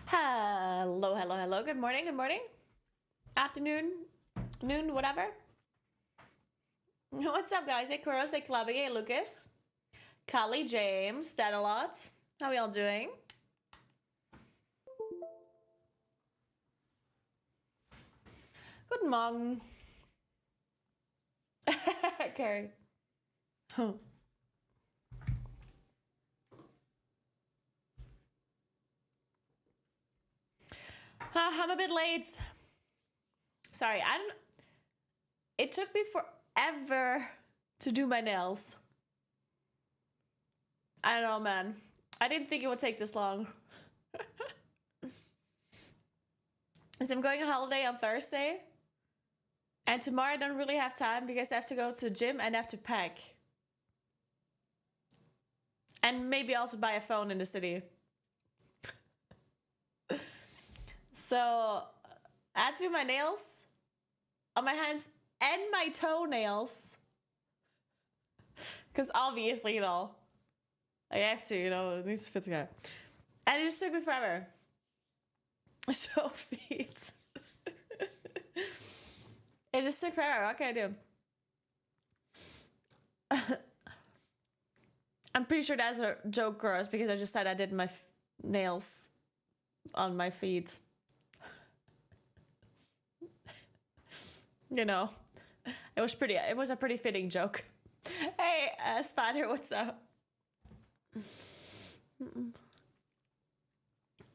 Hello, hello, hello. Good morning, good morning. Afternoon, noon, whatever. What's up, guys? Hey, Kuros, hey, Clubby, hey, Lucas. Kali, James, that a lot. How we all doing? Good morning. Carrie. Huh. I'm a bit late. Sorry, I don't... It took me forever to do my nails. I don't know, man. I didn't think it would take this long. So I'm going on holiday on Thursday. And tomorrow I don't really have time because I have to go to the gym and I have to pack. And maybe also buy a phone in the city. So I had to do my nails on my hands and my toenails. Because obviously, I have to, it needs to fit together. And it just took me forever. Show feet. It just took forever. What can I do? I'm pretty sure that's a joke, girls, because I just said I did my nails on my feet. It was a pretty fitting joke. Hey, Spider, what's up?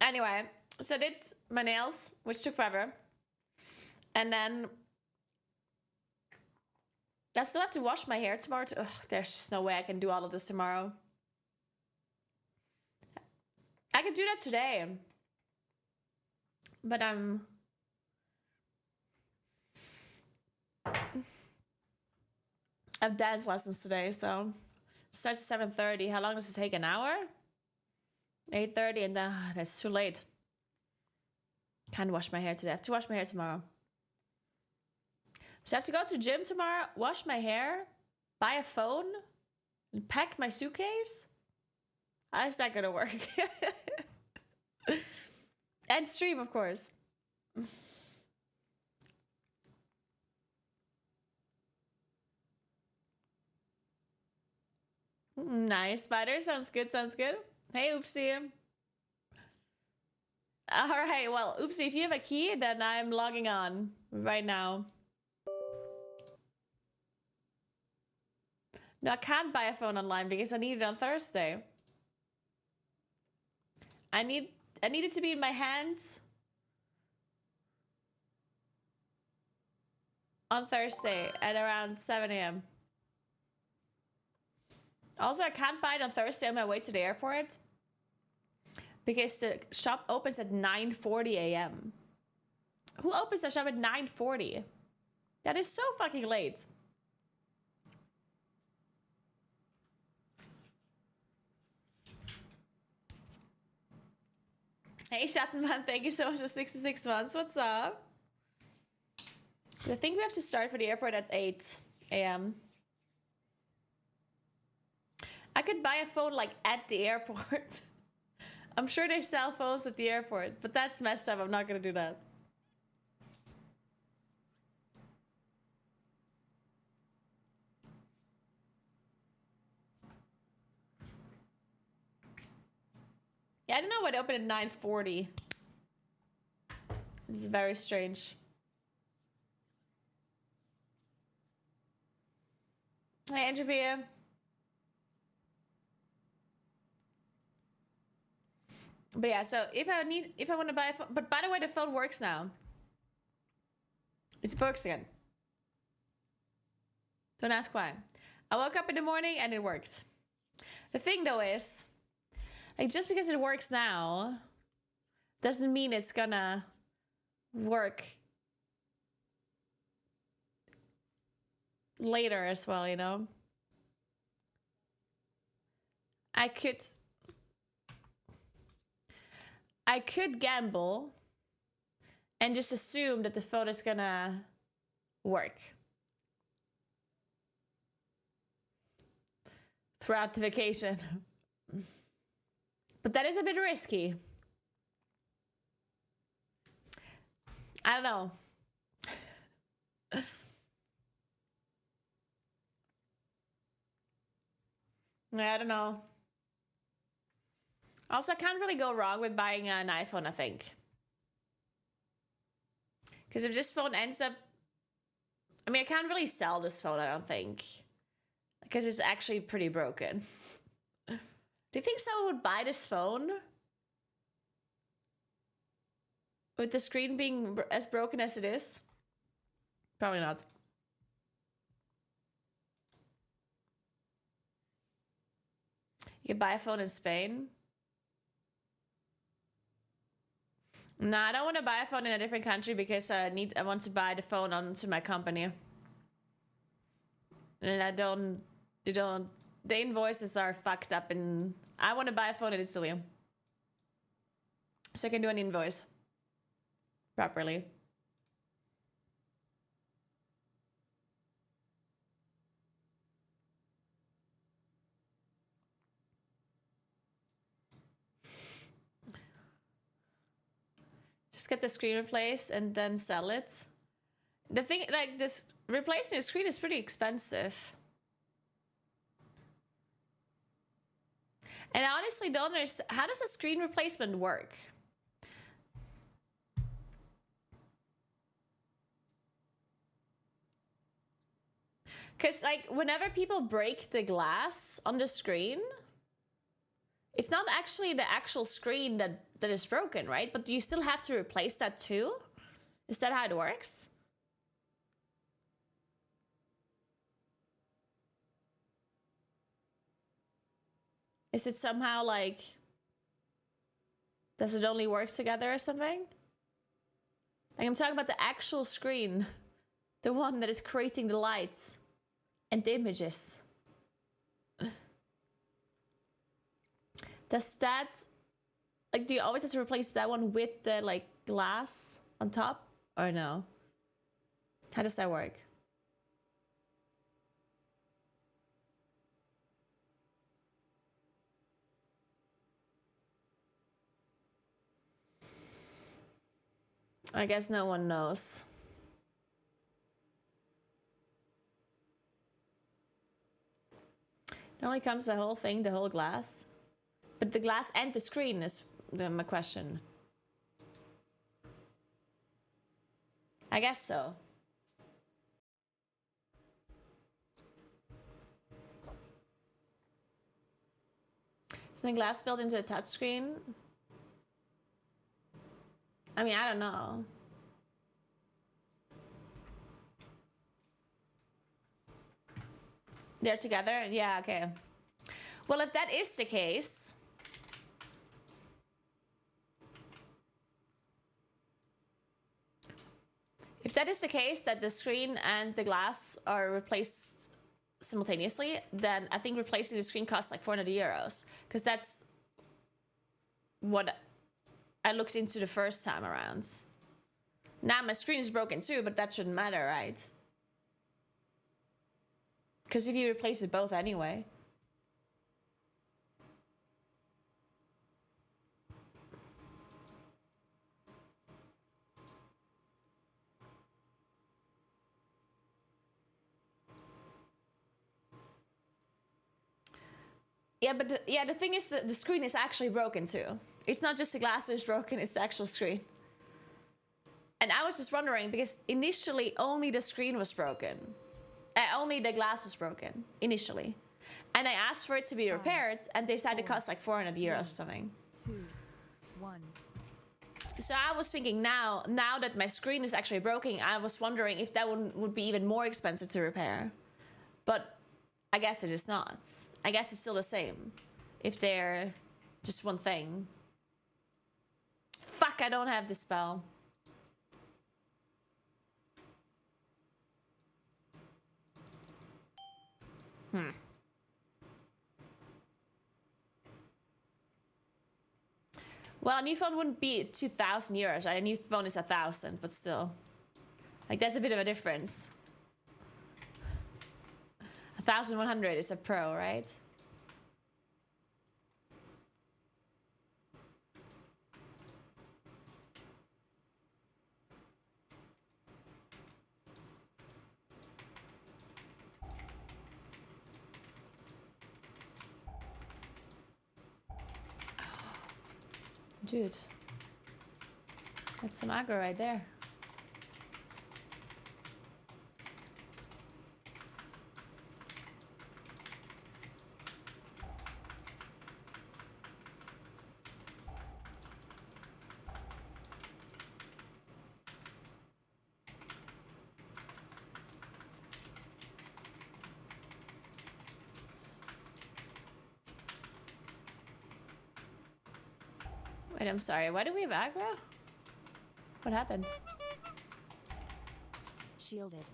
Anyway, so I did my nails, which took forever. And then I still have to wash my hair tomorrow. Ugh, there's just no way I can do all of this tomorrow. I could do that today. But I have dance lessons today, so it starts at 7:30. How long does it take? An hour? 8:30, and then that's too late. Can't wash my hair today. I have to wash my hair tomorrow. So I have to go to the gym tomorrow, wash my hair, buy a phone, and pack my suitcase? How is that gonna work? And stream, of course. Nice, Spider. Sounds good, sounds good. Hey, Oopsie. Alright, well, Oopsie, if you have a key, then I'm logging on right now. No, I can't buy a phone online because I need it on Thursday. I need it to be in my hands on Thursday at around 7 a.m. Also, I can't buy it on Thursday on my way to the airport because the shop opens at 9:40 a.m. Who opens the shop at 9:40? That is so fucking late. Hey, Shattenman, thank you so much for 66 months. What's up? I think we have to start for the airport at 8 a.m. I could buy a phone like at the airport. I'm sure they sell phones at the airport, but that's messed up. I'm not gonna do that. Yeah, I don't know why they open at 9:40. This is very strange. Hi, Andrea. But yeah, so if I want to buy a phone, but by the way, the phone works now. It works again. Don't ask why. I woke up in the morning and it worked. The thing though is, like, just because it works now doesn't mean it's gonna work later as well, I could gamble and just assume that the phone is gonna work throughout the vacation. But that is a bit risky. I don't know. Yeah, I don't know. Also, I can't really go wrong with buying an iPhone, I think. Because if this phone ends up... I mean, I can't really sell this phone, I don't think. Because it's actually pretty broken. Do you think someone would buy this phone? With the screen being as broken as it is? Probably not. You can buy a phone in Spain. No, I don't want to buy a phone in a different country because I want to buy the phone onto my company. And the invoices are fucked up, and I want to buy a phone in Italy. So I can do an invoice properly. Just get the screen replaced and then sell it. The thing, like, this replacing the screen is pretty expensive. And I honestly don't understand, how does a screen replacement work? Because, like, whenever people break the glass on the screen, it's not actually the actual screen that is broken, right? But you still have to replace that too? Is that how it works? Is it somehow like... Does it only work together or something? Like, I'm talking about the actual screen. The one that is creating the lights and the images. Does that... Like, do you always have to replace that one with the, like, glass on top? Or no? How does that work? I guess no one knows. It only comes the whole thing, the whole glass. But the glass and the screen is my question. I guess so. Is the glass built into a touchscreen? I mean, I don't know. They're together? Yeah, okay. Well, if that is the case... If that is the case, that the screen and the glass are replaced simultaneously, then I think replacing the screen costs like 400 euros. Because that's what I looked into the first time around. Now my screen is broken too, but that shouldn't matter, right? Because if you replace it both anyway. Yeah, but the thing is that the screen is actually broken too. It's not just the glass that is broken, it's the actual screen. And I was just wondering, because initially only the screen was broken. Only the glass was broken, initially. And I asked for it to be repaired, and they said it cost like 400 euros or something. 2, 1. So I was thinking now that my screen is actually broken, I was wondering if that would be even more expensive to repair. But I guess it is not. I guess it's still the same. If they're just one thing. Fuck, I don't have the spell. Well, a new phone wouldn't be 2,000 euros, right? A new phone is 1,000, but still. Like, that's a bit of a difference. 1,100 is a Pro, right? Dude. That's some aggro right there. Wait, I'm sorry. Why do we have aggro? What happened? Shielded.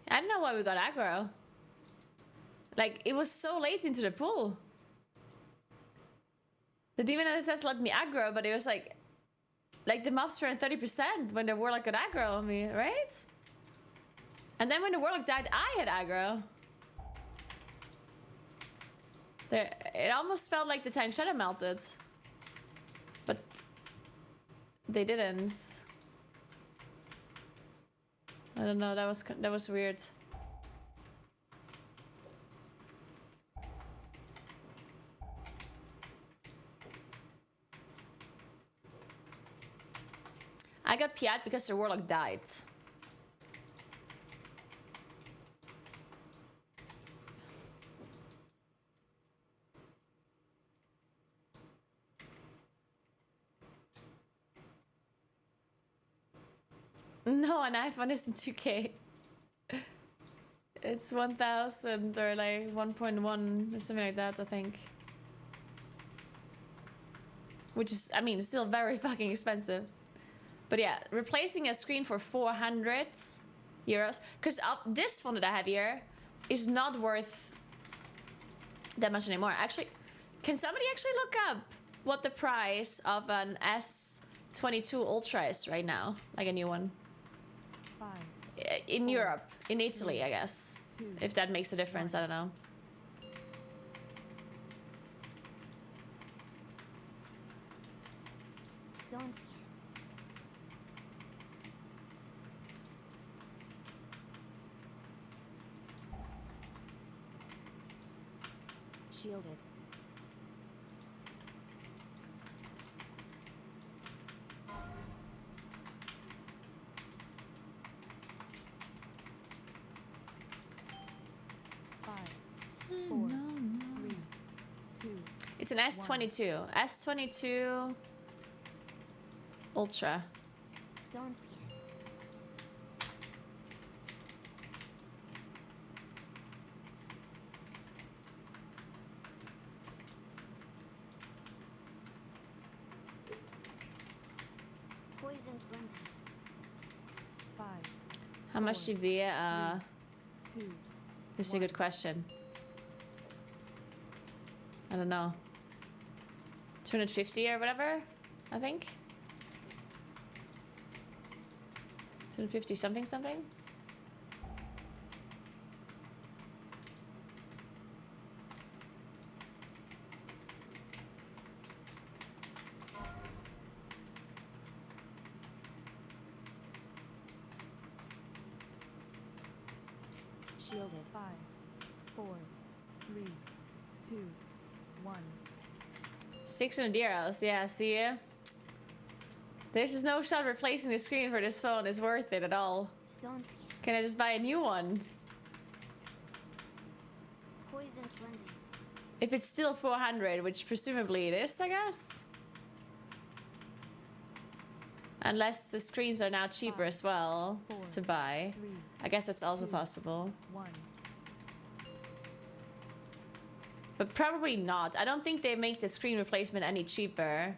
I don't know why we got aggro. Like, it was so late into the pool. The demon NSS let me aggro, but it was like the mobs were in 30% when the warlock got aggro on me, right? And then when the warlock died, I had aggro. There, it almost felt like the tank shadow melted. But they didn't. I don't know, that was weird. I got PI'd because the warlock died. No, an iPhone isn't 2K. It's 1,000 or like 1.1 or something like that, I think. Which is, I mean, still very fucking expensive. But yeah, replacing a screen for 400 euros. Because this phone that I have here is not worth that much anymore. Actually, can somebody actually look up what the price of an S22 Ultra is right now? Like a new one. 5, In 4, Europe, in Italy, I guess. 2, If that makes a difference, I don't know. Still on scan. Shielded. Four, 3, 2. It's an S22. S22 Ultra. Still on scan. Poisoned lens. 5, How much should be it? 2. This is a good question. I don't know. 250 or whatever, I think. 250 something something. Shielded. 5, 4, 3, 2, 1. 600 euros. Yeah, see ya. There's just no shot replacing the screen for this phone is worth it at all. Still on scan. Can I just buy a new one? Poisoned lens. If it's still 400, which presumably it is, I guess. Unless the screens are now cheaper as well to buy. 3, I guess that's also 2, possible. 1. But probably not. I don't think they make the screen replacement any cheaper.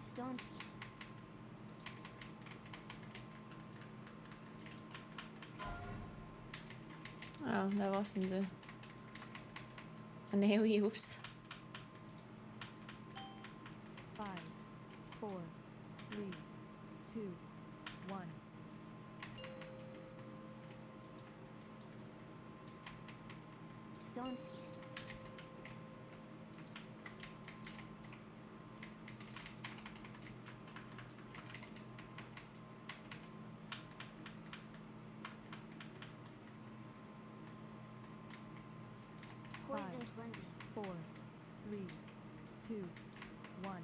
Still on scan. Oh, that wasn't an AoE, oops. 5, 4, 3, 2, 1. Stone's Poisoned Lindsay. 4, 3, 2, 1.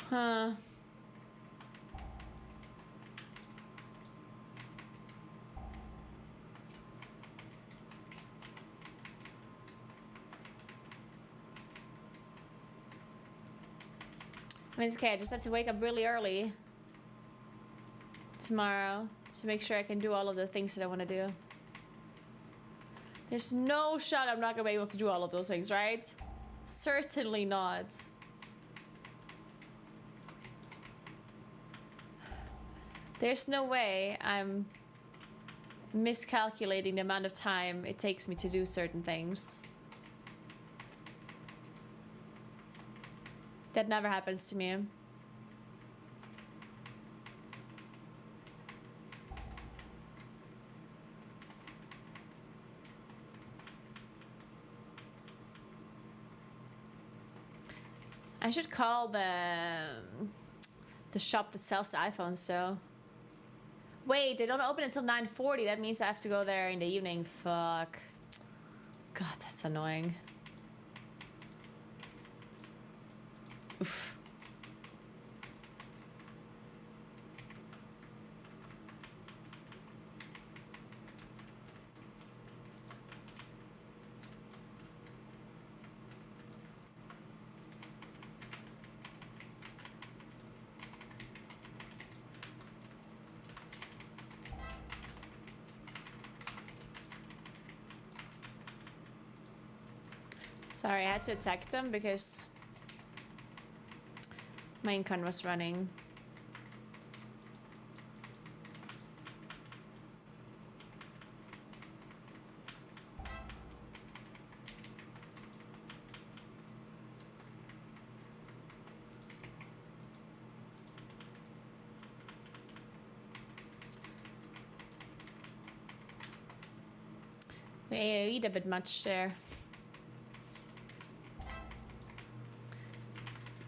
Huh. I mean, it's okay. I just have to wake up really early tomorrow to make sure I can do all of the things that I want to do. There's no shot I'm not going to be able to do all of those things, right? Certainly not. There's no way I'm miscalculating the amount of time it takes me to do certain things. That never happens to me. I should call the shop that sells the iPhones, so. Wait, they don't open until 9:40. That means I have to go there in the evening. Fuck. God, that's annoying. Oof. Sorry, I had to attack them because my incon was running. We eat a bit much there.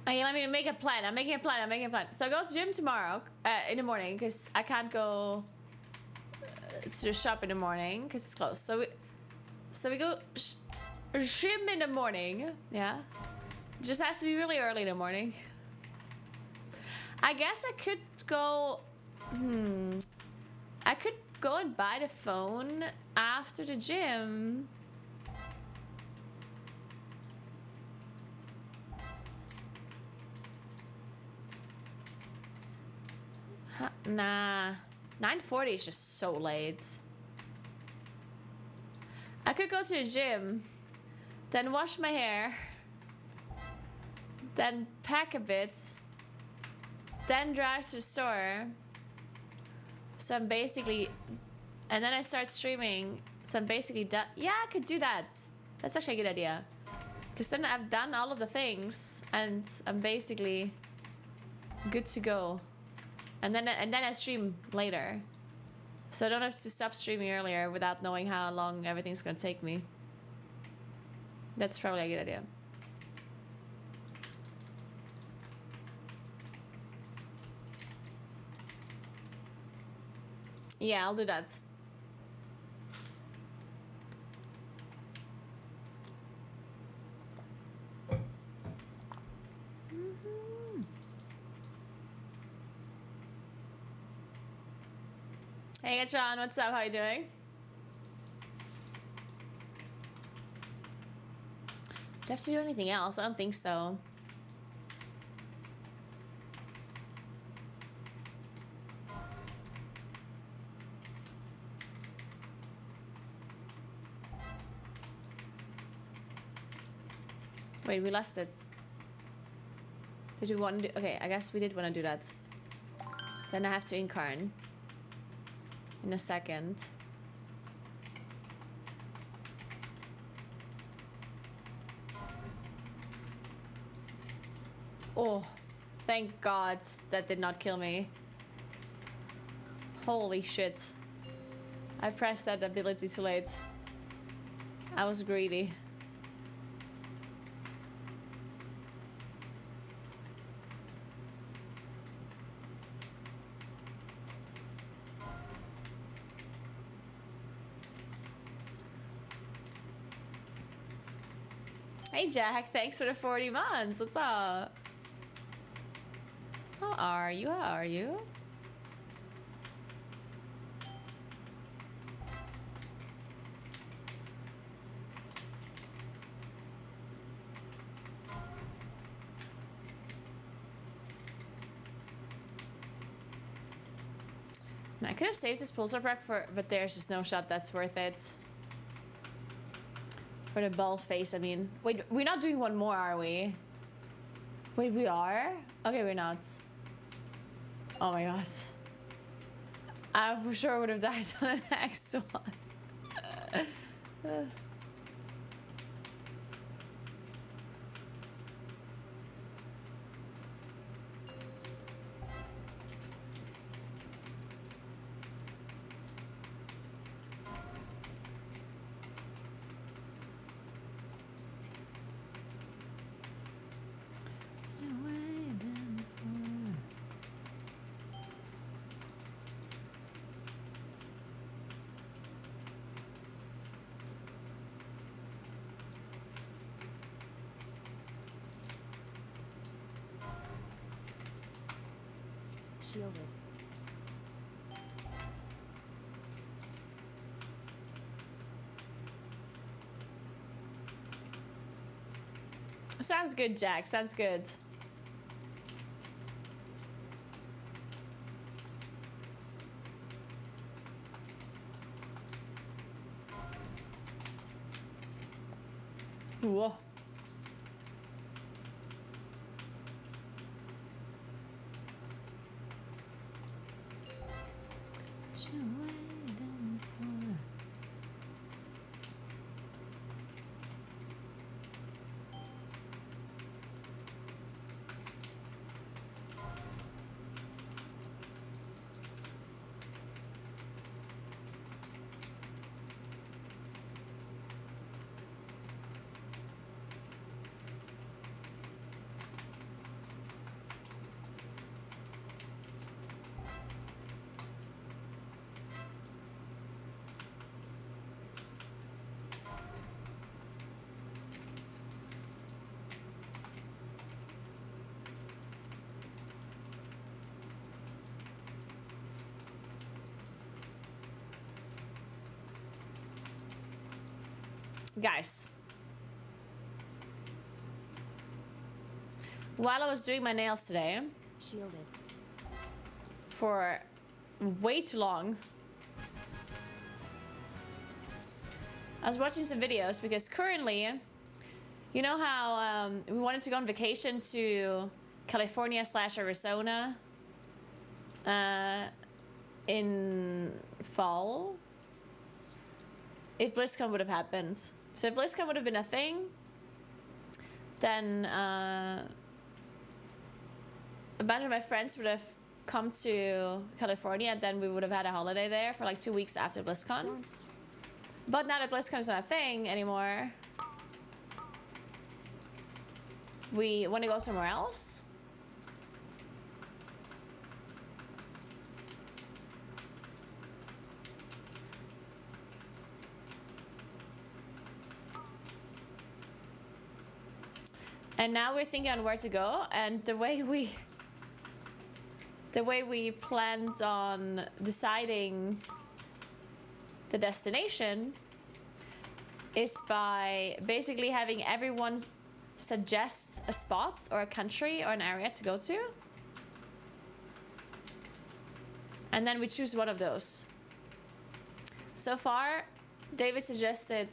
Okay, let me make a plan. I'm making a plan. So I go to the gym tomorrow in the morning because I can't go to the shop in the morning because it's closed. So we go gym in the morning. Yeah, just has to be really early in the morning. I guess I could go. I could go and buy the phone after the gym. Nah, 9:40 is just so late. I could go to the gym, then wash my hair, then pack a bit, then drive to the store. So I'm basically, and then I start streaming. So I'm basically done. Yeah, I could do that. That's actually a good idea. Because then I've done all of the things and I'm basically good to go. And then I stream later. So I don't have to stop streaming earlier without knowing how long everything's gonna take me. That's probably a good idea. Yeah, I'll do that. Hey, John, what's up? How you doing? Do I have to do anything else? I don't think so. Wait, we lost it. Did we want to do? Okay, I guess we did want to do that. Then I have to incarn. in a second. Oh, thank God that did not kill me. Holy shit. I pressed that ability too late. I was greedy. Hey Jack, thanks for the 40 months. What's up? How are you? How are you? I could have saved this pulsar pack for, but there's just no shot that's worth it. For the ball face, I mean. Wait, we're not doing one more, are we? Wait, we are? Okay, we're not. Oh my god. I for sure would have died on the next one. Shielded. Sounds good, Jack. Sounds good. Whoa. Guys, while I was doing my nails today, Shielded. for way too long, I was watching some videos because currently, you know how we wanted to go on vacation to California / Arizona in fall? If BlizzCon would have happened. So if BlizzCon would have been a thing, then a bunch of my friends would have come to California, and then we would have had a holiday there for like 2 weeks after BlizzCon. Stones. But now that BlizzCon is not a thing anymore, we want to go somewhere else. And now we're thinking on where to go, and the way we planned on deciding the destination is by basically having everyone suggest a spot or a country or an area to go to. And then we choose one of those. So far, David suggested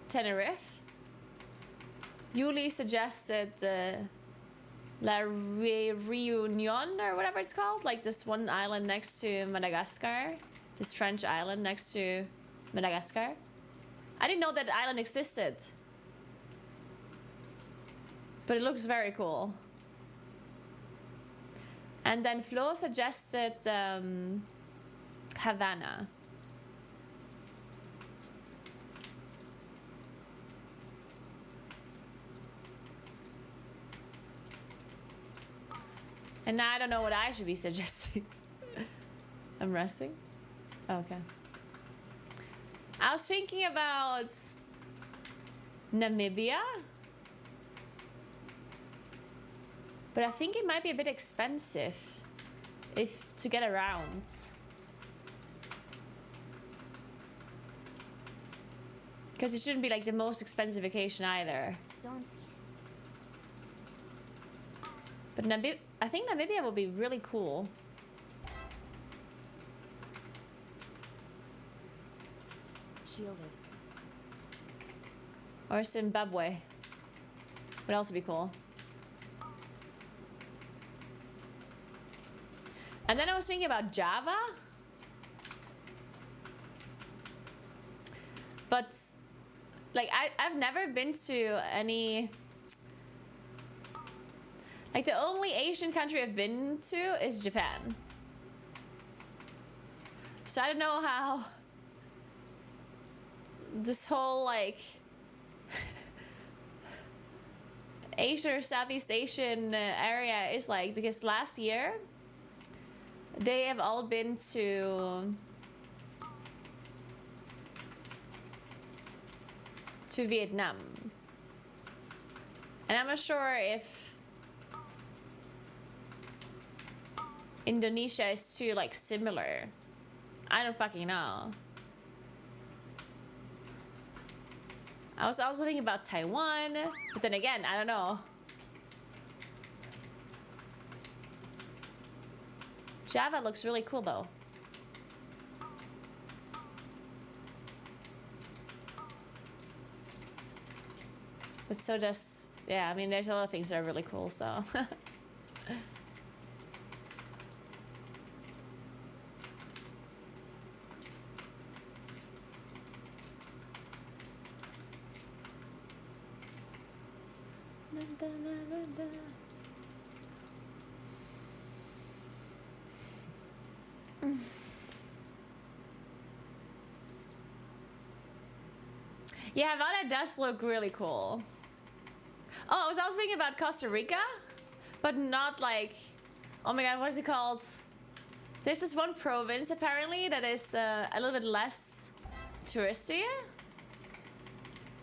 Tenerife. Yuli suggested La Réunion or whatever it's called, like this one island next to Madagascar, this French island next to Madagascar. I didn't know that island existed, but it looks very cool. And then Flo suggested Havana. And now I don't know what I should be suggesting. I'm resting? Okay. I was thinking about Namibia. But I think it might be a bit expensive to get around. Because it shouldn't be like the most expensive vacation either. Still see it. But I think Namibia will be really cool. Shielded. Or Zimbabwe would also be cool. And then I was thinking about Java. But like I've never been to any, like the only Asian country I've been to is Japan. So I don't know how this whole like Asia or Southeast Asian area is like, because last year they have all been to Vietnam. And I'm not sure if Indonesia is too like similar. I don't fucking know. I was also thinking about Taiwan, but then again, I don't know. Java looks really cool though. But so does, yeah, I mean, there's a lot of things that are really cool, so. Yeah, Havana does look really cool. Oh, I was also thinking about Costa Rica, but not like, oh my god, what is it called? There's this one province apparently that is a little bit less touristy,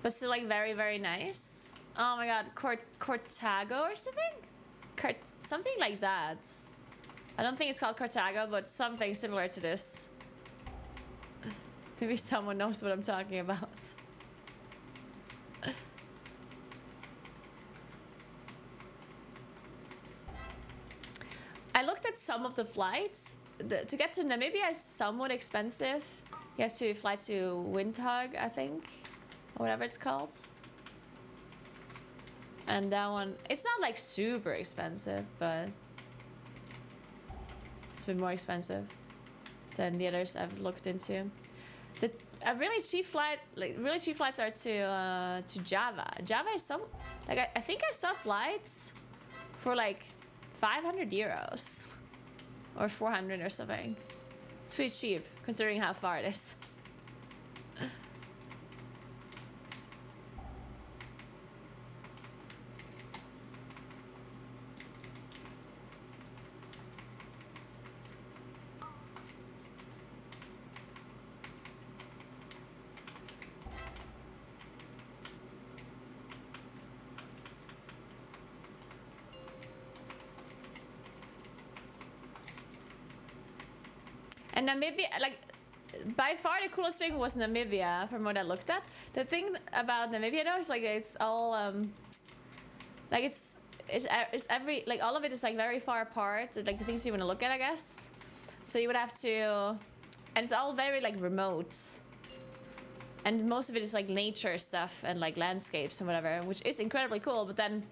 but still like very, very nice. Oh my god, Cortago or something? Something like that. I don't think it's called Cortago, but something similar to this. Maybe someone knows what I'm talking about. I looked at some of the flights. To get to Namibia is somewhat expensive. You have to fly to Windhoek, I think, or whatever it's called. And that one, it's not like super expensive, but it's a bit more expensive than the others I've looked into. A really cheap flight, like really cheap flights are to Java. Java is some, like I think I saw flights for like 500 euros or 400 or something. It's pretty cheap considering how far it is. And Namibia, like, by far the coolest thing was Namibia from what I looked at. The thing about Namibia though is like it's all, like it's every, like all of it is like very far apart, like the things you want to look at, I guess. So you would have to, and it's all very like remote. And most of it is like nature stuff and like landscapes and whatever, which is incredibly cool, but then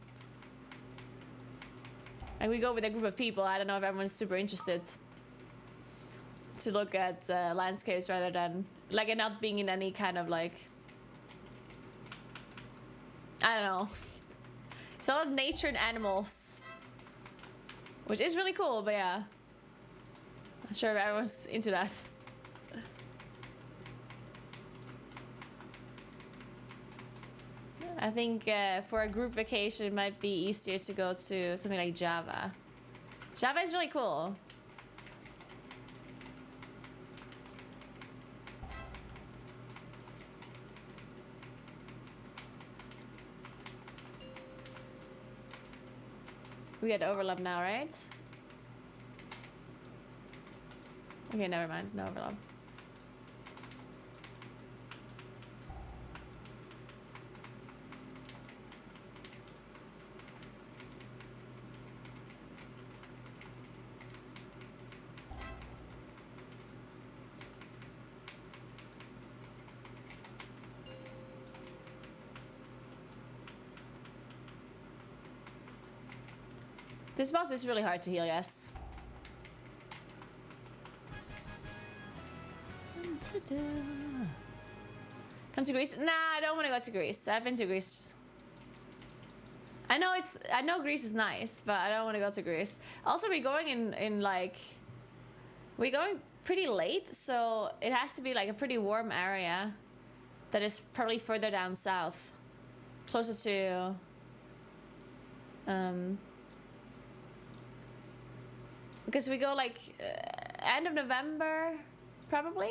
Like, we go with a group of people. I don't know if everyone's super interested to look at landscapes rather than, like, it not being in any kind of, like, I don't know. It's a lot of nature and animals, which is really cool, but yeah. Not sure if everyone's into that. I think for a group vacation, it might be easier to go to something like Java. Java is really cool. We get overlap now, right? Okay, never mind. No overlap. This boss is really hard to heal, yes. Come to Greece? Nah, I don't want to go to Greece. I've been to Greece. I know Greece is nice, but I don't want to go to Greece. Also, we're going in like, we're going pretty late, so it has to be like a pretty warm area that is probably further down south, closer to because we go like end of November, probably.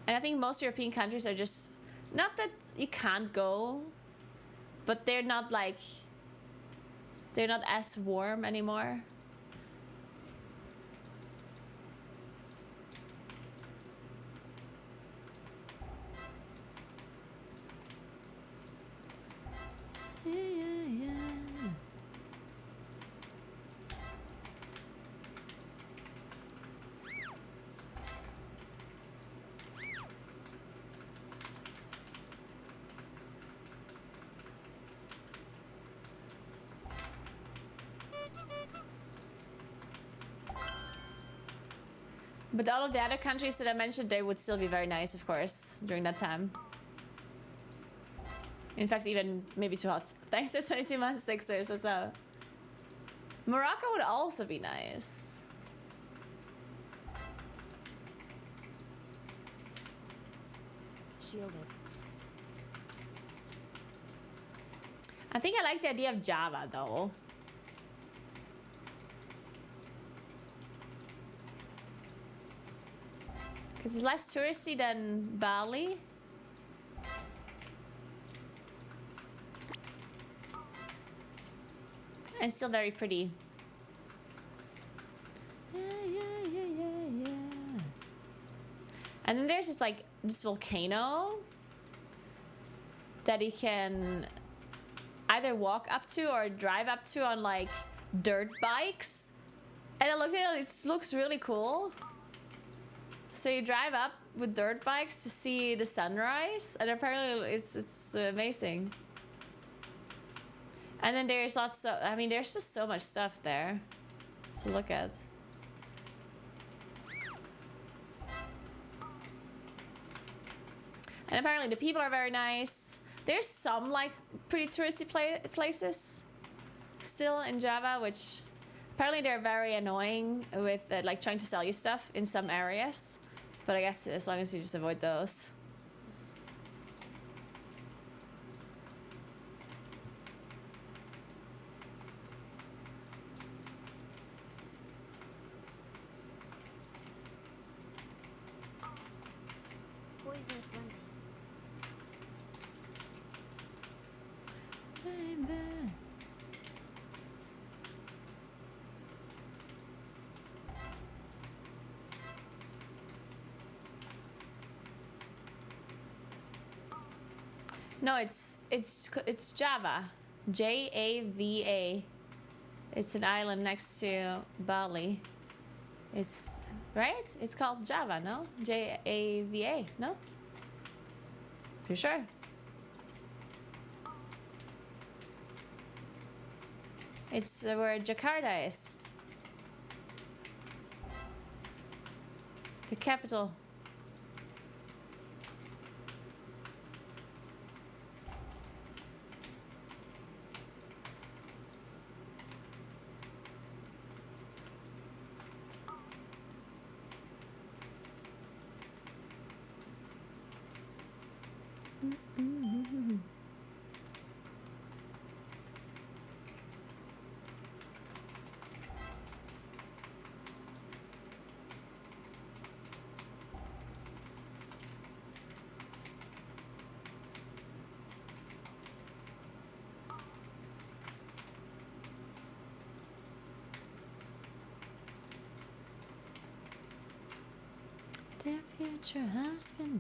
And I think most European countries are just, not that you can't go, but they're not like, they're not as warm anymore. Yeah. But all of the other countries that I mentioned, they would still be very nice, of course, during that time. In fact, even maybe too hot. Thanks to 22 months, Sixers. What's up? Morocco would also be nice. Shielded. I think I like the idea of Java, though. Because it's less touristy than Bali. And still very pretty. Yeah. And then there's just like this volcano that you can either walk up to or drive up to on like dirt bikes. And I looked at it, it looks really cool. So you drive up with dirt bikes to see the sunrise, and apparently it's amazing. And then there's lots of, I mean, there's just so much stuff there to look at. And apparently the people are very nice. There's some like pretty touristy places still in Java, which apparently they're very annoying with like trying to sell you stuff in some areas. But I guess as long as you just avoid those. Poison frenzy. Baby. No, it's Java. Java. It's an island next to Bali. It's right? It's called Java, no? Java, no? You sure? It's where Jakarta is. The capital. Dear future husband.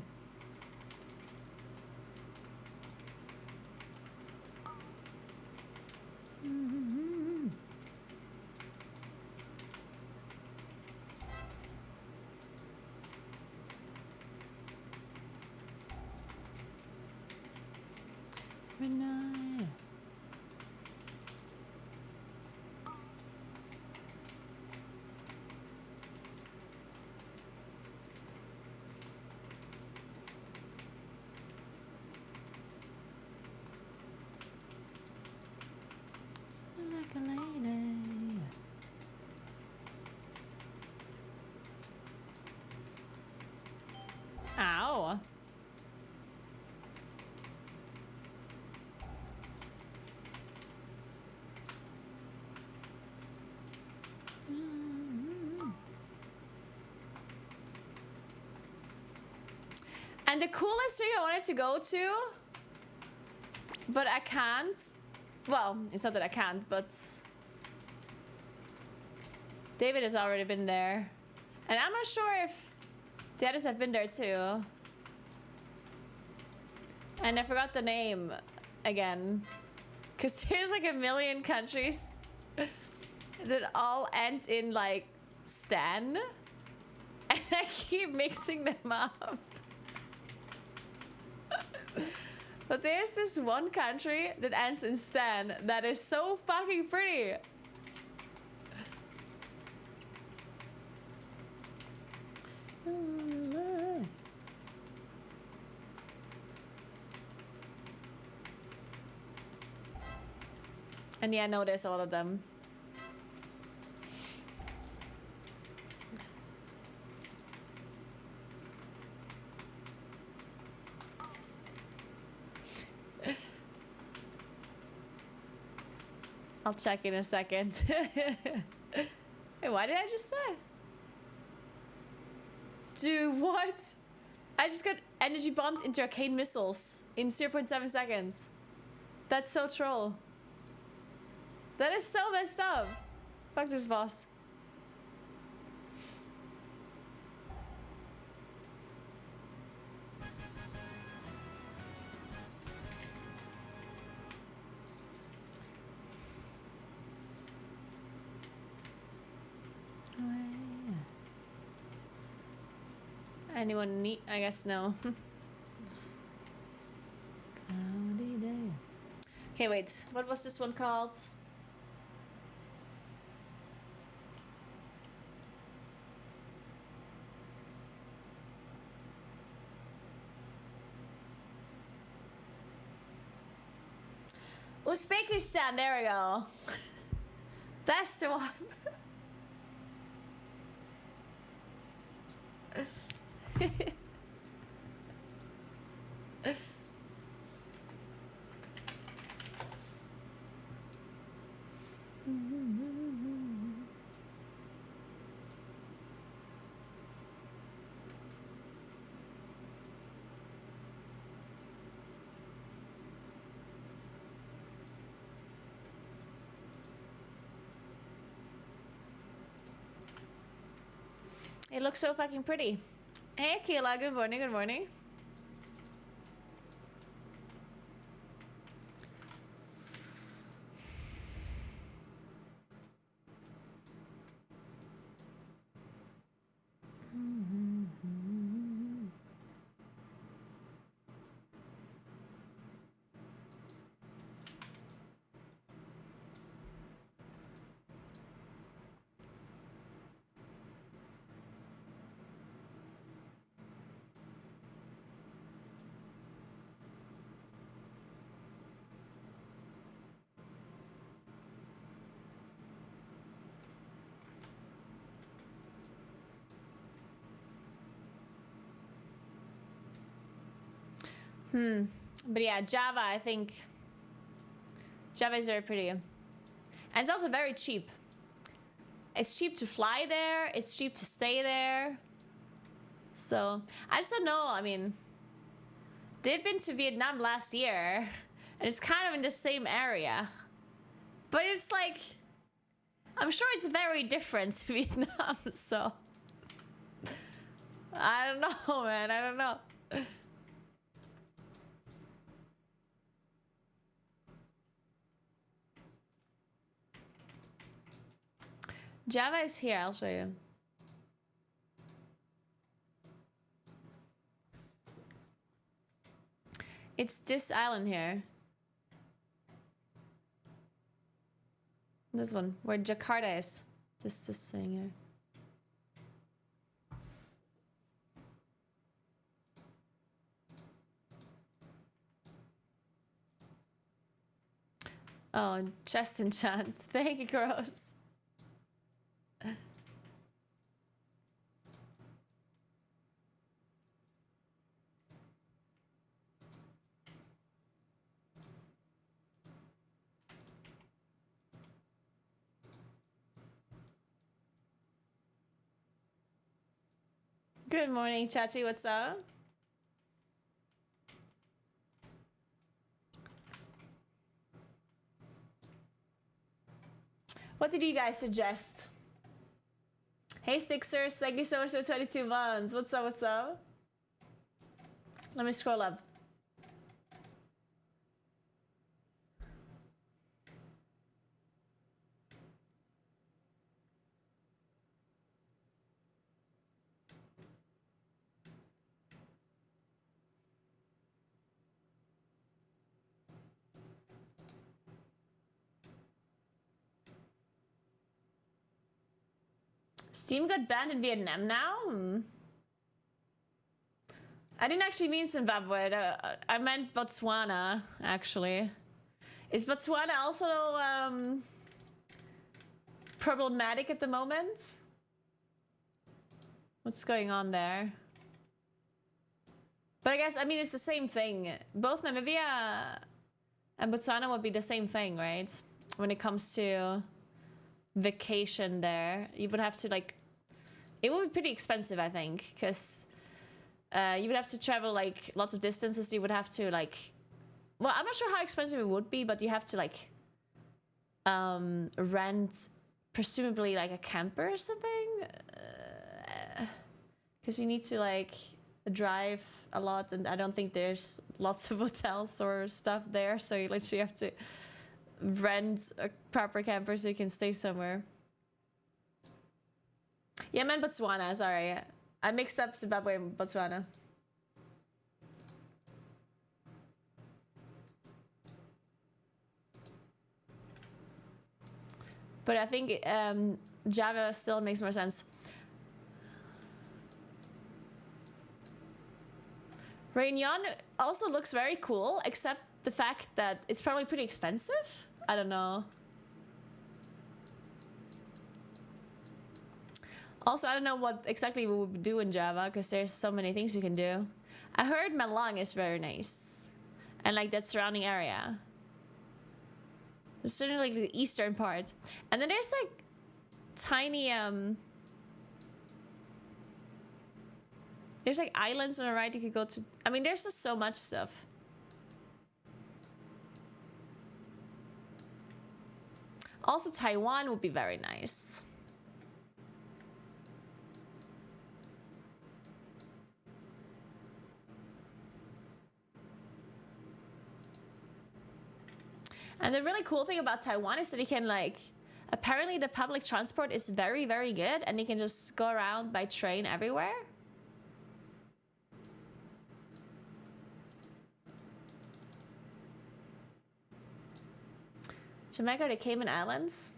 Renee. Like a lady. Ow. And the coolest thing I wanted to go to, but I can't. Well, it's not that I can't, but David has already been there. And I'm not sure if the others have been there too. And I forgot the name again. Because there's like a million countries that all end in like Stan. And I keep mixing them up. But there's this one country that ends in Stan that is so fucking pretty. And yeah, no, there's a lot of them. I'll check in a second. Hey, why did I just say? Dude, what? I just got energy bombed into arcane missiles in 0.7 seconds. That's so troll. That is so messed up. Fuck this boss. Anyone need? I guess no. Okay, wait. What was this one called? Uzbekistan, there we go. That's the one. It looks so fucking pretty. Hey, Kayla, good morning, good morning. But yeah, Java, I think Java is very pretty. And it's also very cheap. It's cheap to fly there. It's cheap to stay there. So, I just don't know. I mean, they've been to Vietnam last year. And it's kind of in the same area. But it's like, I'm sure it's very different to Vietnam. So, I don't know, man. I don't know. Java is here, I'll show you. It's this island here. This one, where Jakarta is. This thing here. Oh, chest enchant. Thank you, Gross. Good morning, Chachi. What's up? What did you guys suggest? Hey, Sixers. Thank you so much for 22 months. What's up? What's up? Let me scroll up. Steam got banned in Vietnam now? I didn't actually mean Zimbabwe. I meant Botswana, actually. Is Botswana also problematic at the moment? What's going on there? But I guess, I mean, it's the same thing. Both Namibia and Botswana would be the same thing, right? When it comes to vacation there, you would have to like, it would be pretty expensive, I think, because you would have to travel like lots of distances. You would have to like, well, I'm not sure how expensive it would be, but you have to like rent presumably like a camper or something, because you need to like drive a lot, and I don't think there's lots of hotels or stuff there, so you literally have to rent a proper camper so you can stay somewhere. Yeah, I meant Botswana, sorry. I mixed up Zimbabwe and Botswana. But I think Java still makes more sense. Réunion also looks very cool, except the fact that it's probably pretty expensive. I don't know. Also, I don't know what exactly we would do in Java, because there's so many things you can do. I heard Malang is very nice. And like that surrounding area. It's certainly like the eastern part. And then there's like tiny there's like islands on the right you could go to. I mean, there's just so much stuff. Also, Taiwan would be very nice. And the really cool thing about Taiwan is that you can like, apparently the public transport is very, very good, and you can just go around by train everywhere. Jamaica or the Cayman Islands?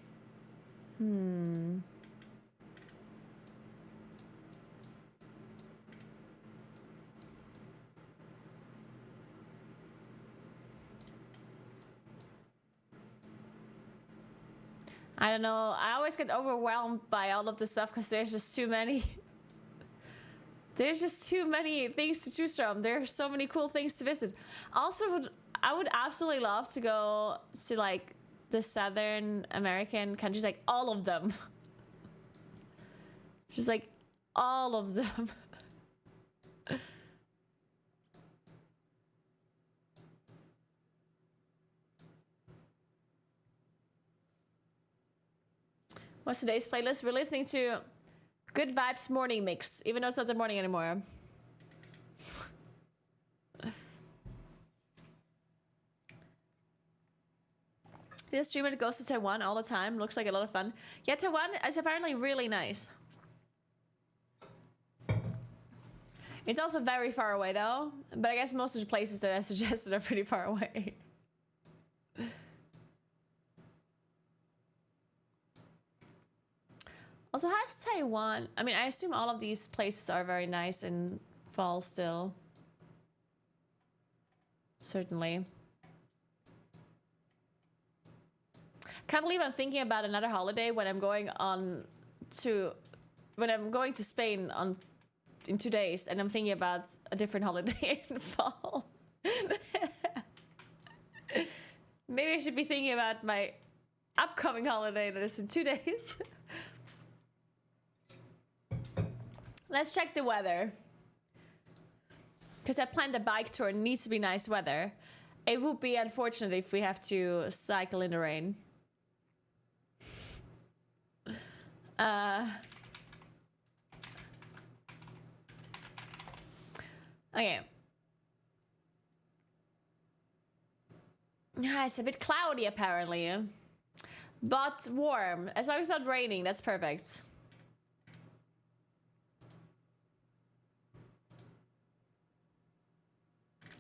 I don't know. I always get overwhelmed by all of this stuff because there's just too many There's just too many things to choose from. There are so many cool things to visit. Also, I would absolutely love to go to like the Southern American countries, like all of them. Just like all of them. What's today's playlist? We're listening to Good Vibes Morning Mix, even though it's not the morning anymore. This streamer goes to Taiwan all the time. Looks like a lot of fun. Yeah, Taiwan is apparently really nice. It's also very far away though. But I guess most of the places that I suggested are pretty far away. Also, has Taiwan... I mean, I assume all of these places are very nice in fall still. Certainly. Can't believe I'm thinking about another holiday when I'm going to Spain in 2 days, and I'm thinking about a different holiday in fall. Maybe I should be thinking about my upcoming holiday that is in 2 days. Let's check the weather. Because I planned a bike tour, it needs to be nice weather. It would be unfortunate if we have to cycle in the rain. Okay. Yeah, it's a bit cloudy apparently. But warm. As long as it's not raining, that's perfect.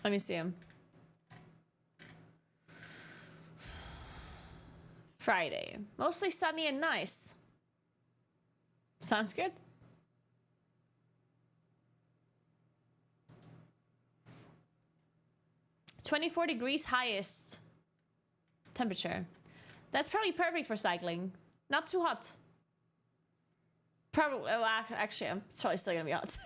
Let me see him. Friday. Mostly sunny and nice. Sounds good. "24 degrees highest temperature." That's probably perfect for cycling. Not too hot. Probably, oh, actually, it's probably still gonna be hot.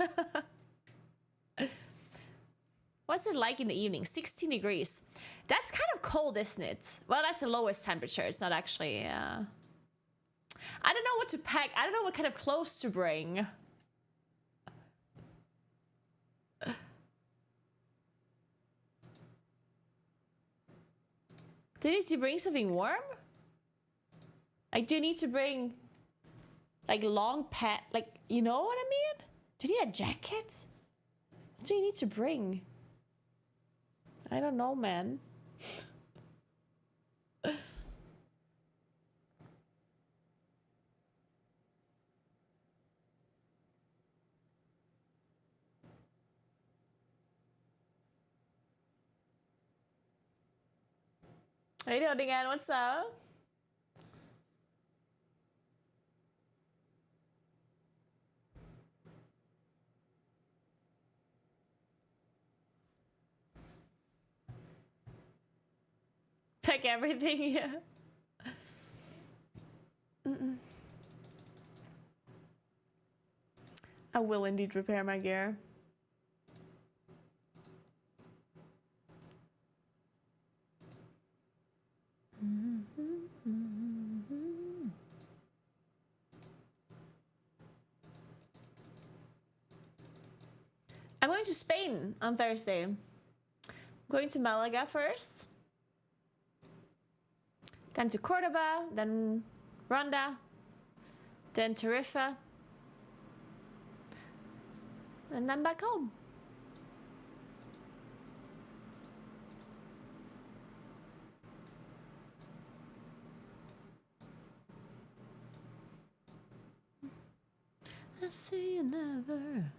What's it like in the evening? 16 degrees. That's kind of cold, isn't it? Well, that's the lowest temperature. It's not actually... I don't know what to pack. I don't know what kind of clothes to bring. Do you need to bring something warm? Like, do you need to bring... like, long pant... like, you know what I mean? Do you need a jacket? What do you need to bring? I don't know, man. How you doing again? What's up? Pack everything, yeah. I will indeed repair my gear. I'm going to Spain on Thursday. I'm going to Malaga first. Then to Cordoba, then Ronda, then Tarifa, and then back home. I see you never.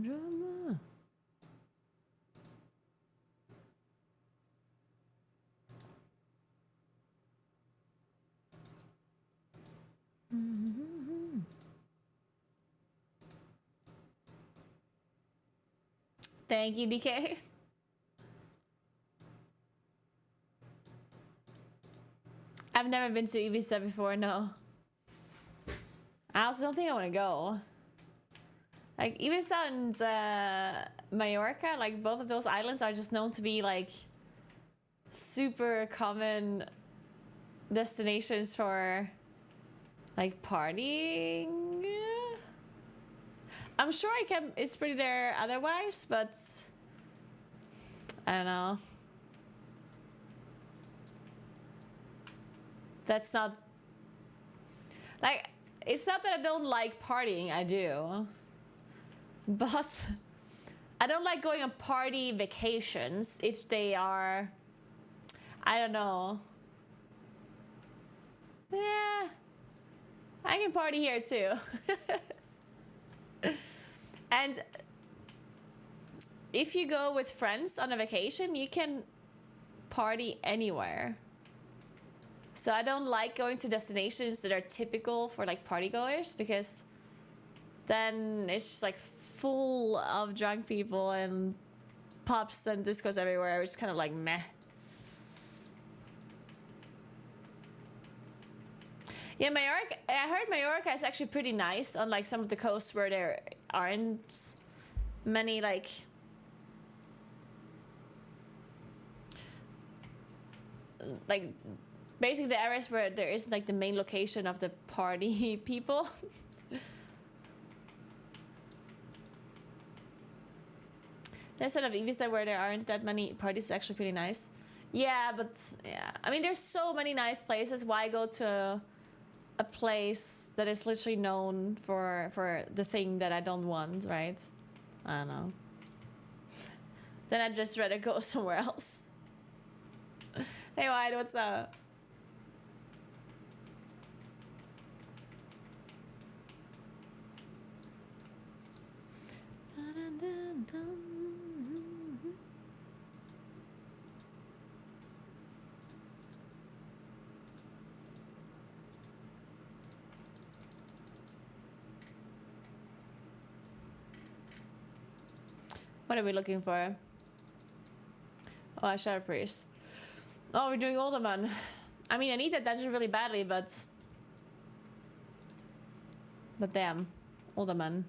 Drama. Thank you, DK. I've never been to Ibiza before, no. I also don't think I want to go. Like, Ibiza and Mallorca, like, both of those islands are just known to be, like, super common destinations for, like, partying. I'm sure it's pretty there otherwise, but I don't know. That's not, like, it's not that I don't like partying, I do. But I don't like going on party vacations if they are, I don't know. Yeah, I can party here too. And if you go with friends on a vacation, you can party anywhere. So I don't like going to destinations that are typical for like party goers, because then it's just like full of drunk people and pubs and discos everywhere. It's kind of like meh. Yeah, Mallorca, I heard Mallorca is actually pretty nice on like some of the coasts where there aren't many like basically the areas where there isn't like the main location of the party people. There's sort of Ibiza where there aren't that many parties. It's actually pretty nice. Yeah, but yeah, I mean, there's so many nice places. Why go to a place that is literally known for the thing that I don't want, right? I don't know. Then I'd just rather go somewhere else. Hey, Wide, what's up? What are we looking for? Oh, a Shadow Priest. Oh, we're doing Alderman. I mean, I need that dungeon really badly, but damn, Alderman.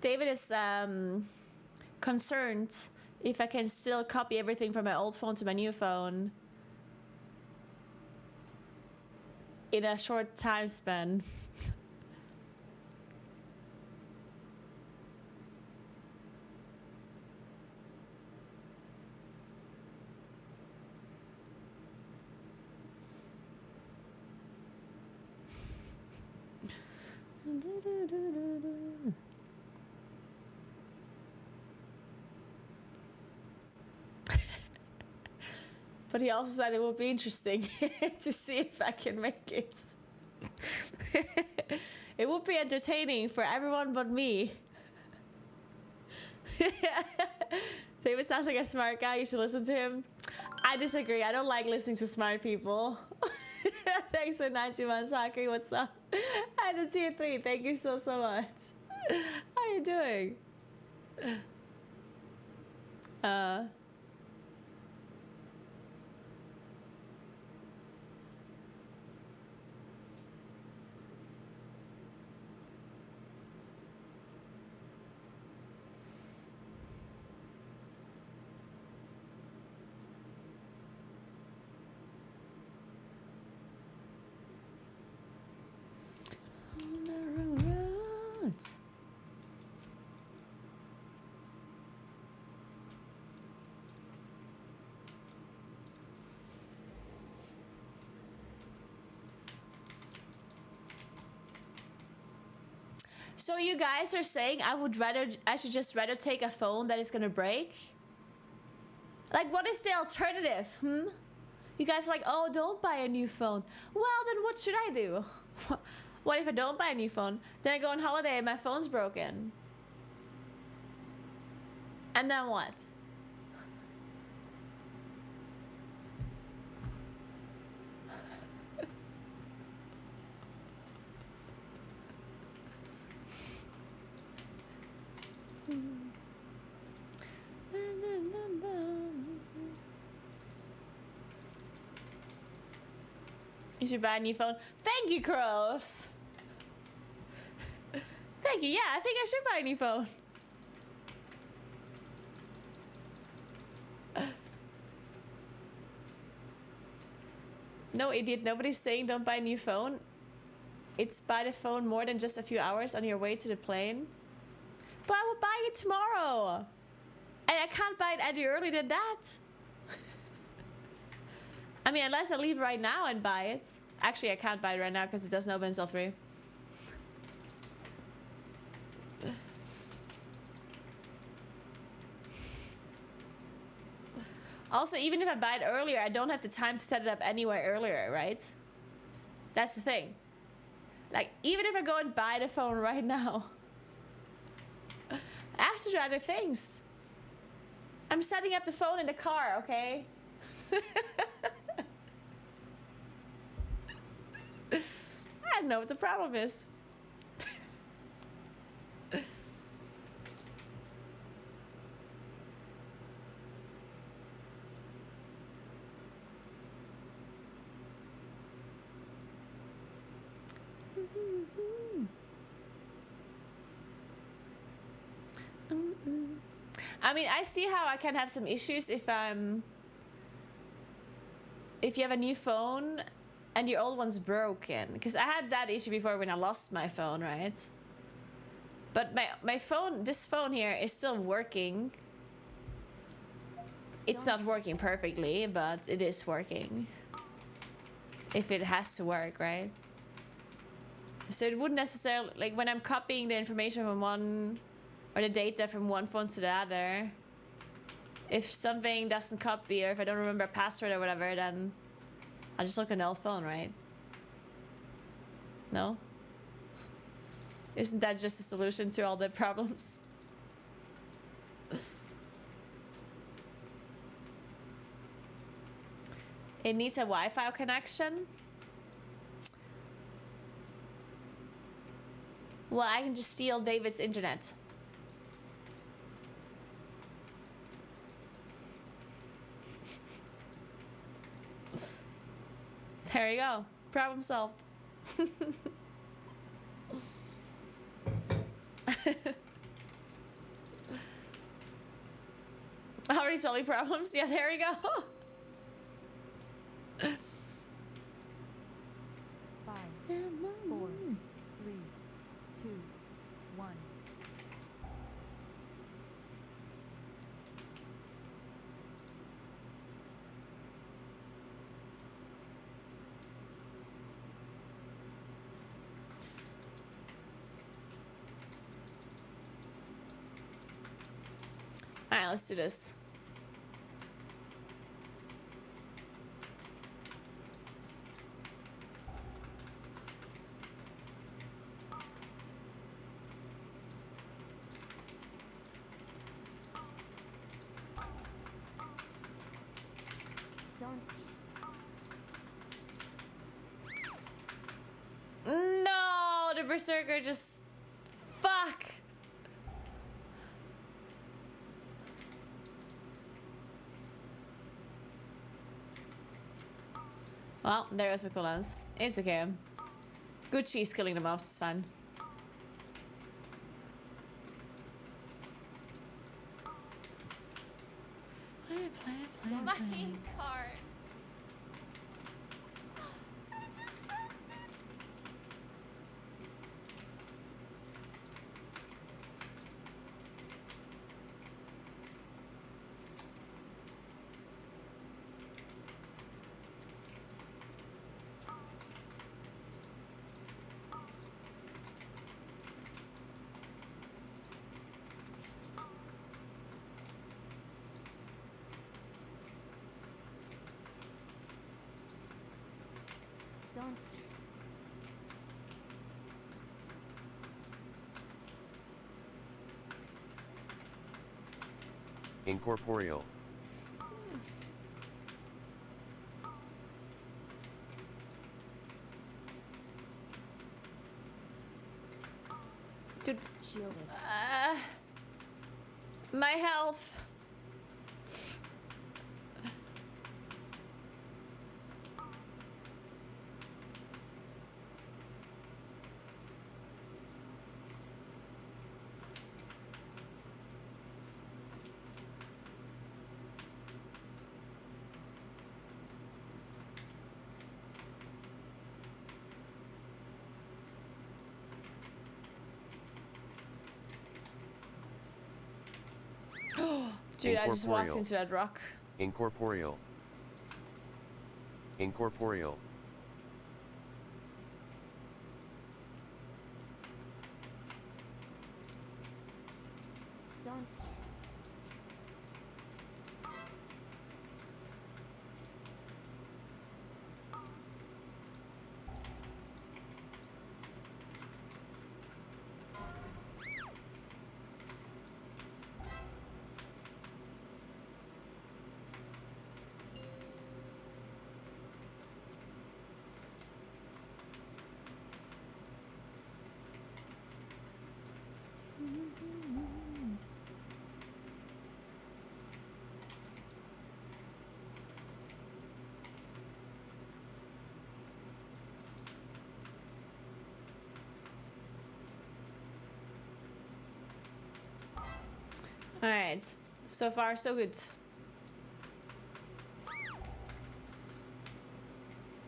David is concerned if I can still copy everything from my old phone to my new phone in a short time span. But he also said it would be interesting to see if I can make it. It would be entertaining for everyone but me. David sounds like a smart guy. You should listen to him. I disagree. I don't like listening to smart people. Thanks for 91 Saki. What's up? And the tier 3. Thank you so much. How are you doing? So you guys are saying I should just rather take a phone that is gonna break? Like, what is the alternative? You guys are like, oh, don't buy a new phone. Well, then what should I do? What if I don't buy a new phone? Then I go on holiday and my phone's broken. And then what? You should buy a new phone. Thank you, Crows. Thank you. Yeah, I think I should buy a new phone. No, idiot. Nobody's saying don't buy a new phone. It's buy the phone more than just a few hours on your way to the plane. But I will buy it tomorrow. And I can't buy it any earlier than that. I mean, unless I leave right now and buy it. Actually, I can't buy it right now because it doesn't open until 3. Also, even if I buy it earlier, I don't have the time to set it up anywhere earlier, right? That's the thing. Like, even if I go and buy the phone right now, I have to do other things. I'm setting up the phone in the car, okay? I don't know what the problem is. I mean, I see how I can have some issues if you have a new phone and your old one's broken. Because I had that issue before when I lost my phone, right? But my phone, this phone here is still working. It's not working perfectly, but it is working. If it has to work, right? So it wouldn't necessarily, like when I'm copying the information from one, or the data from one phone to the other, if something doesn't copy or if I don't remember a password or whatever, then I'll just look at an old phone, right? No? Isn't that just a solution to all the problems? It needs a Wi-Fi connection. Well, I can just steal David's internet. There you go. Problem solved. Already solving problems? Yeah, there we go. 5, 4, 3, 2, 1. Alright, let's do this. Stones. No, the Berserker just... Fuck! Well, there goes my cooldowns. It's okay. Good cheese killing the mobs, it's fine. My card. I just pressed it. Stones here. Incorporeal. Dude, Shielded. my health. Dude, I just walked Incorporeal. into that rock. Incorporeal. Incorporeal. Stones here. Alright. So far, so good.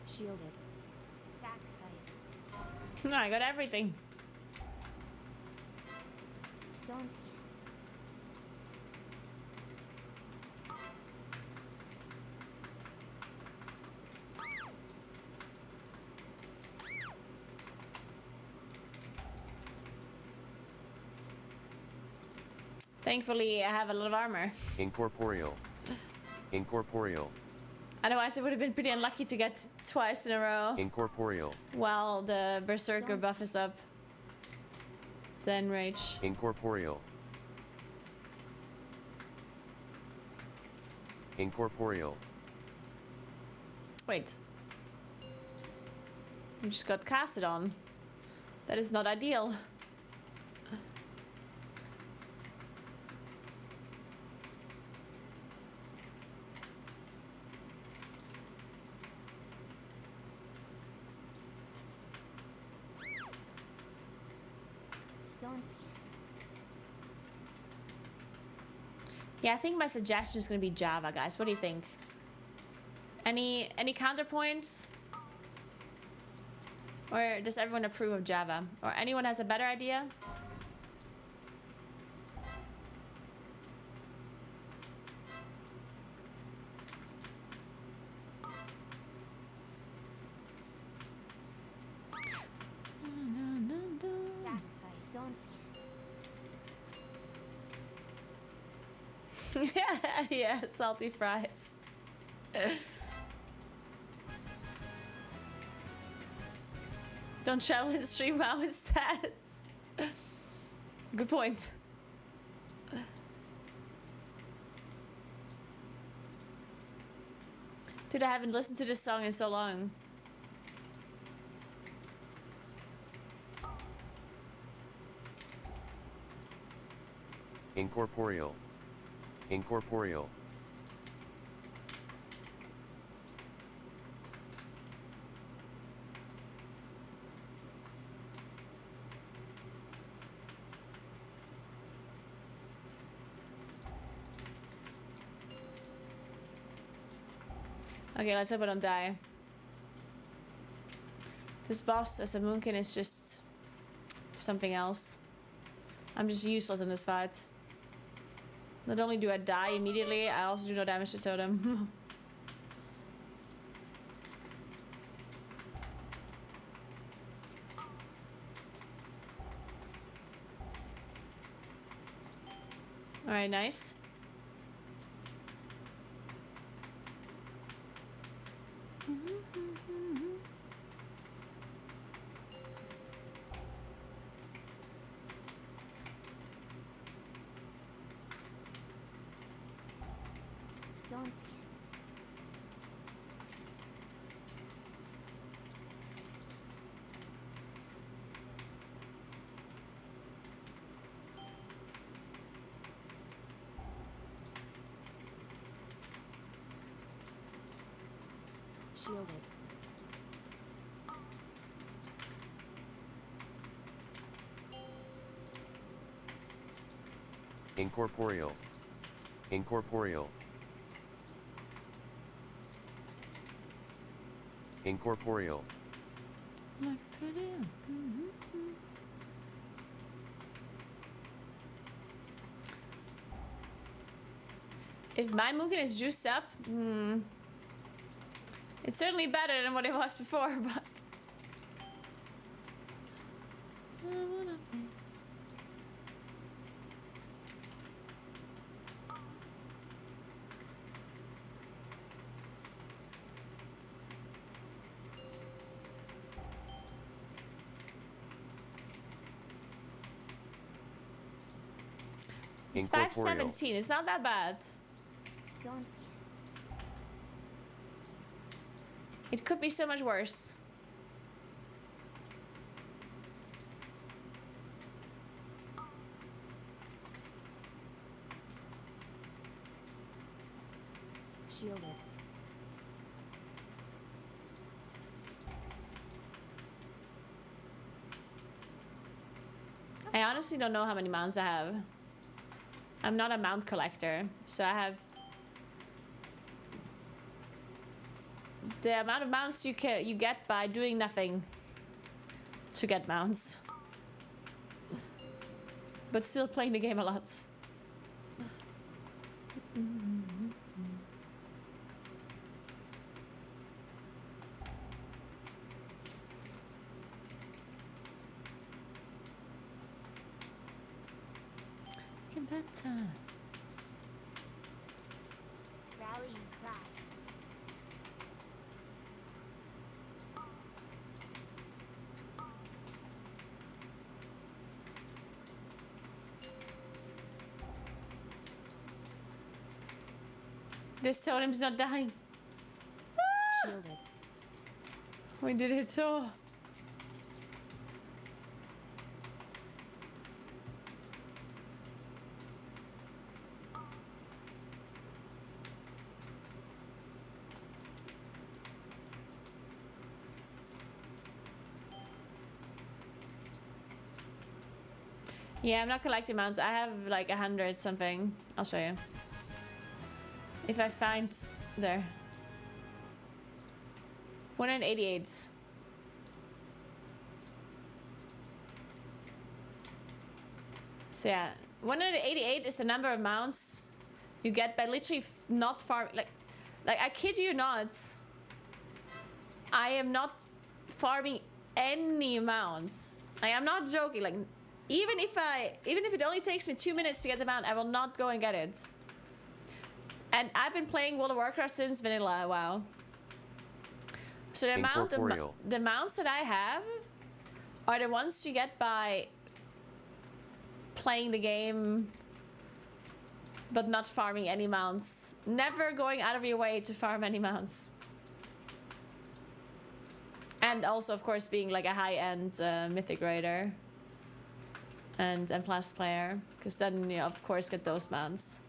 Shielded. Sacrifice. I got everything. Stones here. Thankfully, I have a lot of armor. Incorporeal. Incorporeal. Otherwise, it would have been pretty unlucky to get twice in a row Incorporeal. while the Berserker buff is up. Then Rage. Incorporeal. Incorporeal. Wait. I just got casted on. That is not ideal. Stones here. Yeah, I think my suggestion is going to be Java, guys. What do you think? Any counterpoints? Or does everyone approve of Java? Or anyone has a better idea? Sacrifice. Stones here. Yeah, salty fries. Don't travel in stream wow instead. Good point. Dude, I haven't listened to this song in so long. Incorporeal. Incorporeal. Okay, let's hope I don't die. This boss as a moonkin is just something else. I'm just useless in this fight. Not only do I die immediately, I also do no damage to totem. Alright, nice. Stone skin. Shielded. Incorporeal. Incorporeal. Incorporeal. Like pretty. If my Mookin is juiced up, it's certainly better than what it was before, but I wanna be. It's Incorporeal. 517. It's not that bad. Stone skin. It could be so much worse. Shielded. I honestly don't know how many mounts I have. I'm not a mount collector, so I have the amount of mounts you get by doing nothing to get mounts, but still playing the game a lot. Get better. Rallying cry. This totem's not dying. Shielded. We did it so. Yeah, I'm not collecting mounts. I have like 100 something. I'll show you. If I find there. 188. So yeah, 188 is the number of mounts you get by literally not farm. Like I kid you not. I am not farming any mounts. Like, I'm not joking. Like, even if it only takes me 2 minutes to get the mount, I will not go and get it. And I've been playing World of Warcraft since vanilla. Wow. So the amount of the mounts that I have are the ones you get by playing the game, but not farming any mounts. Never going out of your way to farm any mounts. And also, of course, being like a high-end mythic raider and plus player, because then you of course get those mounts.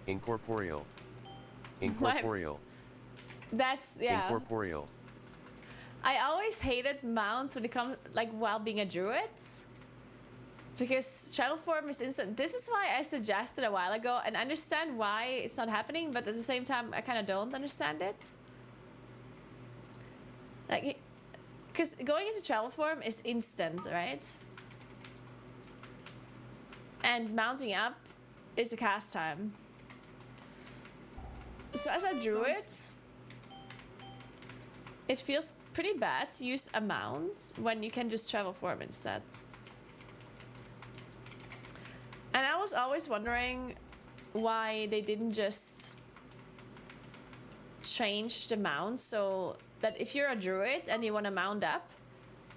Incorporeal. Incorporeal. That's, yeah. Incorporeal. I always hated mounts when it comes, like, while being a druid. Because travel form is instant. This is why I suggested a while ago, and I understand why it's not happening, but at the same time, I kind of don't understand it. Like, because going into travel form is instant, right? And mounting up is a cast time. So as a druid, it feels pretty bad to use a mount when you can just travel form instead. was always wondering why they didn't just change the mount so that if you're a druid and you want to mount up,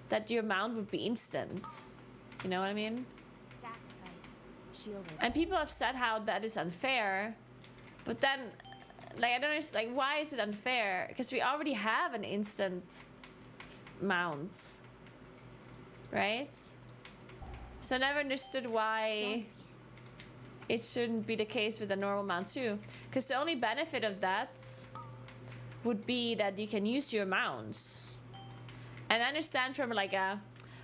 that your mount would be instant. You know what I mean? Sacrifice. Shielded. And people have said how that is unfair, but then, like, I don't understand, like, why is it unfair? Because we already have an instant mount, right? So I never understood why Stone it shouldn't be the case with a normal mount too. Because the only benefit of that would be that you can use your mounts. And I understand from like a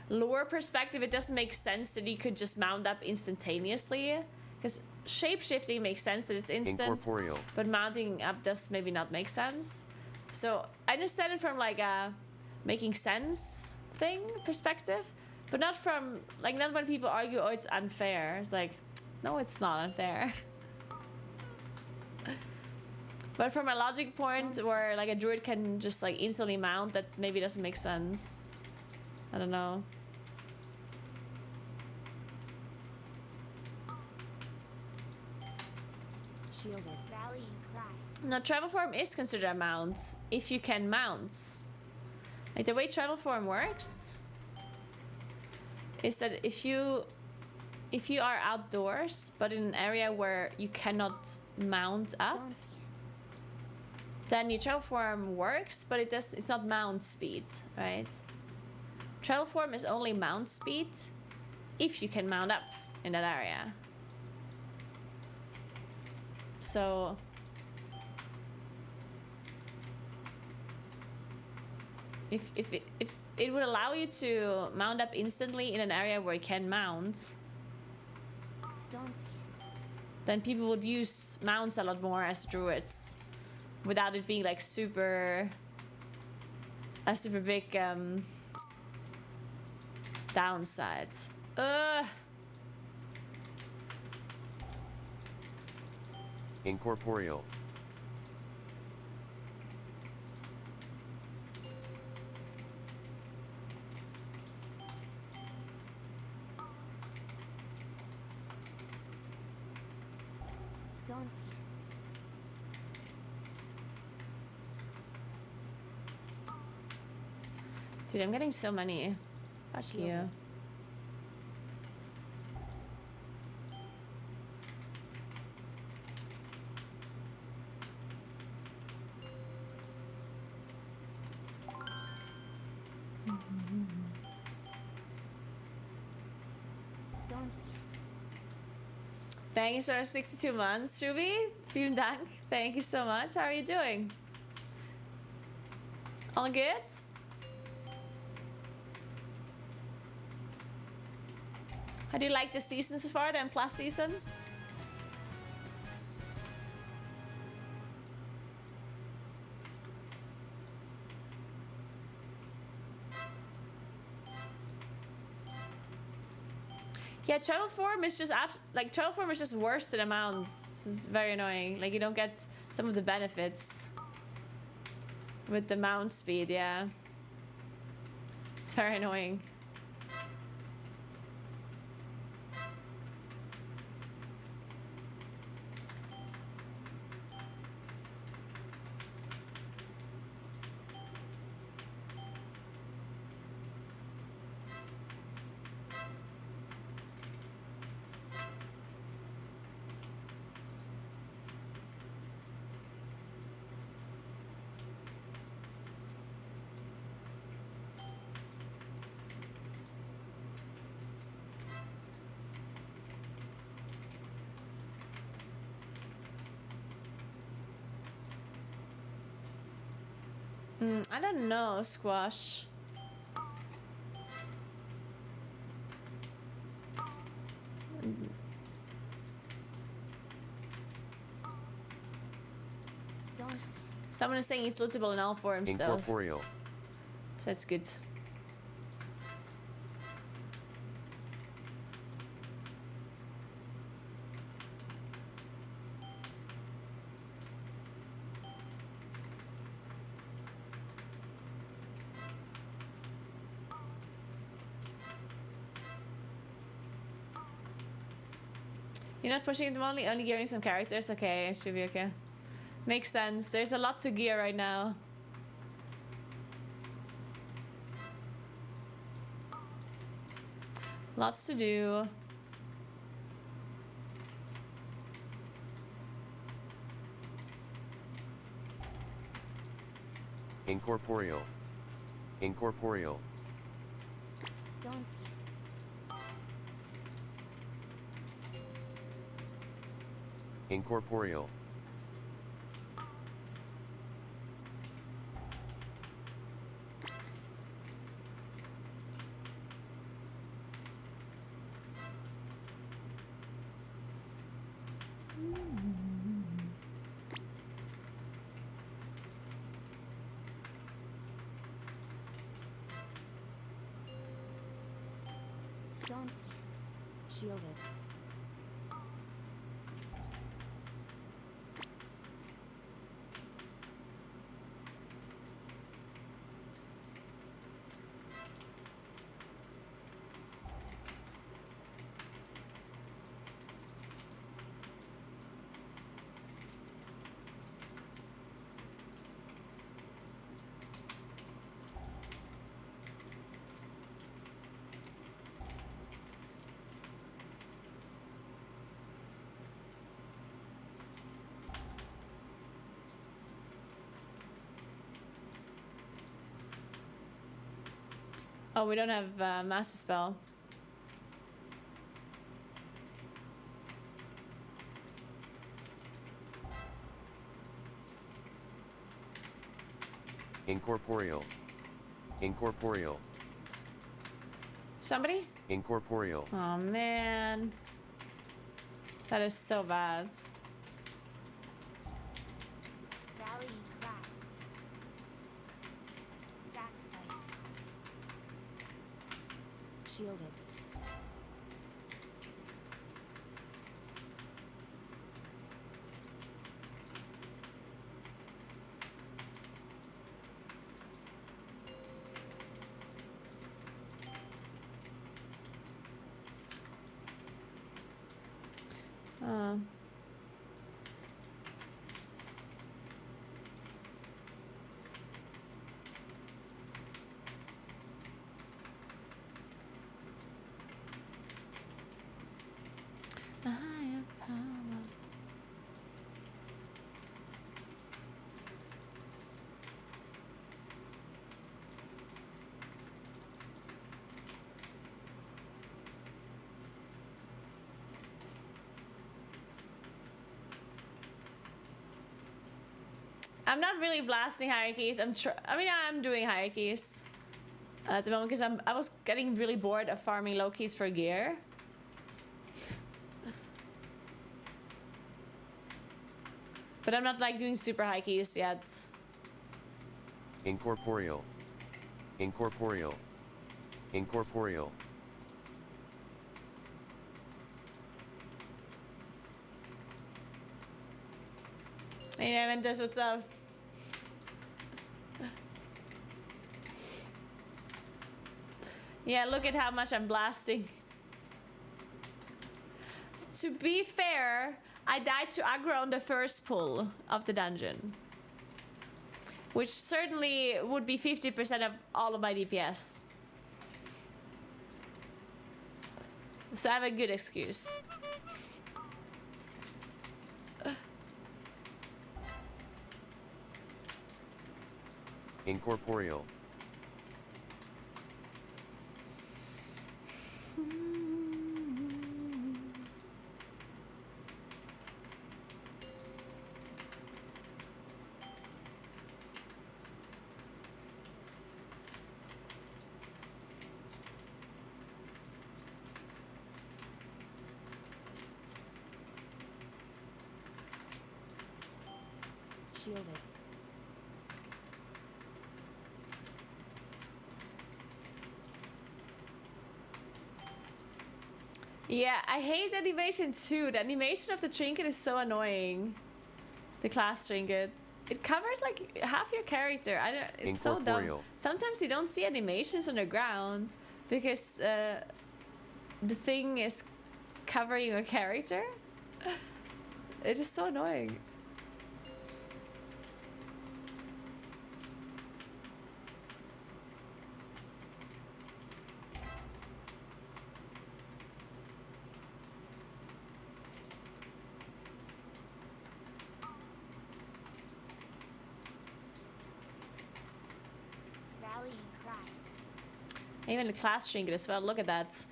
lore perspective, it doesn't make sense that you could just mount up instantaneously. Because shape-shifting makes sense that it's instant, Incorporeal. but mounting up does maybe not make sense. So I understand it from like a making sense thing perspective, but not from like, not when people argue, oh, it's unfair. It's like, no, it's not unfair. But from a logic point where like a druid can just like instantly mount, that maybe doesn't make sense. I don't know. Shielded. Rallying cry. Now, travel form is considered a mount if you can mount. Like the way travel form works is that if you are outdoors but in an area where you cannot mount up, Stone skin. then your travel form works, but it's not mount speed, right? Travel form is only mount speed if you can mount up in that area. So if it would allow you to mount up instantly in an area where you can mount, Stone skin. then people would use mounts a lot more as druids without it being like a super big downside. Incorporeal. Stone skin. Dude, I'm getting so many. Fuck you. Shielded. Stone skin. Thank you for 62 months, Shubi. Vielen Dank. Thank you so much. How are you doing? All good? How do you like the season so far, the M+ season? Yeah, travel form is just travel form is just worse than amounts. It's very annoying. Like you don't get some of the benefits with the mount speed. Yeah, it's very annoying. I don't know, Squash. Stone skin. Someone is saying he's lootable in all forms, though. Incorporeal. So that's good. You're not pushing them only gearing some characters? Okay, it should be okay. Makes sense. There's a lot to gear right now. Lots to do. Incorporeal. Incorporeal. Stone seed. Incorporeal. Stone seed. Shielded. Oh, we don't have Master Spell. Incorporeal. Incorporeal. Somebody? Incorporeal. Oh man. That is so bad. Rally cry. Sacrifice. Shielded. Oh. A higher power. I'm not really blasting hierarchies. I mean, I'm doing hierarchies at the moment because I was getting really bored of farming low keys for gear. But I'm not like doing super high keys yet. Incorporeal. Incorporeal. Incorporeal. Hey, Mentos, what's up? Yeah, look at how much I'm blasting. To be fair, I died to aggro on the first pull of the dungeon, which certainly would be 50% of all of my DPS. So I have a good excuse. Incorporeal. Shielded. Yeah, I hate the animation too. The animation of the trinket is so annoying. The class trinket. It covers like half your character. I don't. It's so dumb. Incorporeal. Sometimes you don't see animations on the ground because the thing is covering your character. It is so annoying. Rally and cry. Even the class trinket as well. Look at that.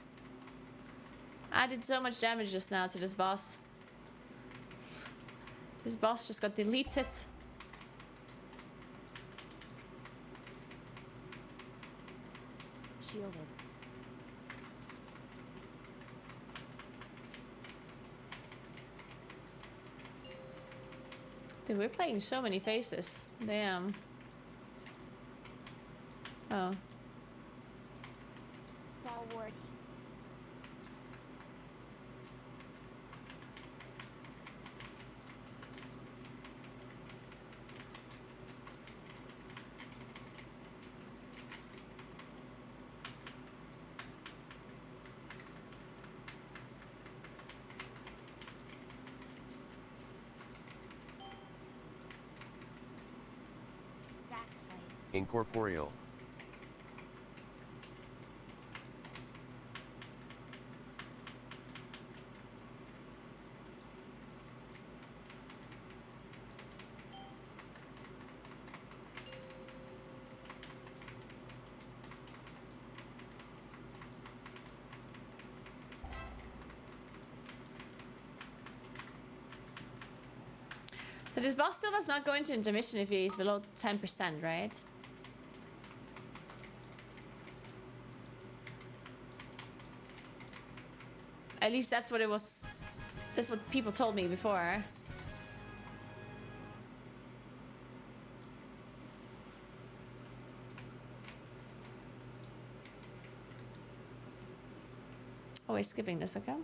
I did so much damage just now to this boss. This boss just got deleted. Shielded. Dude, we're playing so many faces. Damn. Oh. Spell ward. Sacrifice. Incorporeal. So this boss still does not go into intermission if he's below 10%, right? At least that's what it was. That's what people told me before. Oh, we're skipping this, okay?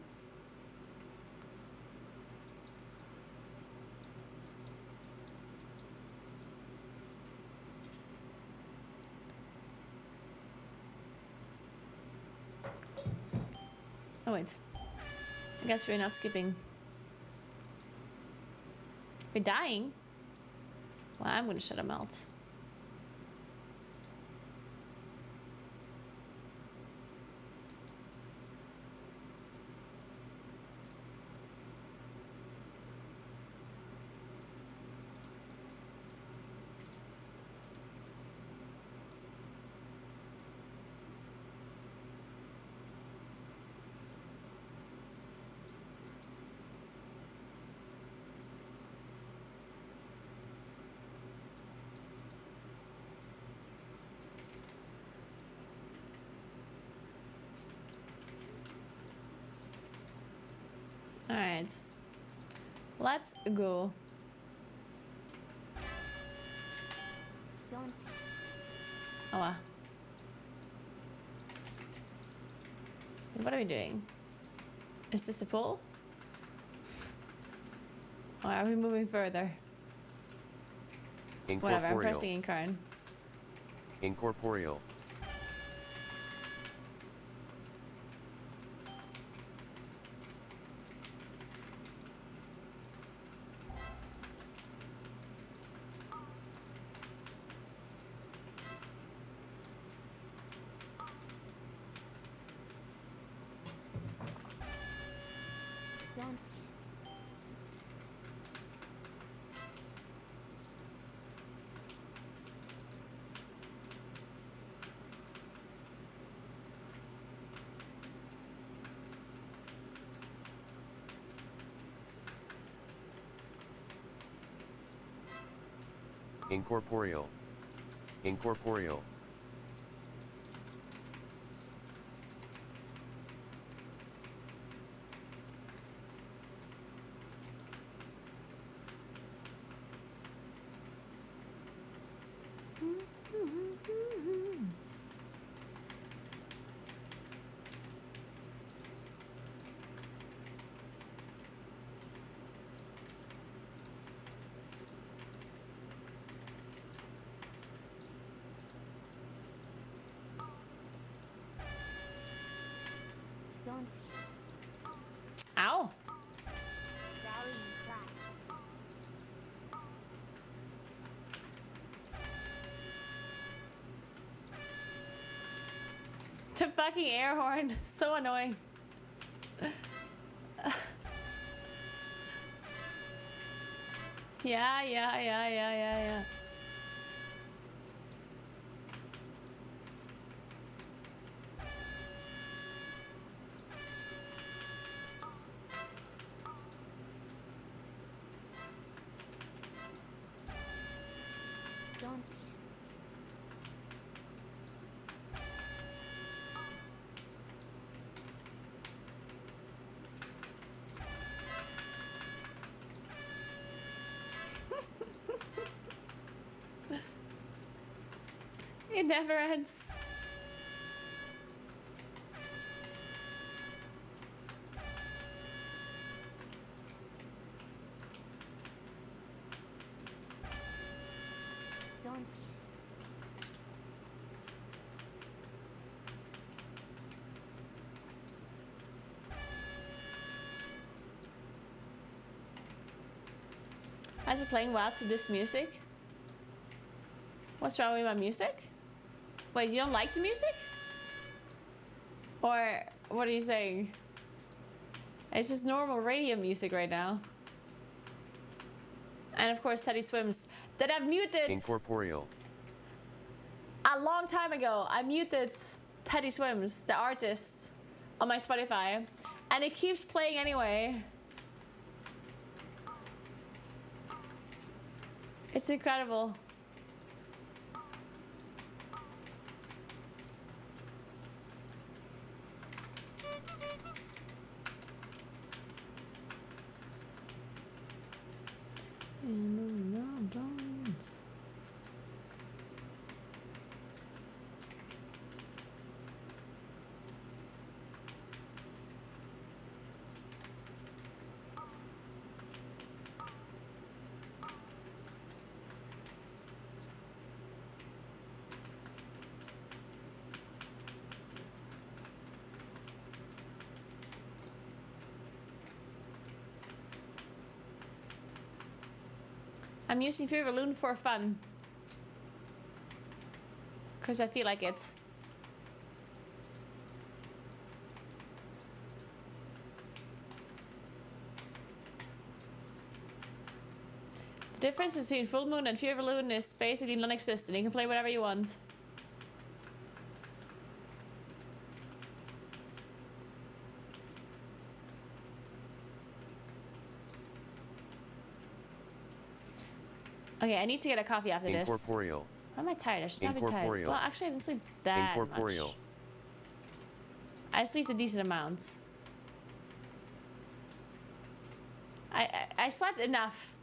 Oh wait, I guess we're not skipping. We're dying? Well, I'm gonna shut him out. Alright. Let's go. Stone seed. Oh wow. What are we doing? Is this a pull? Or are we moving further? Whatever, I'm Incorporeal. pressing incarn. Incorporeal. Stone seed. Incorporeal. Incorporeal. Stone seed. Ow! The fucking air horn. So annoying. Yeah. Stones here. It never ends. Stones here. Is it playing well to this music? What's wrong with my music? Wait, you don't like the music? Or what are you saying? It's just normal radio music right now. And of course, Teddy Swims that I've muted Incorporeal. a long time ago. I muted Teddy Swims, the artist, on my Spotify, and it keeps playing anyway. It's incredible. In the bones. I'm using Viraloon for fun. Because I feel like it. The difference between Full Moon and Viraloon is basically non-existent. You can play whatever you want. Okay, I need to get a coffee after this. Incorporeal. Why am I tired? I should not be tired. Incorporeal. Well, actually, I didn't sleep that Incorporeal. much. I sleep a decent amount. I slept enough.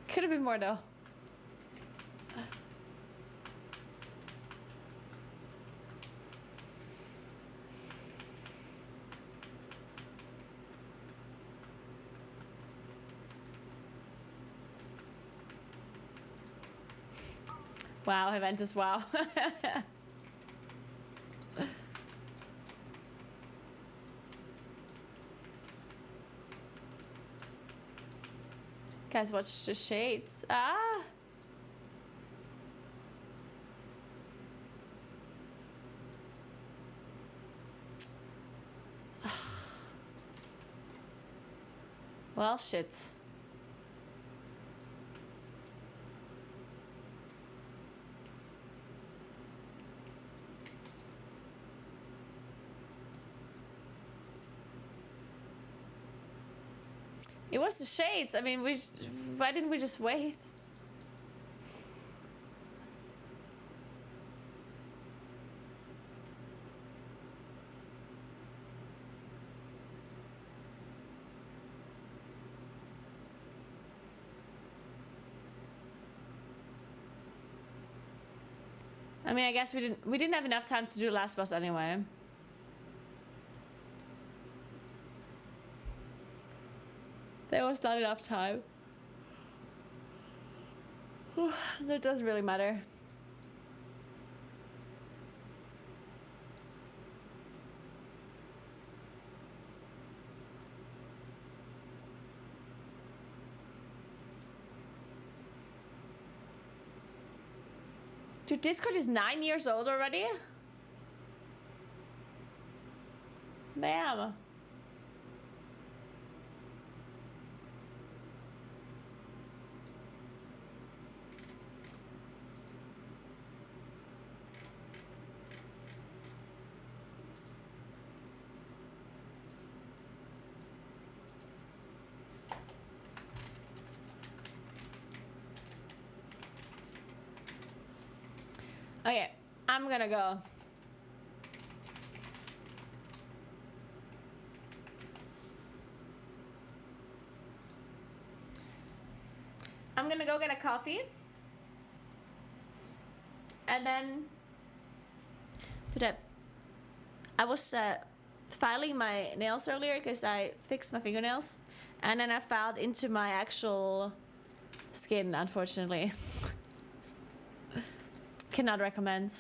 Could have been more though. Wow, Juventus, wow. Guys, watch the shades. Ah! Well, shit. It was the shades. I mean, why didn't we just wait? I mean, I guess we didn't have enough time to do last boss anyway. There was not enough time. That doesn't really matter. Dude, Discord is 9 years old already? Damn. Okay, I'm gonna go. I'm gonna go get a coffee. And then to that, I was filing my nails earlier because I fixed my fingernails. And then I filed into my actual skin, unfortunately. Cannot recommend.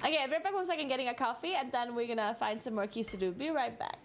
Okay, I'll be right back 1 second getting a coffee and then we're gonna find some more keys to do. Be right back.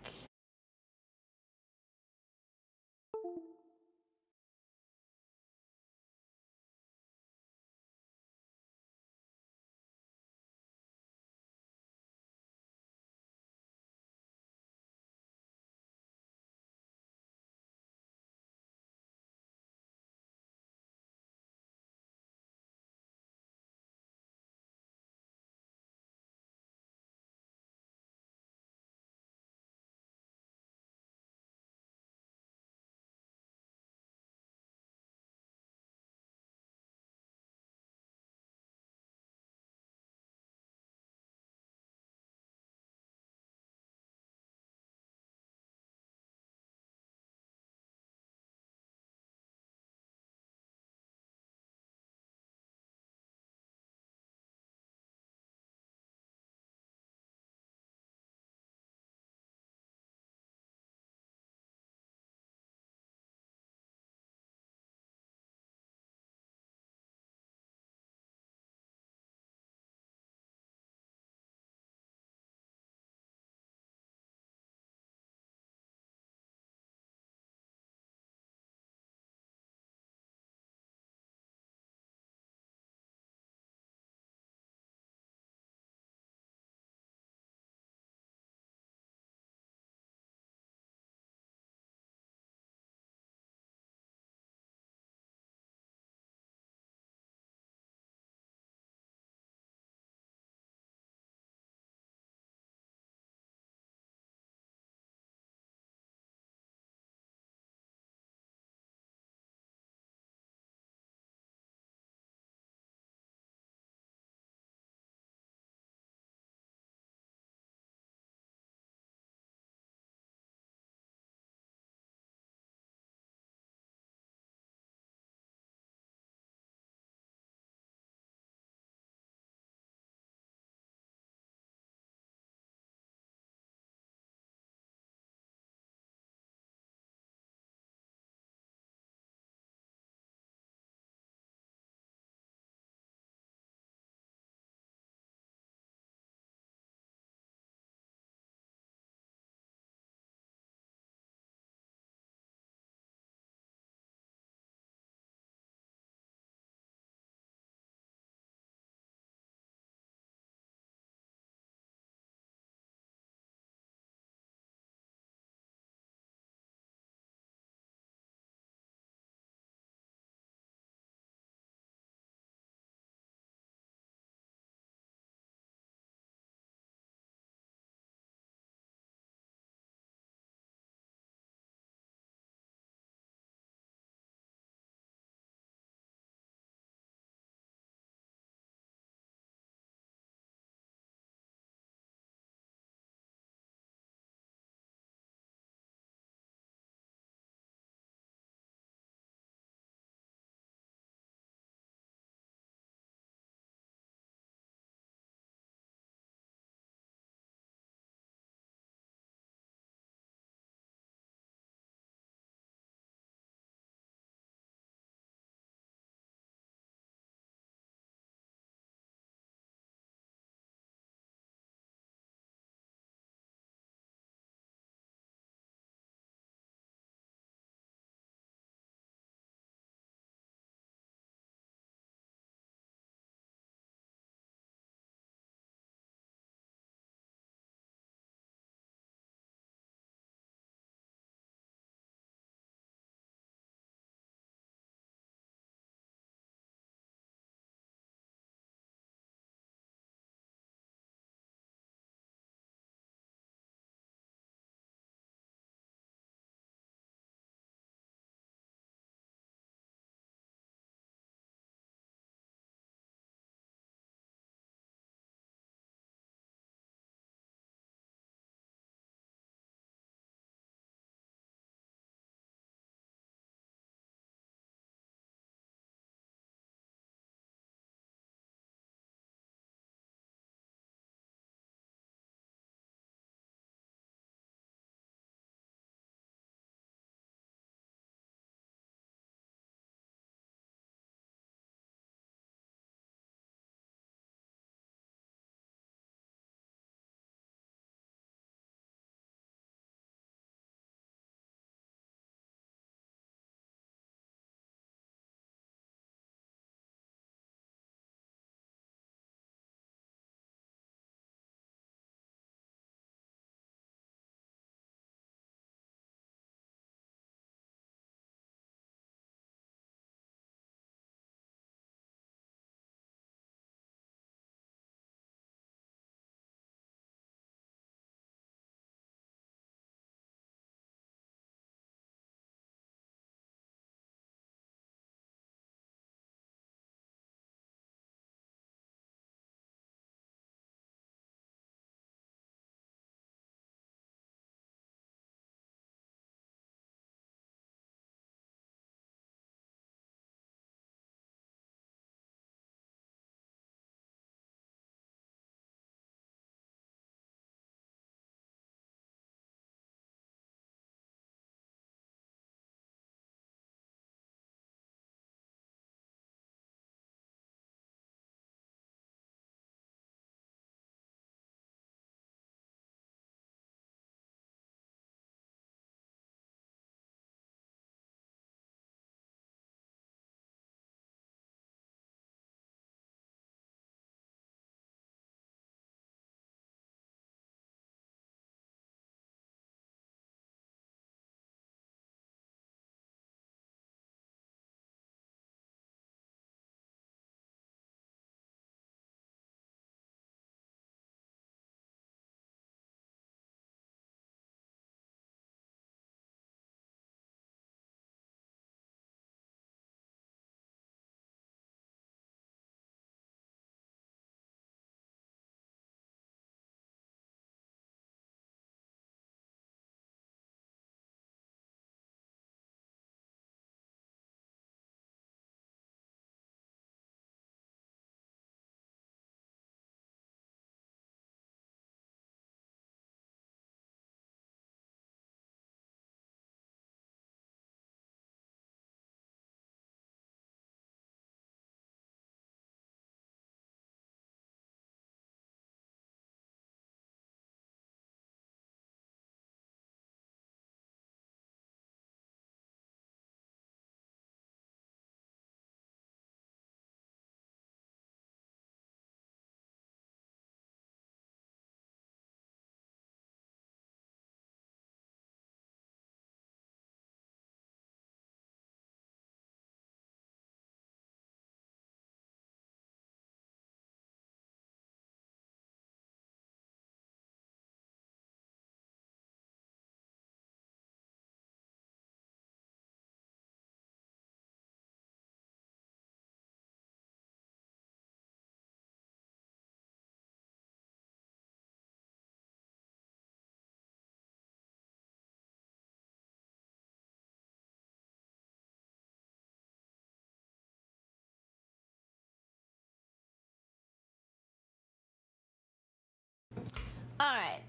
All right.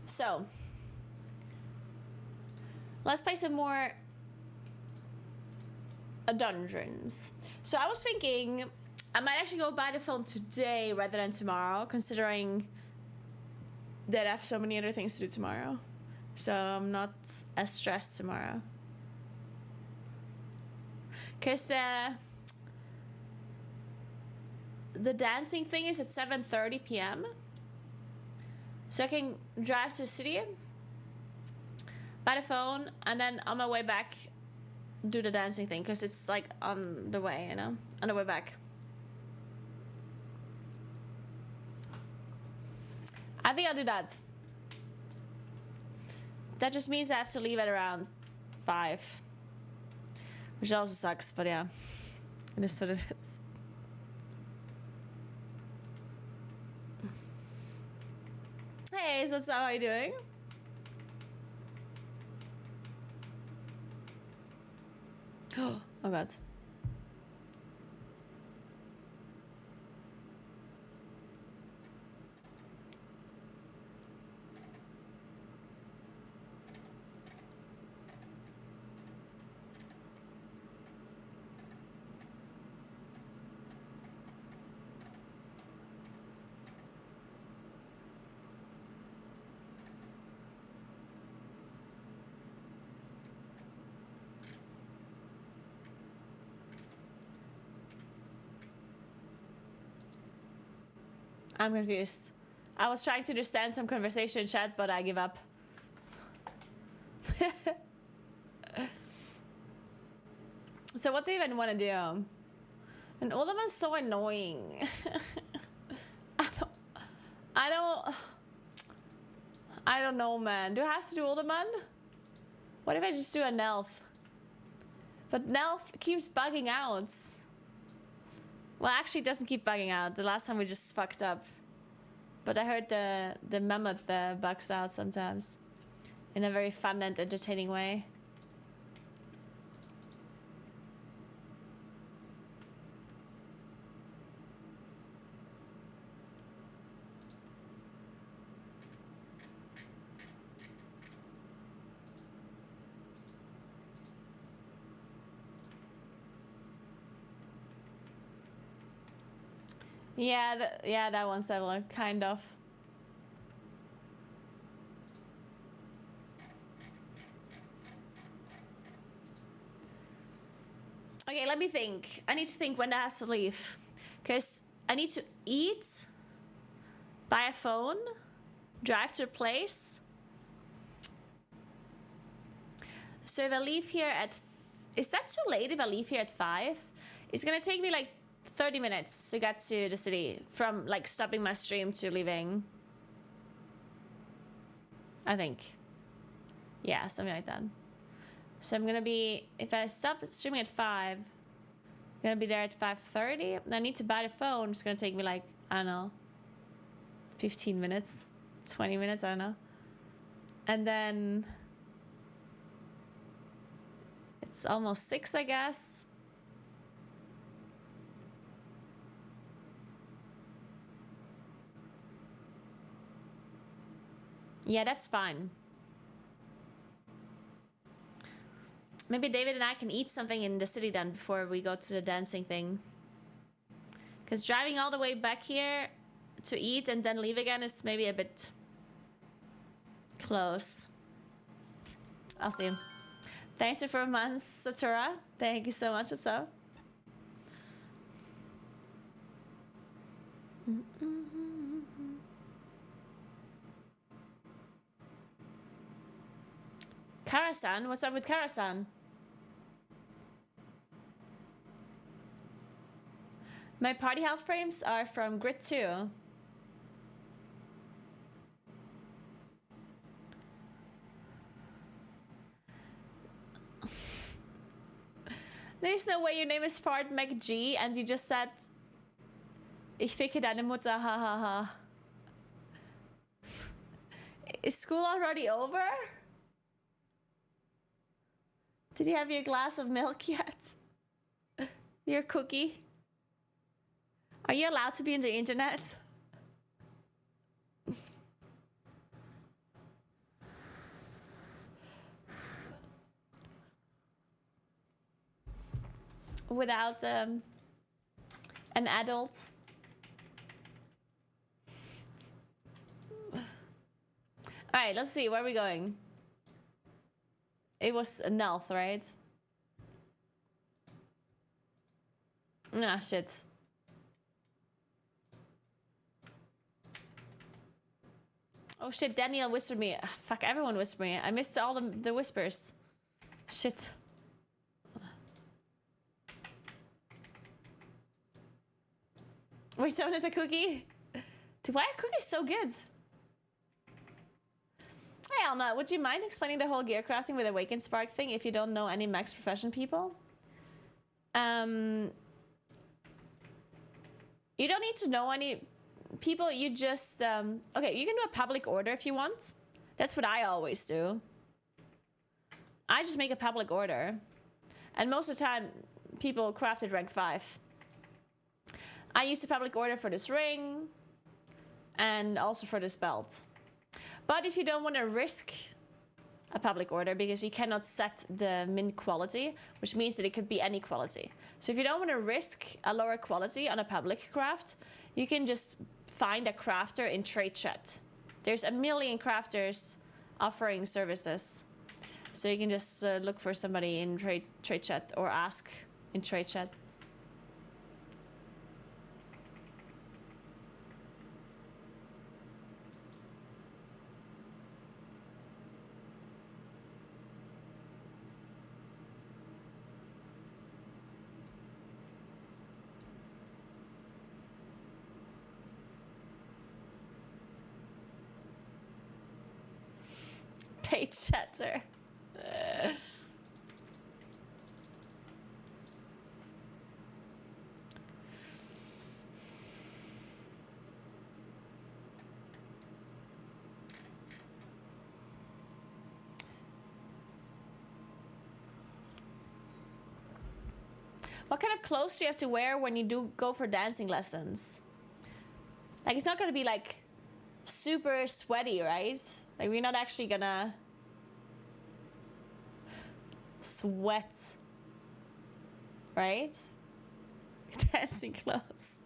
So, let's play some more dungeons. So I was thinking I might actually go buy the phone today rather than tomorrow, considering that I have so many other things to do tomorrow. So I'm not as stressed tomorrow. Because the dancing thing is at 7:30 p.m. So I can drive to the city, buy the phone, and then on my way back, do the dancing thing. Because it's like on the way, you know? On the way back. I think I'll do that. That just means I have to leave at around 5. Which also sucks, but yeah. It is what it is. Hey, so what's up? How are you doing? Oh god. I'm confused. I was trying to understand some conversation in chat, but I give up. So what do you even want to do? And Ultima's so annoying. I don't know, man. Do I have to do Ultiman? What if I just do a Nelf? But Nelf keeps bugging out. Well, actually, it doesn't keep bugging out. The last time we just fucked up. But I heard the mammoth bugs out sometimes. In a very fun and entertaining way. Yeah, that one's similar, kind of. Okay, let me think. I need to think when I have to leave. Because I need to eat, buy a phone, drive to a place. So if I leave here at... Is that too late if I leave here at 5? It's gonna take me like 30 minutes to get to the city from like stopping my stream to leaving. I think. Yeah, something like that. So I'm gonna be, if I stop streaming at 5, I'm gonna be there at 5:30. I need to buy the phone. It's gonna take me like, I don't know, 15 minutes, 20 minutes, I don't know. And then it's almost 6, I guess. Yeah, that's fine. Maybe David and I can eat something in the city then before we go to the dancing thing. Because driving all the way back here to eat and then leave again is maybe a bit close. I'll see. Thanks for 4 months, Satura. Thank you so much. What's up? Karasan? What's up with Karasan? My party health frames are from Grid 2. There's no way your name is Fart McG and you just said Ich ficke deine Mutter, hahaha. Is school already over? Did you have your glass of milk yet? Your cookie? Are you allowed to be on the internet? without an adult. Alright, let's see, where are we going? It was Nelth, right? Ah, shit. Oh shit, Daniel whispered me. Ah, fuck, everyone whispered me. I missed all the whispers. Shit. Wait, someone has a cookie? Dude, why are cookies so good? Hey Alma, would you mind explaining the whole gear crafting with Awakened Spark thing if you don't know any max profession people? You don't need to know any people, you just... okay, you can do a public order if you want. That's what I always do. I just make a public order. And most of the time, people craft at rank 5. I use a public order for this ring. And also for this belt. But if you don't want to risk a public order, because you cannot set the min quality, which means that it could be any quality. So if you don't want to risk a lower quality on a public craft, you can just find a crafter in trade chat. There's a million crafters offering services. So you can just look for somebody in trade chat or ask in trade chat. Paid chatter. What kind of clothes do you have to wear when you do go for dancing lessons? Like, it's not gonna be like super sweaty, right? Like, we're not actually gonna sweat, right? Dancing clothes.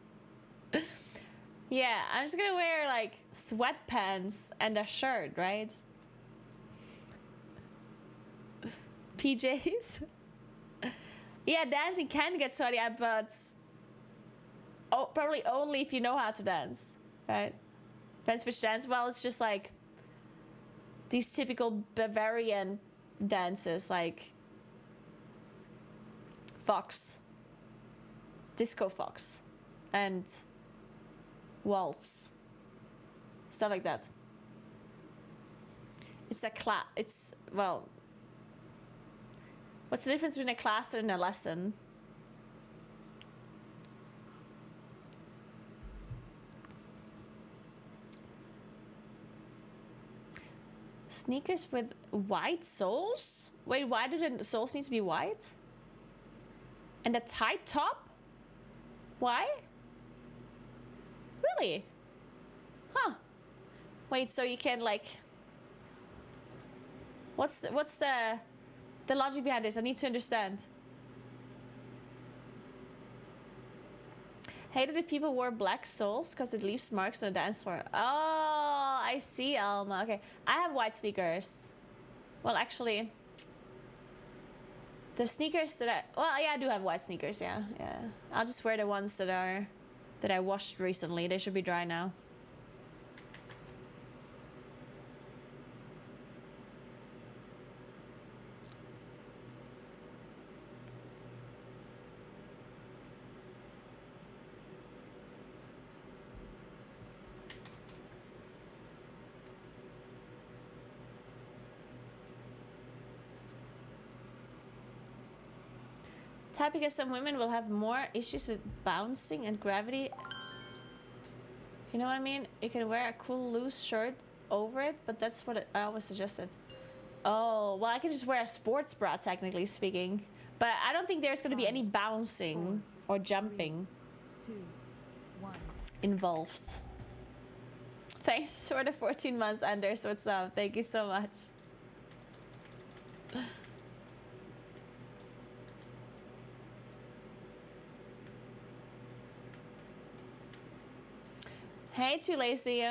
Yeah, I'm just gonna wear like sweatpants and a shirt, right? PJs. Yeah, dancing can get sweaty, but probably only if you know how to dance, right? Depends which dance. Well, it's just like these typical Bavarian dances, like fox, disco fox, and waltz, stuff like that. It's a class. It's, well, what's the difference between a class and a lesson? Sneakers with white soles? Wait, why do the soles need to be white? And a tight top? Why? Really? Huh. Wait, so you can like... What's the logic behind this? I need to understand. Hated if people wore black soles because it leaves marks on the dance floor. Oh, I see, Alma. Okay, I have white sneakers. Well, actually, the sneakers that I do have white sneakers. Yeah. I'll just wear the ones that I washed recently. They should be dry now. Because some women will have more issues with bouncing and gravity. You know what I mean? You can wear a cool loose shirt over it, but that's what I always suggested. Oh, well, I can just wear a sports bra, technically speaking. But I don't think there's going to be any bouncing or jumping 2, 1. involved. Thanks for the 14 months, Anders. What's up? Thank you so much. way too lazy.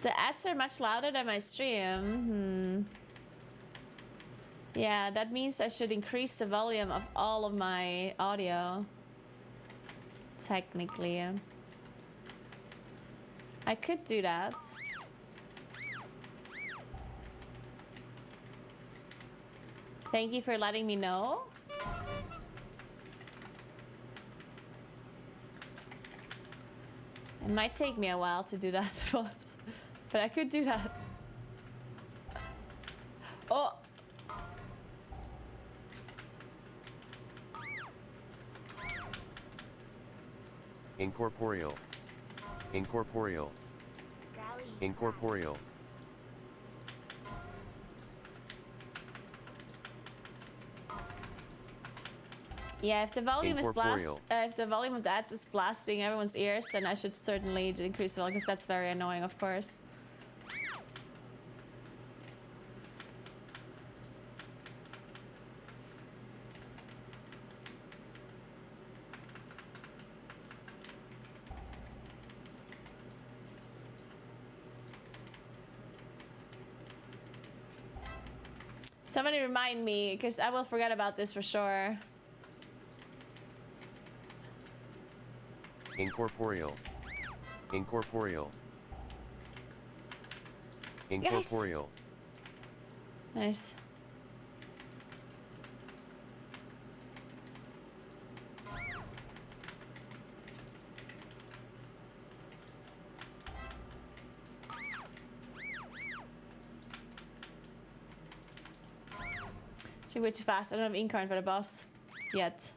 The ads are much louder than my stream. Yeah, that means I should increase the volume of all of my audio. Technically. I could do that. Thank you for letting me know. It might take me a while to do that, but I could do that. Oh! Incorporeal. Incorporeal. Rally. Incorporeal. Yeah, if the volume is Incorporeal. if the volume of the ads is blasting everyone's ears, then I should certainly increase the volume, because that's very annoying, of course. Somebody remind me, because I will forget about this for sure. Incorporeal. Incorporeal. Incorporeal. Nice. She went too fast. I don't have ink card for the boss yet.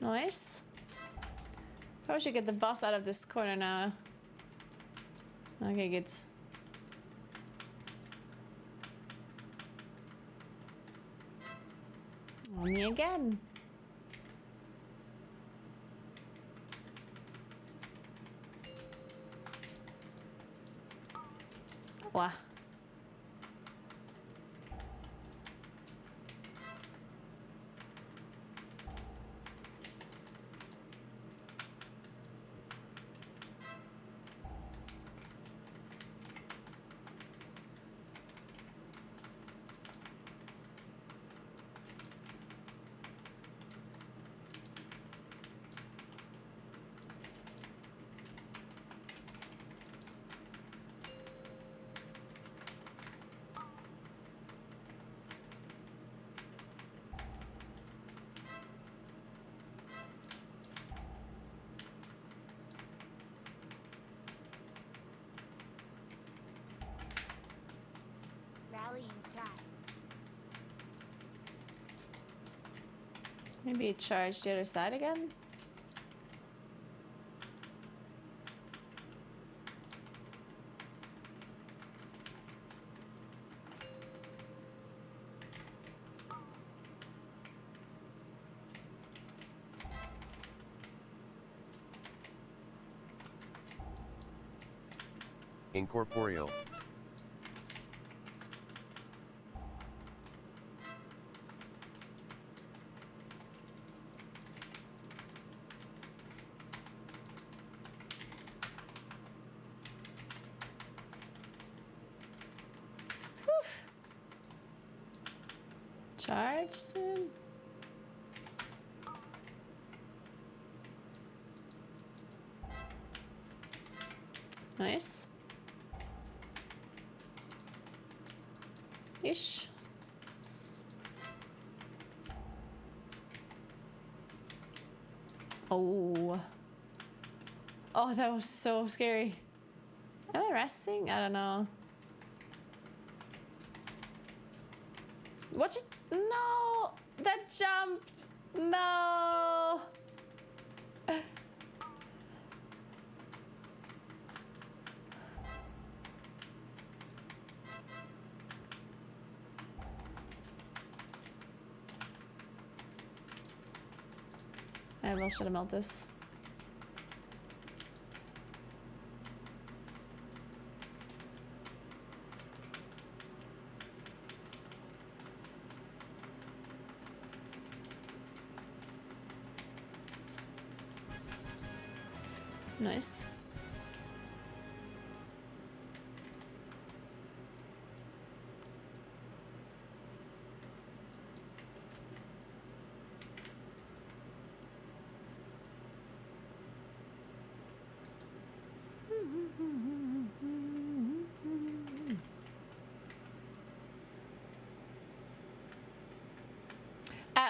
Nice. Probably should get the boss out of this corner now. Okay, good. Oh, me again. Wow. Rallying cry. Maybe charge the other side again? Incorporeal. Charge soon. Nice. Ish. Oh. Oh, that was so scary. Am I resting? I don't know. Watch it. No! That jump! No! I will should have melted this. Nice.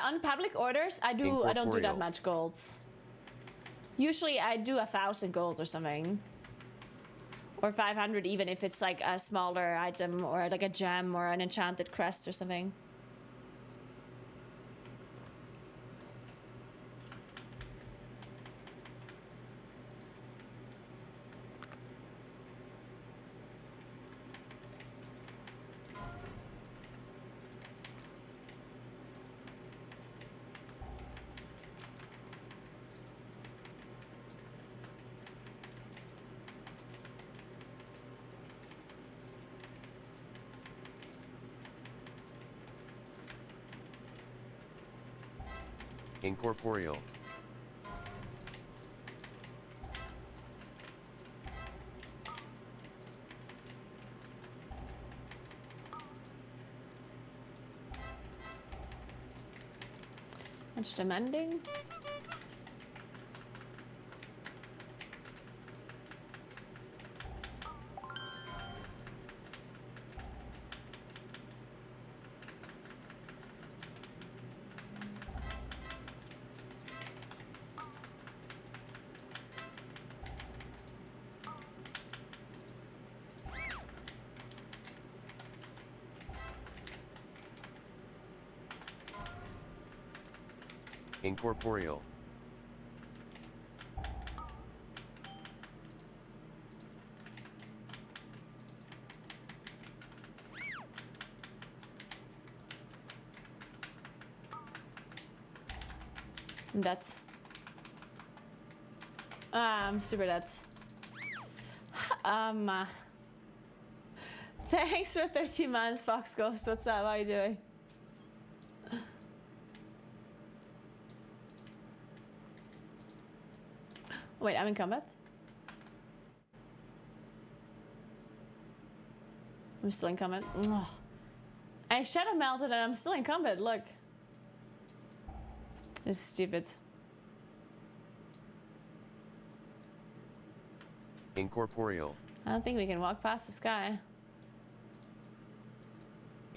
On public orders, I don't do that Incorporeal. much golds. Usually I do 1,000 gold or something. Or 500 even if it's like a smaller item or like a gem or an enchanted crest or something. Incorporeal. Much demanding. Incorporeal. Dead. I'm super dead. Thanks for 13 months, Fox Ghost. What's up? How are you doing? Wait, I'm in combat? I'm still in combat. Ugh. I shadow melted and I'm still in combat, look. This is stupid. Incorporeal. I don't think we can walk past the sky.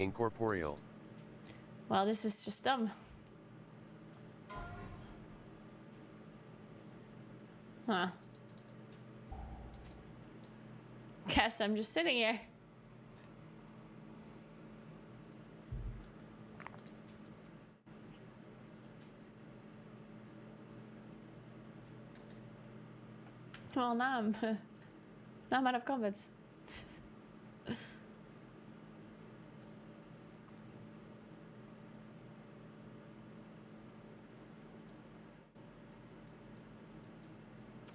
Incorporeal. Well, this is just dumb. Huh. Guess I'm just sitting here. Well, now I'm out of comments.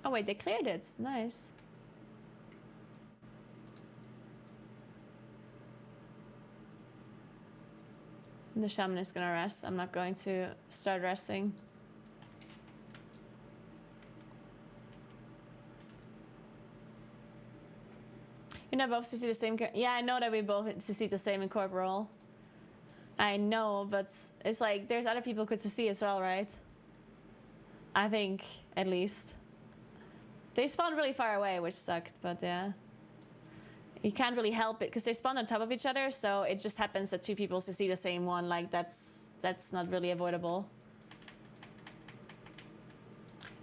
Oh wait, they cleared it. Nice. The shaman is gonna rest. I'm not going to start resting. You know, both CC the same. Yeah, I know that we both CC the same in corporal. I know, but it's like there's other people who could CC as well, right? I think, at least. They spawned really far away, which sucked, but yeah. You can't really help it because they spawn on top of each other, so it just happens that two people see the same one. Like that's not really avoidable.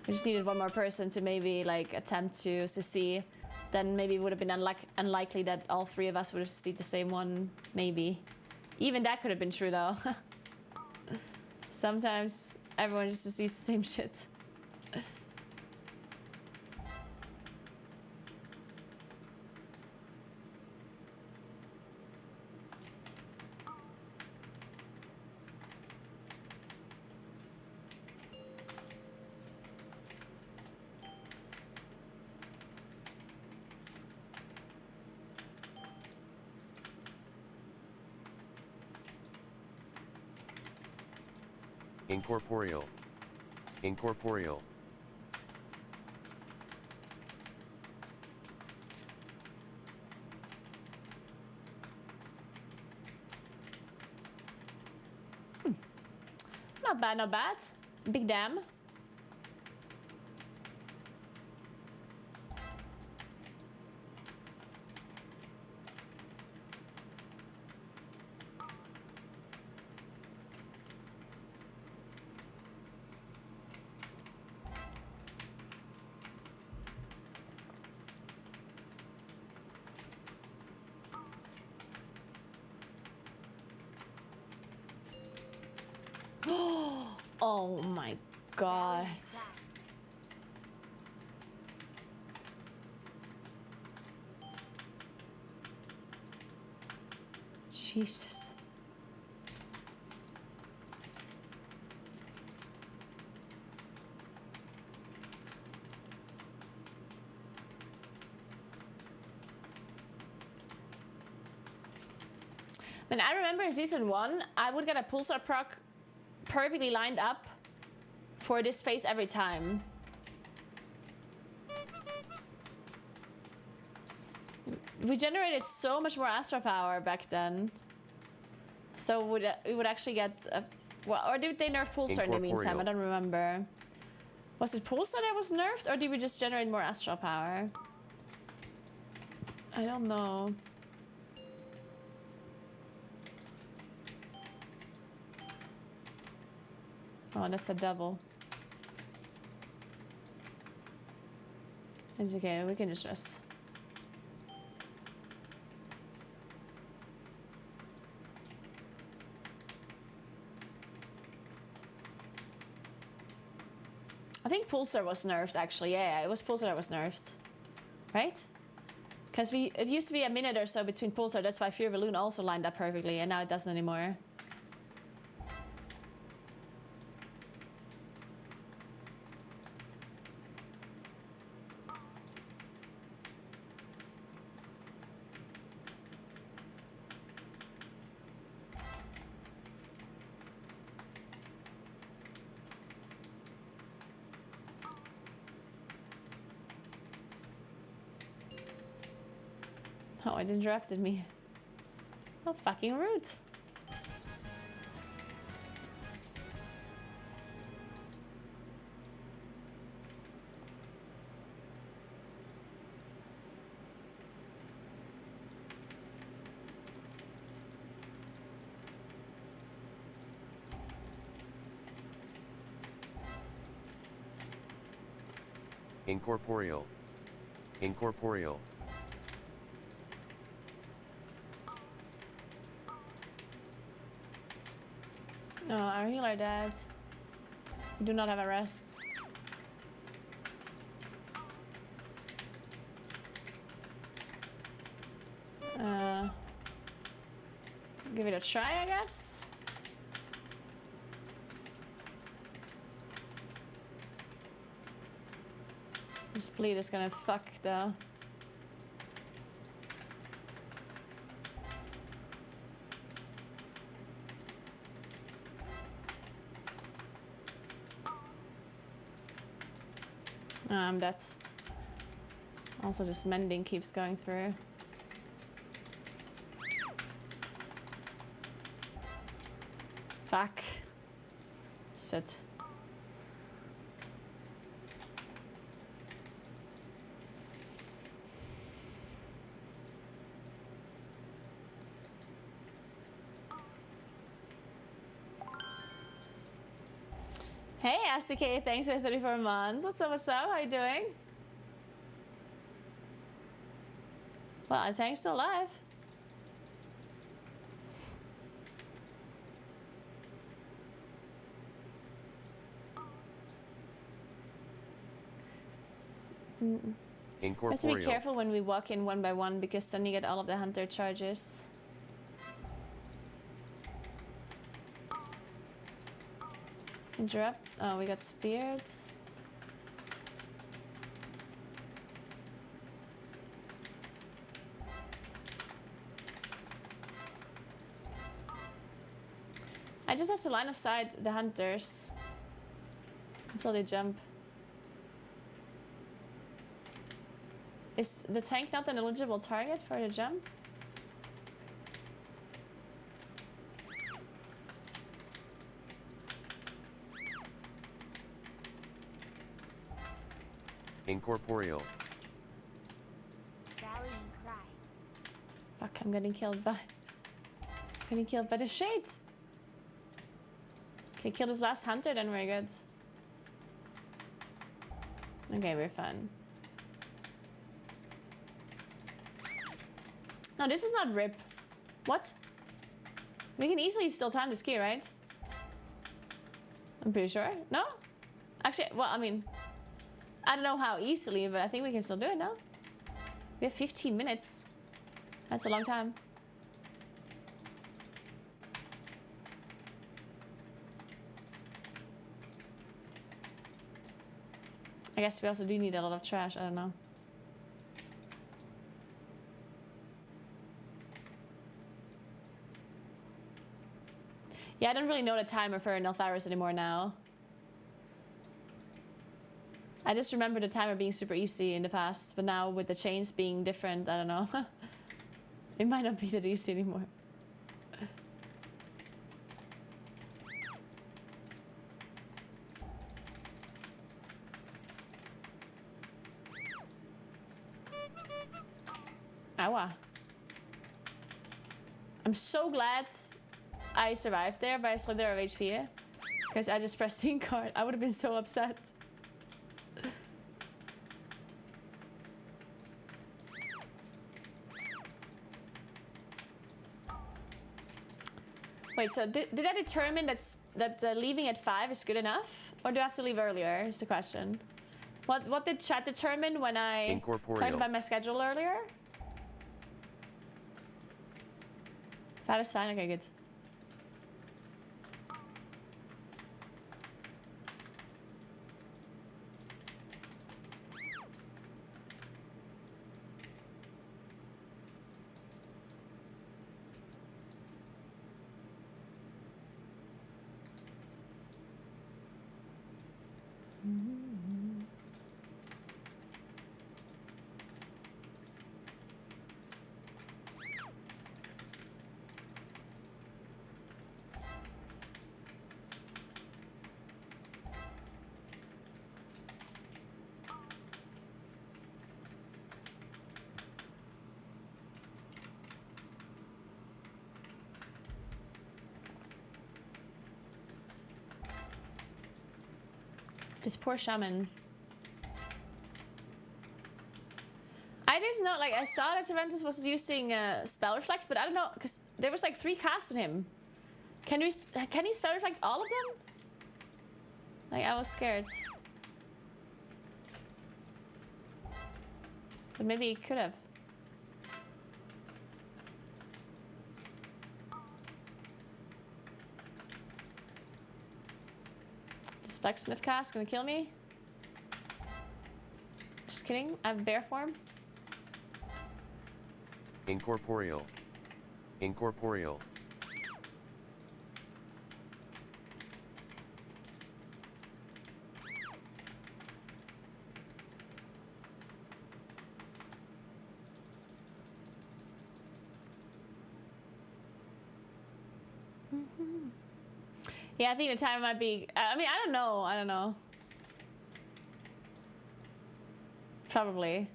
We just needed one more person to maybe like attempt to see. Then maybe it would have been unlikely that all three of us would have seen the same one. Maybe. Even that could have been true though. Sometimes everyone just sees the same shit. Incorporeal. Incorporeal. Not bad, not bad. Big dam. Oh my god. Rally track. Jesus. When I remember in season 1, I would get a pulsar proc perfectly lined up for this phase every time. We generated so much more astral power back then. So we would actually get a, well, or did they nerf pulsar in the meantime? I don't remember. Was it pulsar that was nerfed, or did we just generate more astral power? I don't know. Oh, that's a double. It's okay, we can just rest. I think pulsar was nerfed actually. Yeah, it was pulsar that was nerfed, right? Because it used to be a minute or so between pulsar. That's why Fear of Loon also lined up perfectly, and now it doesn't anymore. Oh, it interrupted me. How fucking rude. Incorporeal. Incorporeal. No, our healer dead. We do not have a rest. Give it a try, I guess. This bleed is gonna fuck though. That's also this mending keeps going through. Fuck. Sit. Hey, SDK, thanks for 34 months. What's up, what's up? How you doing? Well, Tank's still alive. We have to be Incorporeal. careful when we walk in one by one because then you get all of the hunter charges. Interrupt. Oh, we got spirits. I just have to line of sight the hunters until they jump. Is the tank not an eligible target for the jump? Incorporeal. Rally and cry. Fuck, I'm getting killed by the shade. Okay, kill this last hunter, then we're good. Okay, we're fine. No, this is not rip. What? We can easily still time this key, right? I'm pretty sure. No? Actually, well, I mean, I don't know how easily, but I think we can still do it now. We have 15 minutes. That's a long time. I guess we also do need a lot of trash, I don't know. Yeah, I don't really know the timer for Neltharis anymore now. I just remember the timer being super easy in the past, but now with the chains being different, I don't know. It might not be that easy anymore. Ow. I'm so glad I survived there, but I still there of HP. Because I just pressed C card. I would have been so upset. Wait, so did I determine that leaving at 5 is good enough? Or do I have to leave earlier, is the question. What did chat determine when I talked about my schedule earlier? 5 is fine, okay, good. This poor shaman. I didn't know, like, I saw that Juventus was using spell reflect, but I don't know, because there was like 3 casts on him. Can he spell reflect all of them? Like, I was scared. But maybe he could have. This blacksmith cast gonna kill me? Just kidding, I have bear form. Incorporeal. Incorporeal. Yeah, I think the time might be. I mean, I don't know. I don't know. Probably.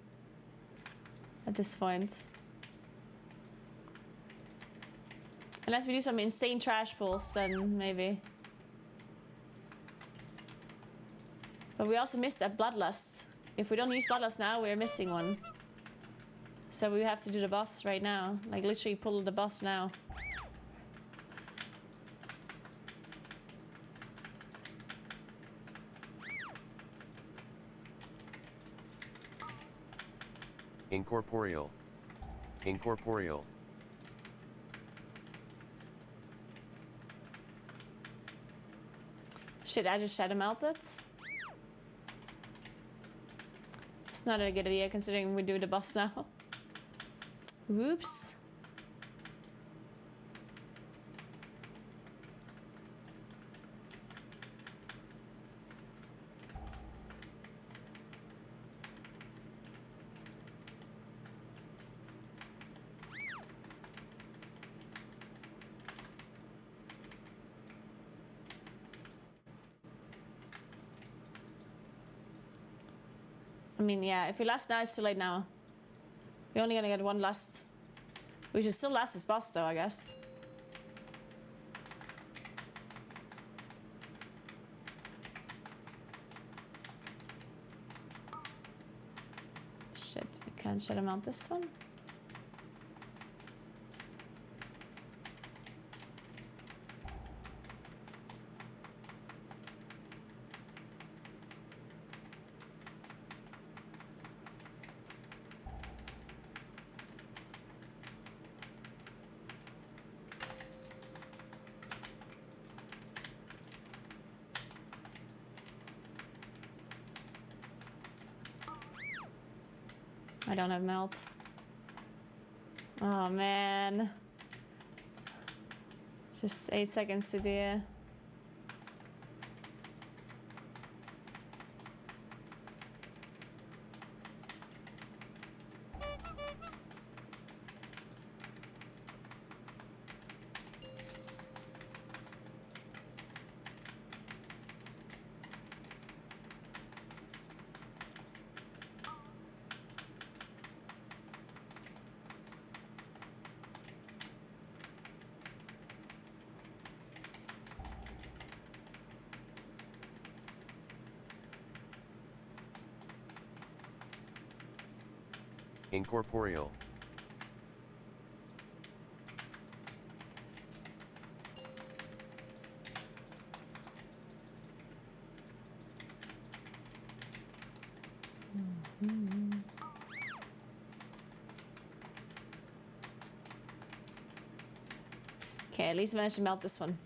At this point. Unless we do some insane trash pulls, then maybe. But we also missed a bloodlust. If we don't use bloodlust now, we're missing one. So we have to do the boss right now. Like literally pull the boss now. Incorporeal. Incorporeal. Shit, I just shadow melted. It's not a good idea considering we do the boss now. Whoops. I mean, yeah, if we last now, it's too late now. We're only gonna get one last. We should still last this boss though, I guess. Shit, we can't shadow mount this one. I don't have melt. Oh man. Just 8 seconds to do. Incorporeal. Okay, at least managed to melt this one.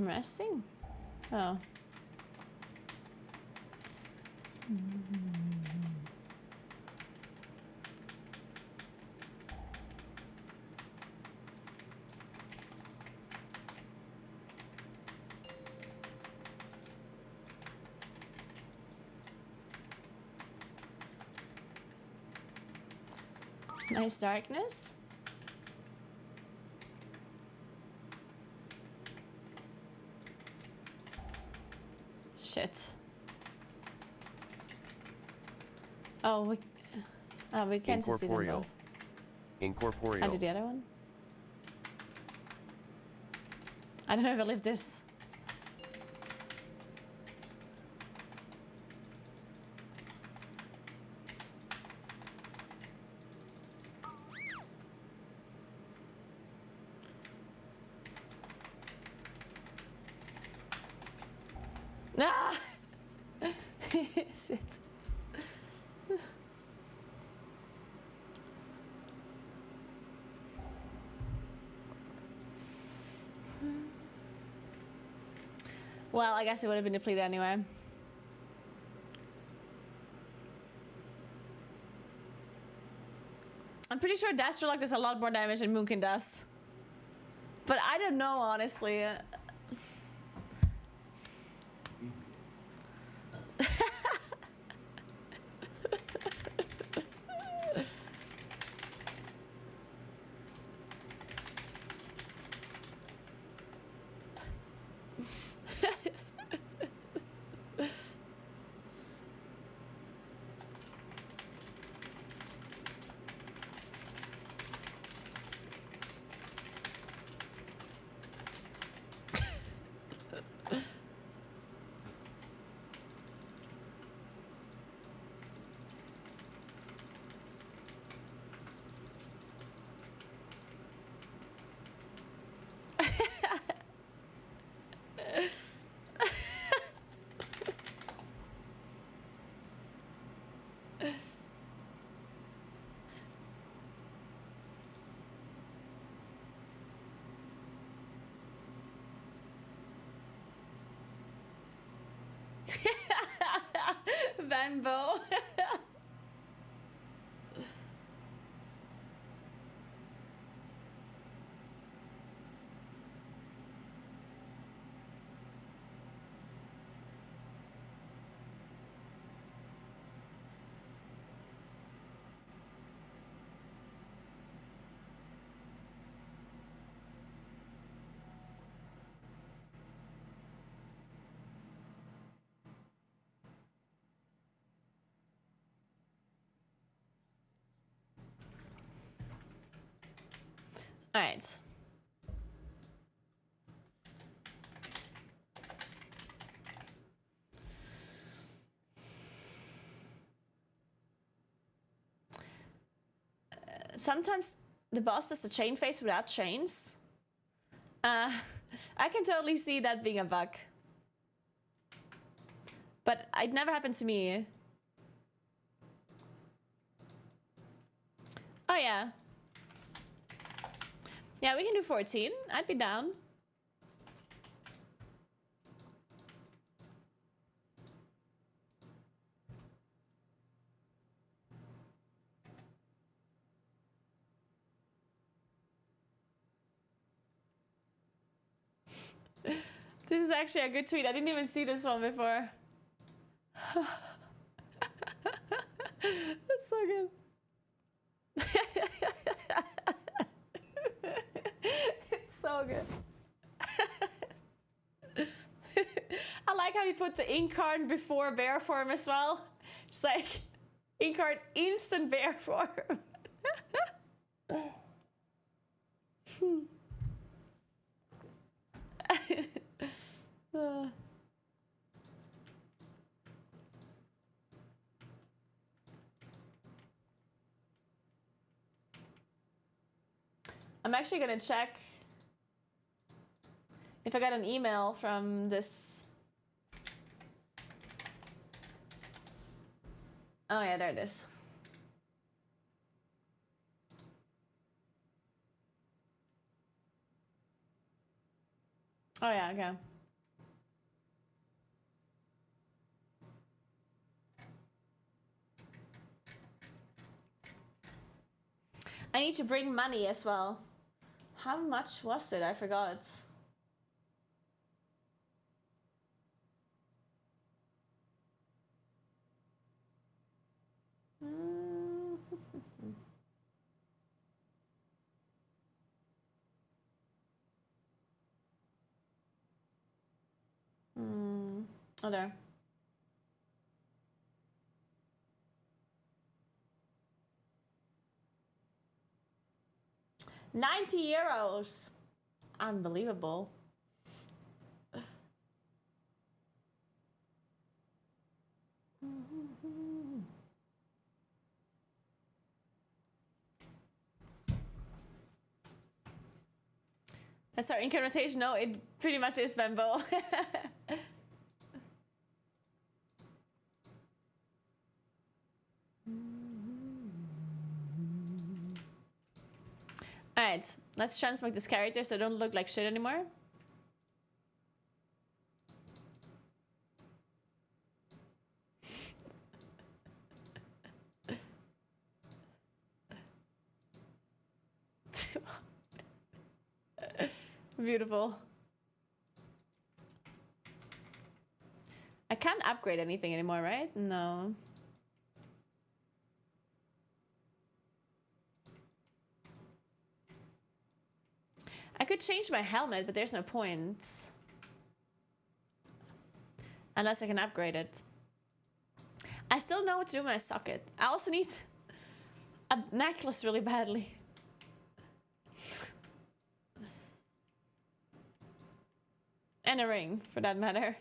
I'm resting? Oh. Nice darkness. Shit. Oh, we can't see them Incorporeal. both. Incorporeal. I did the other one. I don't know if I lived this. Ah! Shit. Well, I guess it would have been depleted anyway. I'm pretty sure Dastrolok does a lot more damage than Moonkin does. But I don't know, honestly. Venmo. All right. Sometimes the boss does the chain phase without chains. I can totally see that being a bug. But it never happened to me. Oh yeah. Yeah, we can do 14. I'd be down. This is actually a good tweet. I didn't even see this one before. That's so good. It's so good. I like how you put the incarn before bear form as well. It's like incarn instant bear form. I'm actually gonna check if I got an email from this. Oh yeah, there it is. Oh yeah, okay. I need to bring money as well. How much was it? I forgot. Oh, there. €90. Unbelievable. That's our incarnation. No, it pretty much is Bembo. Alright, let's transmog this character so I don't look like shit anymore. Beautiful. I can't upgrade anything anymore, right? No. I could change my helmet, but there's no point. Unless I can upgrade it. I still know what to do with my socket. I also need a necklace really badly. And a ring, for that matter.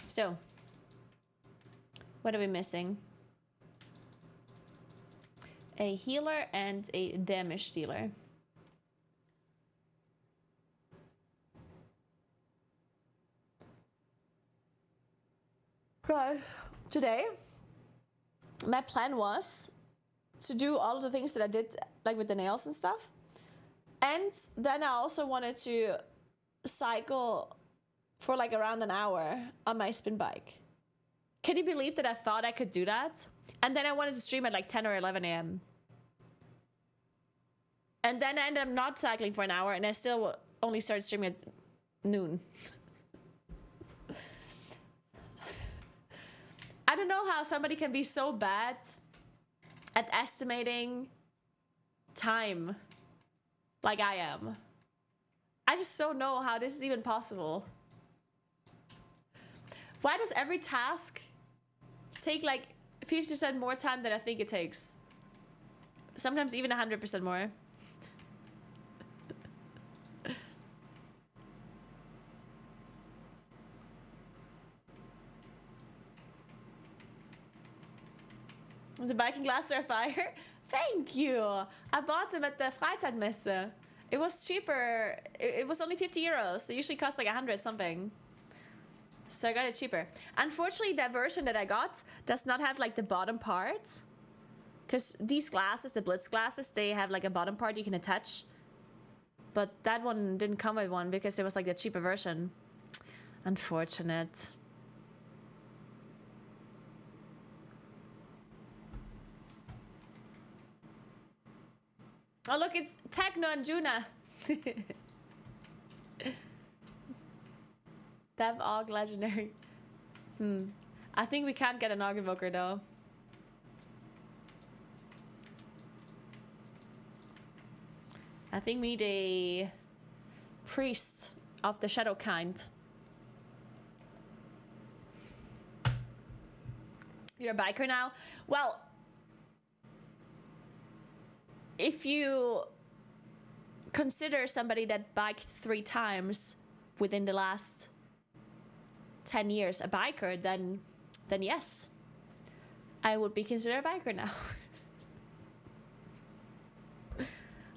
So, what are we missing? A healer and a damage dealer. Right. Today, my plan was to do all of the things that I did, like with the nails and stuff. And then I also wanted to cycle for like around an hour on my spin bike. Can you believe that I thought I could do that? And then I wanted to stream at like 10 or 11 a.m. And then I ended up not cycling for an hour, and I still only started streaming at noon. I don't know how somebody can be so bad at estimating time like I am. I just don't know how this is even possible. Why does every task take like 50% more time than I think it takes? Sometimes even 100% more. The biking glasses are fire. Thank you. I bought them at the Freizeitmesse. It was cheaper. It was only 50 euros. They usually cost like 100 something. So I got it cheaper. Unfortunately, the version that I got does not have like the bottom part. Because these glasses, the Blitz glasses, they have like a bottom part you can attach. But that one didn't come with one because it was like the cheaper version. Unfortunate. Oh, look, it's Techno and Juna. Dev Og legendary. I think we can't get an Og Invoker though. I think we need a priest of the shadow kind. You're a biker now? Well, if you consider somebody that biked 3 times within the last 10 years a biker, then yes, I would be considered a biker now.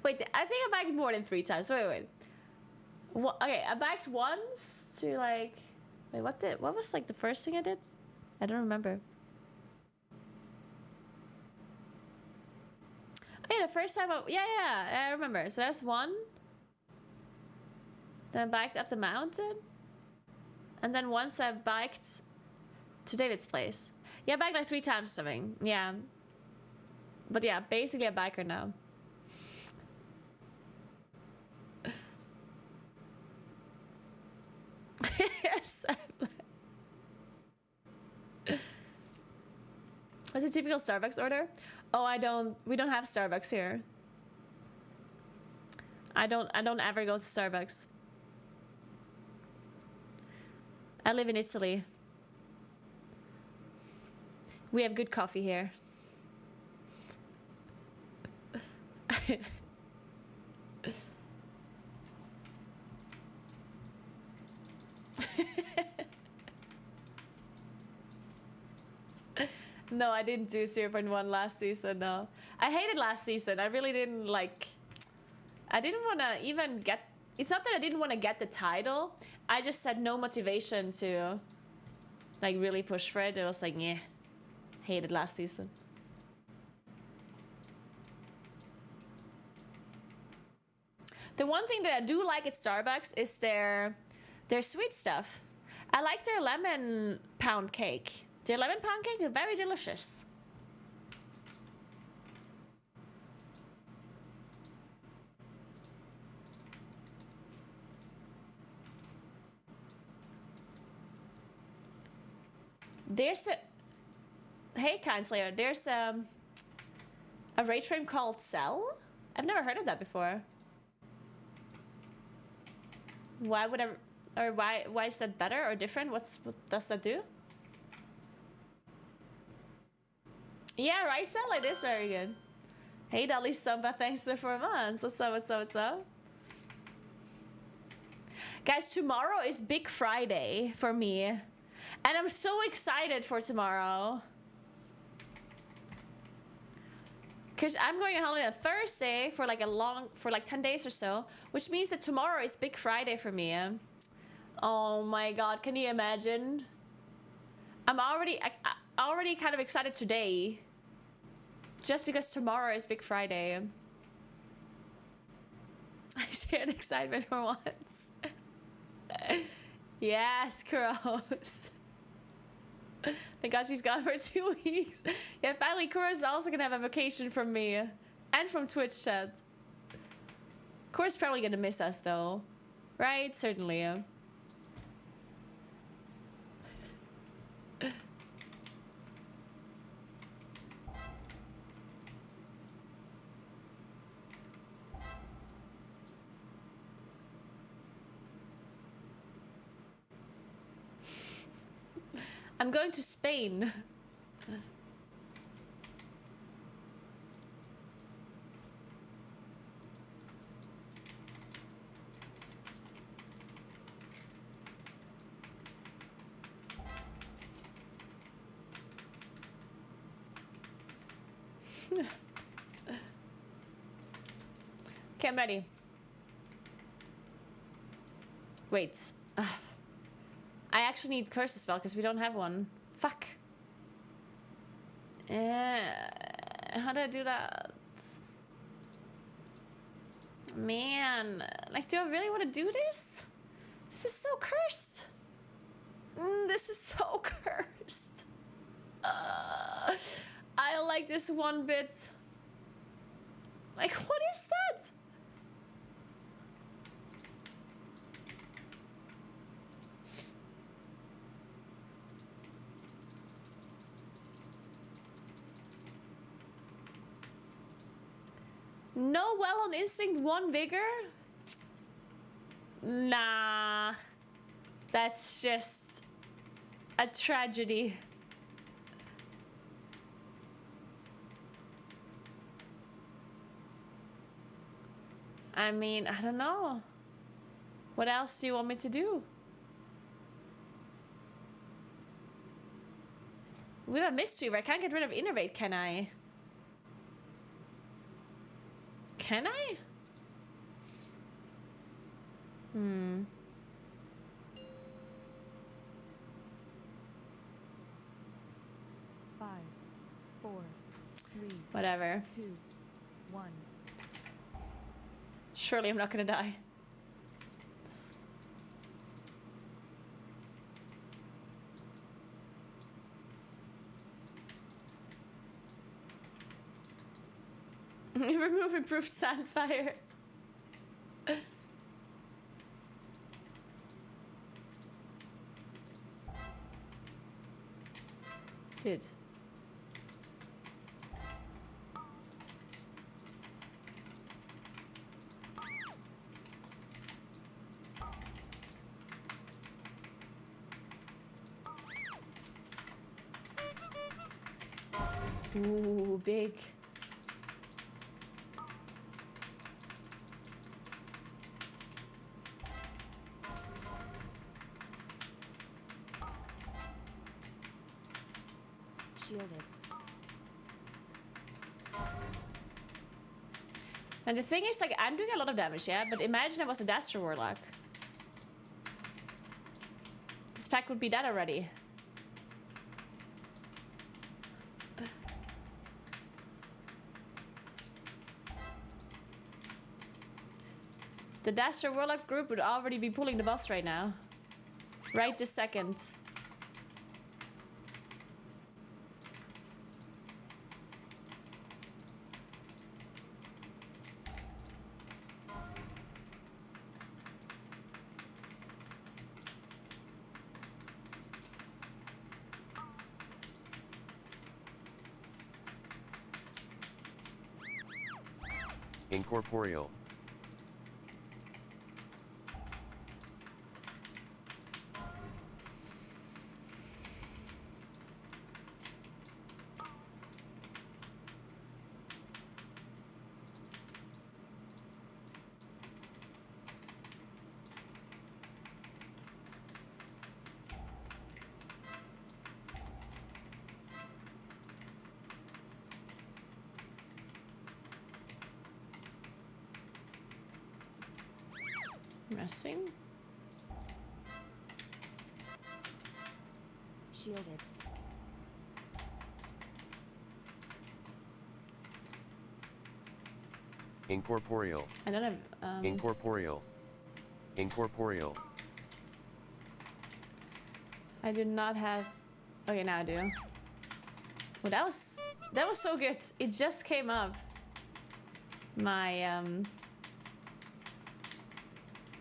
Wait, I think I biked more than 3 times. Wait. Okay, I biked once to like... Wait, what was like the first thing I did? I don't remember. Yeah, the first time I remember. So that's one. Then I biked up the mountain. And then once I biked to David's place. Yeah, I biked like 3 times or something. Yeah. But yeah, basically a biker now. Yes. What's a typical Starbucks order? Oh, we don't have Starbucks here. I don't ever go to Starbucks. I live in Italy. We have good coffee here. No, I didn't do 0.1 last season, no. I hated last season. I really didn't like... I didn't want to even get... It's not that I didn't want to get the title. I just had no motivation to like really push for it. It was like, yeah, hated last season. The one thing that I do like at Starbucks is their sweet stuff. I like their lemon pound cake. Their lemon pound cake is very delicious. There's a... Hey, Kindslayer, there's a rage frame called Cell? I've never heard of that before. Why would I... Or why is that better or different? What does that do? Yeah, right, Cell? It is very good. Hey, Dolly Samba, thanks for 4 months. What's up, what's up, what's up? Guys, tomorrow is Big Friday for me. And I'm so excited for tomorrow. Because I'm going on holiday on Thursday for like 10 days or so. Which means that tomorrow is Big Friday for me. Oh my god, can you imagine? I'm already kind of excited today. Just because tomorrow is Big Friday. I shared excitement for once. Yes, Kuros. Thank God she's gone for 2 weeks. Yeah, finally Kuros is also gonna have a vacation from me. And from Twitch chat. Kuros probably gonna miss us though. Right? Certainly. I'm going to Spain. Okay, I'm ready. Wait. Ugh. I actually need curse spell because we don't have one. Fuck. How do I do that? Man, like, do I really want to do this? This is so cursed. This is so cursed. I don't like this one bit. Like, what is that? No well on instinct, 1 vigor? Nah. That's just a tragedy. I mean, I don't know. What else do you want me to do? We have a mystery, but I can't get rid of innervate, can I? Can I? Hmm. Five, four, three, Whatever. 2, 1. Surely I'm not gonna die. Remove improved sandfire. Dude. Ooh, big. Shielded. And the thing is, like, I'm doing a lot of damage, yeah? But imagine I was a Daster Warlock. This pack would be dead already. The Daster Warlock group would already be pulling the boss right now. Right this second. Incorporeal. Resting. Shielded. Incorporeal. I don't have. Incorporeal. Incorporeal. I do not have. Okay, now I do. Well, that was so good. It just came up. My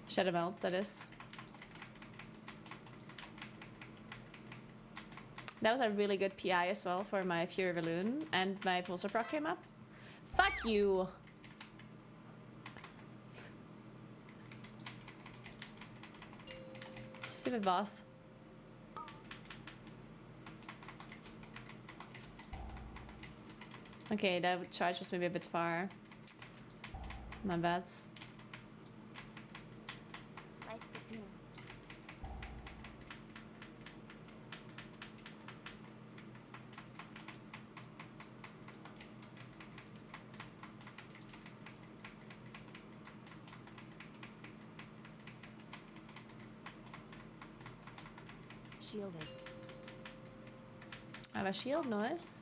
Shadow Melt, that is. That was a really good PI as well for my Fury Balloon, and my Pulsar proc came up. Fuck you! Stupid boss. Okay, that charge was maybe a bit far. My bad. Life platoon. Shielded. I have a shield noise.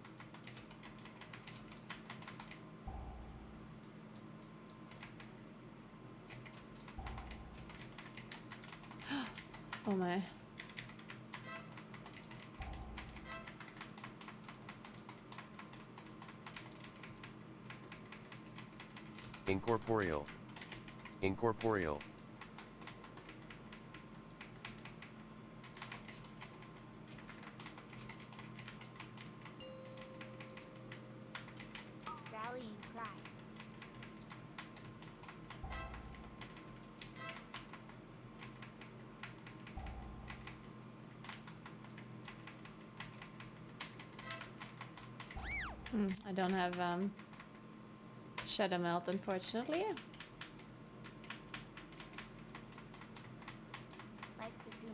Oh my. Incorporeal. Incorporeal. Rallying cry. I don't have Shadow Melt, unfortunately. Life platoon.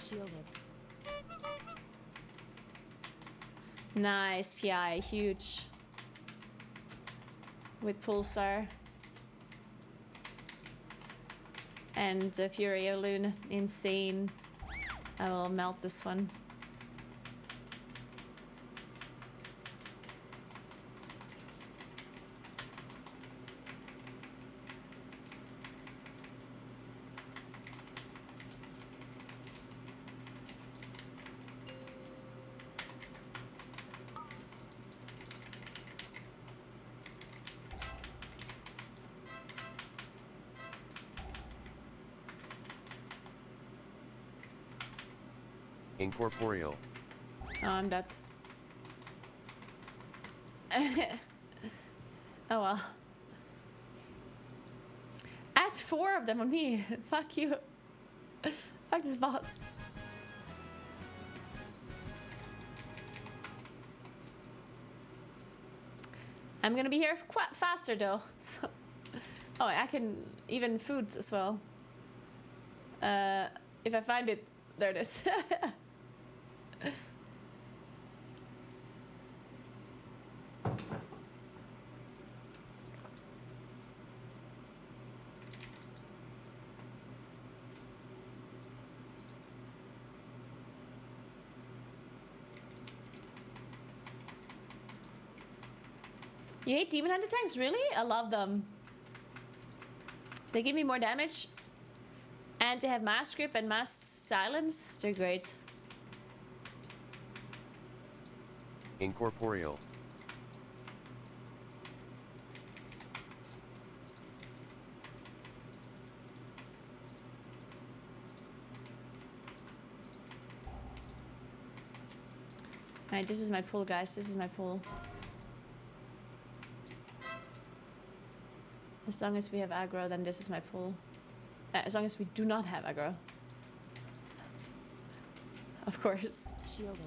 Shielded. Nice PI, huge. With Pulsar. And Fury Balloon, insane. I will melt this one. Incorporeal. Oh, I'm dead. Oh well. Add 4 of them on me. Fuck you. Fuck this boss. I'm gonna be here quite faster though. So. Oh, I can even foods as well. If I find it, there it is. You hate Demon Hunter tanks? Really? I love them. They give me more damage. And they have mass grip and mass silence. They're great. Incorporeal. Alright, this is my pool, guys. This is my pool. As long as we have aggro, then this is my pool. As long as we do not have aggro. Of course. Shielded.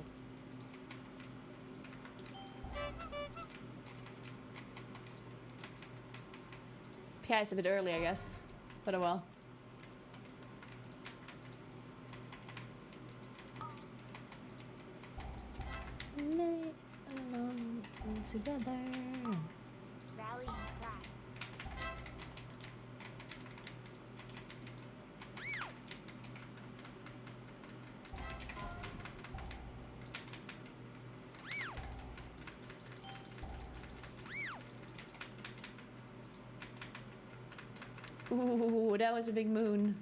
PI is a bit early, I guess. But oh well. together. Rally and cry. Ooh, that was a big moon.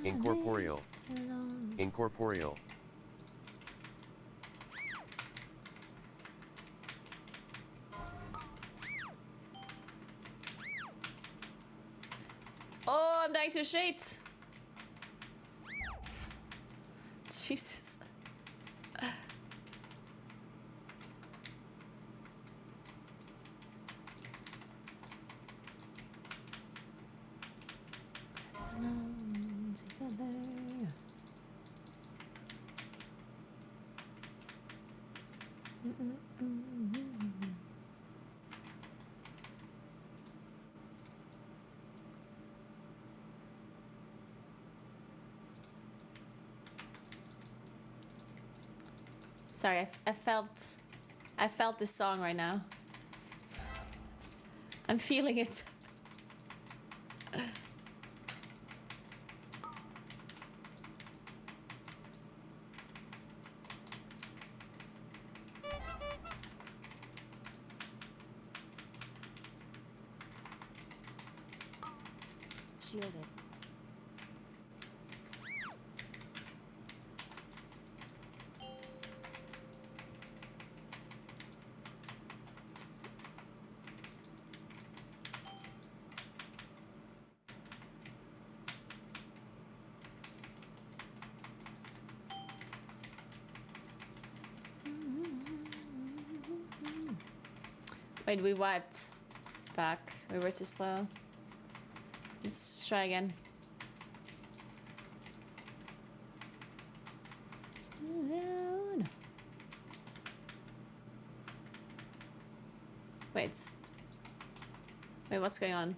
Incorporeal. Incorporeal. Oh, I'm dying to shade. Jesus. Alone together. Sorry, I felt this song right now. I'm feeling it. Shielded. Wait, we wiped back. We were too slow. Let's try again. Wait. Wait, what's going on?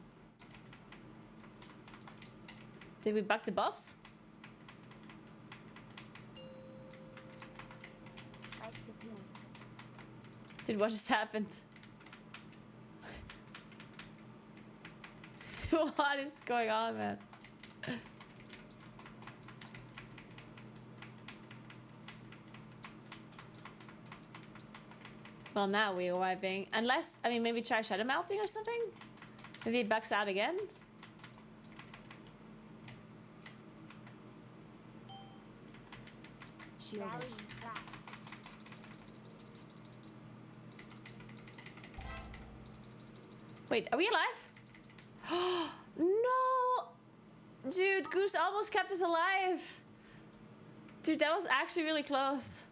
Did we bug the boss? Like the tune. Did what just happened? What is going on, man? Well, now we are wiping. Unless, I mean, maybe try shadow melting or something? Maybe it bugs out again? Shielded. Rally and cry. Wait, are we alive? No! Dude, Goose almost kept us alive. Dude, that was actually really close.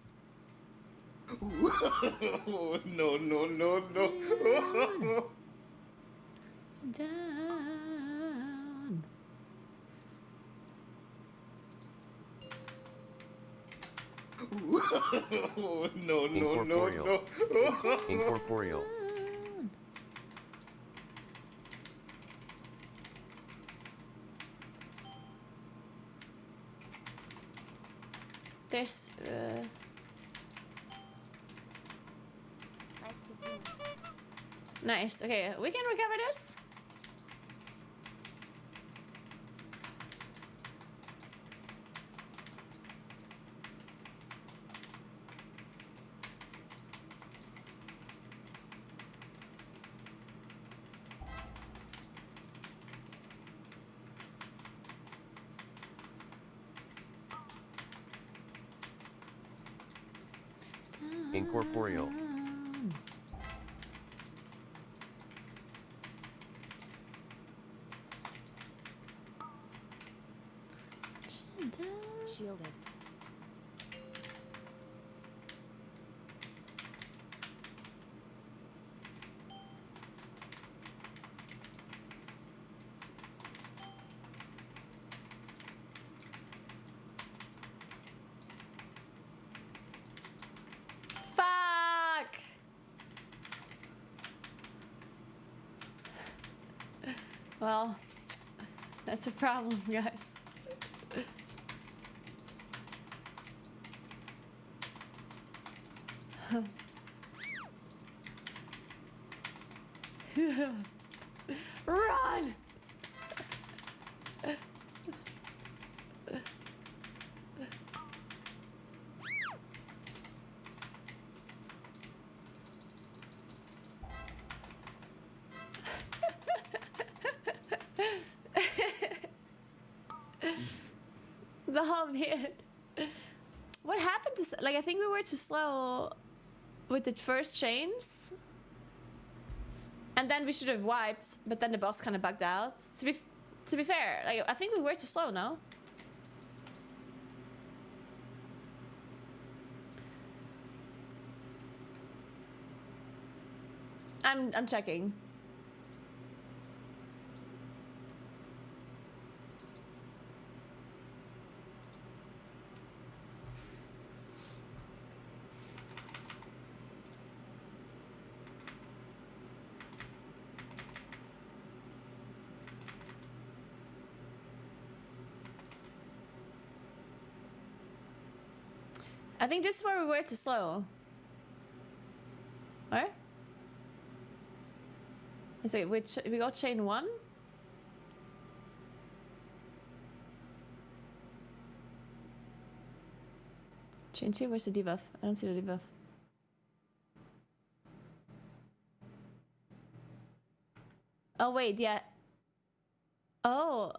No, no, no, no. Down. No, no, no, no. Incorporeal. There's Like the tune. nice. Okay, we can recover this. Incorporeal. Shielded. Well, that's a problem, guys. Run! Oh man. What happened to like I think we were too slow with the first chains. And then we should have wiped, but then the boss kind of bugged out. To be fair, like I think we were too slow, no? I'm checking. I think this is where we were too slow. Where? Is it which we got chain 1? Chain 2, where's the debuff? I don't see the debuff. Oh wait, yeah. Oh.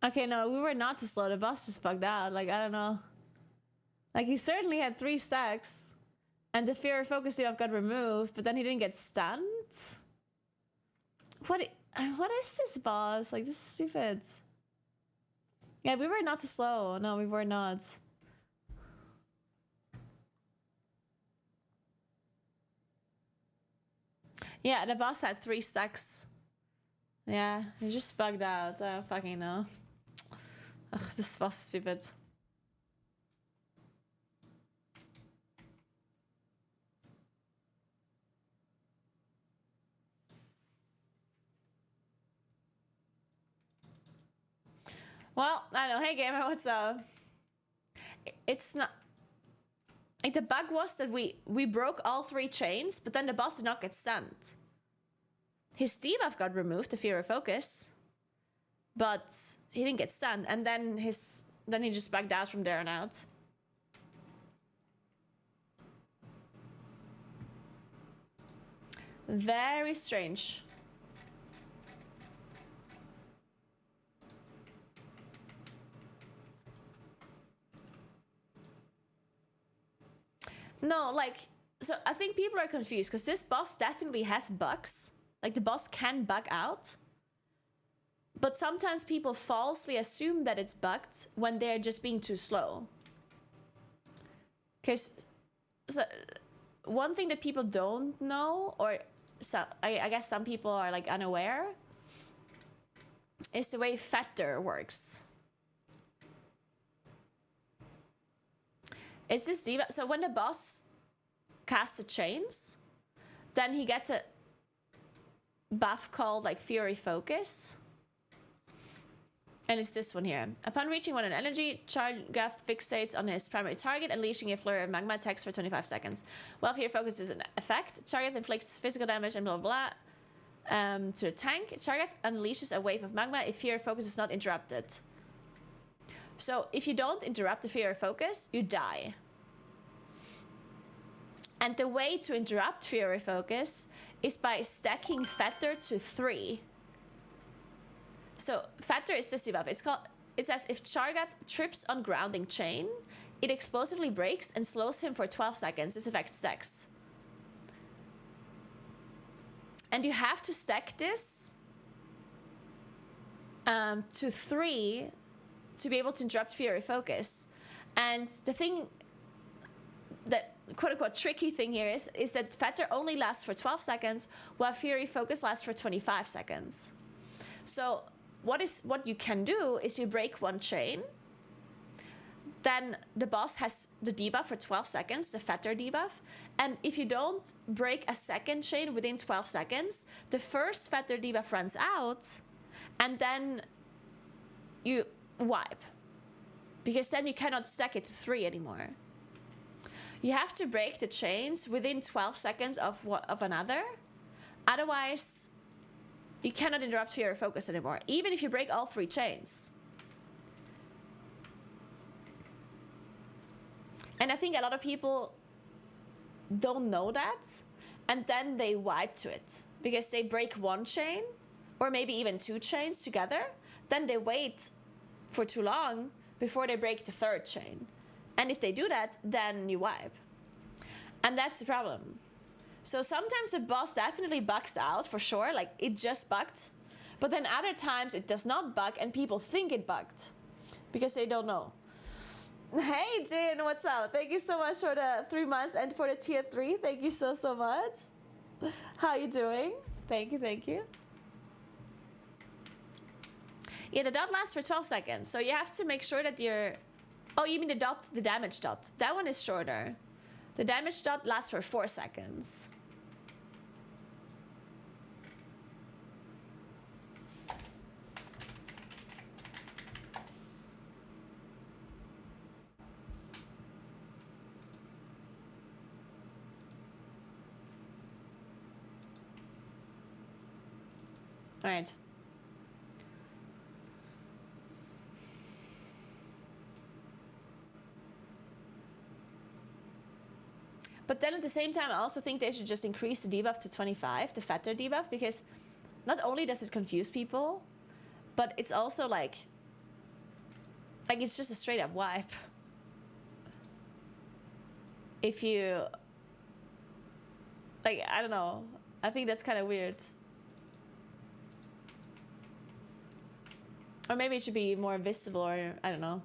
Okay, no, we were not too slow. The boss just bugged out. Like, I don't know. Like, he certainly had 3 stacks. And the fear of focus debuff got removed, but then he didn't get stunned? What is this boss? Like, this is stupid. Yeah, we were not too slow. No, we were not. Yeah, the boss had 3 stacks. Yeah, he just bugged out. I don't fucking know. Ugh, this boss is stupid. Well, I don't know. Hey, gamer, what's up? It's not... Like, the bug was that we broke all 3 chains, but then the boss did not get stunned. His debuff got removed, the fear of focus, but he didn't get stunned, and then he just bugged out from there on out. Very strange. No, like, so I think people are confused because this boss definitely has bugs. Like, the boss can bug out. But sometimes people falsely assume that it's bugged when they're just being too slow. Because so, one thing that people don't know, or so, I guess some people are like unaware, is the way Fetter works. Is this debuff? So when the boss casts the chains, then he gets a buff called like Fury Focus. And it's this one here. Upon reaching 1 in energy, Chargath fixates on his primary target, unleashing a flurry of magma attacks for 25 seconds. While Fear Focus is an effect, Chargath inflicts physical damage and blah blah blah to a tank. Chargath unleashes a wave of magma if Fear Focus is not interrupted. So if you don't interrupt the Fear Focus, you die. And the way to interrupt Fury Focus is by stacking Fetter to 3. So Fetter is this debuff. It says if Chargath trips on grounding chain, it explosively breaks and slows him for 12 seconds. This effect stacks. And you have to stack this to 3 to be able to interrupt Fury Focus. And the thing the quote-unquote tricky thing here is that Fetter only lasts for 12 seconds, while Fury Focus lasts for 25 seconds. So what you can do is you break one chain, then the boss has the debuff for 12 seconds, the Fetter debuff, and if you don't break a second chain within 12 seconds, the first Fetter debuff runs out, and then you wipe. Because then you cannot stack it to 3 anymore. You have to break the chains within 12 seconds of another. Otherwise, you cannot interrupt Fury Focus anymore, even if you break all 3 chains. And I think a lot of people don't know that, and then they wipe to it because they break one chain or maybe even 2 chains together. Then they wait for too long before they break the 3rd chain. And if they do that, then you wipe. And that's the problem. So sometimes the boss definitely bugs out for sure, like it just bugged. But then other times it does not bug and people think it bugged because they don't know. Hey Jin, what's up? Thank you so much for the 3 months and for the tier 3. Thank you so much. How you doing? Thank you. Yeah, the dot lasts for 12 seconds. So you have to make sure that you're... Oh, you mean the dot, the damage dot. That one is shorter. The damage dot lasts for 4 seconds. All right. But then at the same time, I also think they should just increase the debuff to 25, the Fetter debuff, because not only does it confuse people, but it's also like it's just a straight up wipe. If you, I don't know. I think that's kind of weird. Or maybe it should be more visible, or I don't know.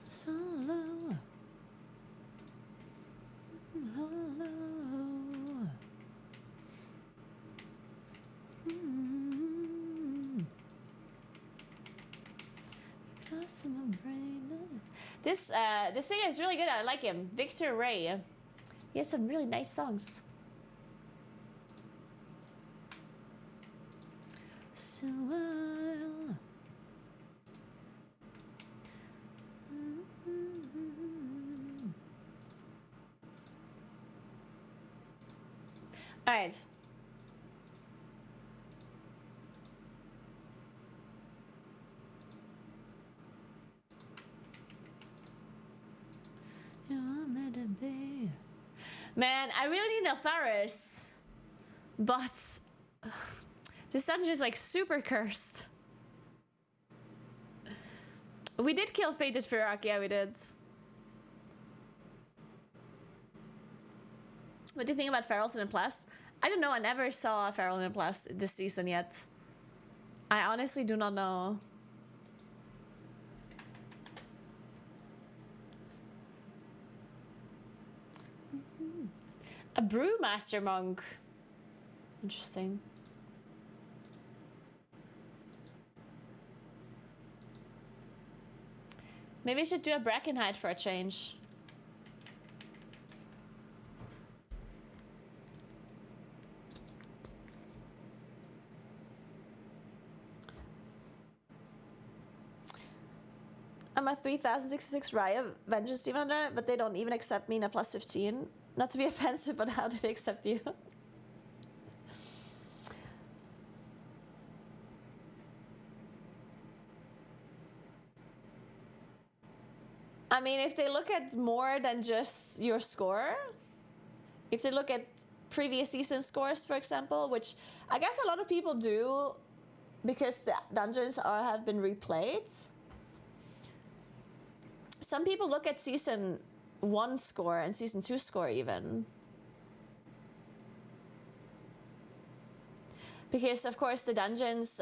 So low. Hello. This singer is really good. I like him. Victor Ray. He has some really nice songs. So all right. Man, I really need Altharis, but this dungeon is like super cursed. We did kill Fated Firak, yeah we did. What do you think about Ferals and Plus? I don't know, I never saw a Feral and Plus this season yet. I honestly do not know. A Brewmaster monk. Interesting. Maybe I should do a Brackenhide for a change. I'm a 3066 Raya Vengeance Demon Hunter, but they don't even accept me in a plus 15. Not to be offensive, but how do they accept you? I mean, if they look at more than just your score, if they look at previous season scores, for example, which I guess a lot of people do because the dungeons have been replayed. Some people look at season 1 score and season 2 score even. Because of course the dungeons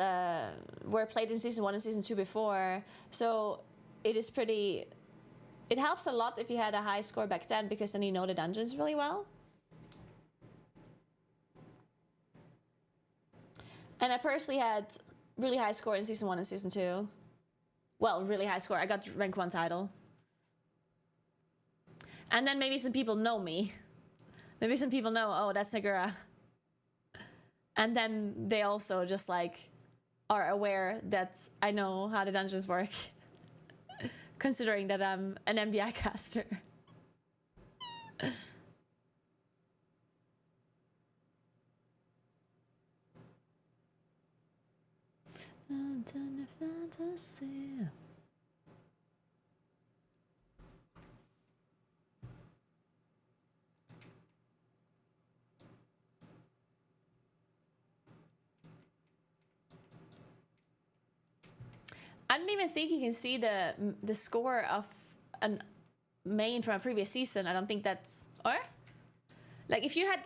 were played in season 1 and season 2 before, so it is pretty... It helps a lot if you had a high score back then, because then you know the dungeons really well. And I personally had really high score in season 1 and season 2. Well, really high score. I got rank 1 title. And then maybe some people know me. Maybe some people know, oh, that's Naguura. And then they also just like are aware that I know how the dungeons work. Considering that I'm an MBI caster. Fantasy. I don't even think you can see the score of a main from a previous season. I don't think that's... Or? Like, if you had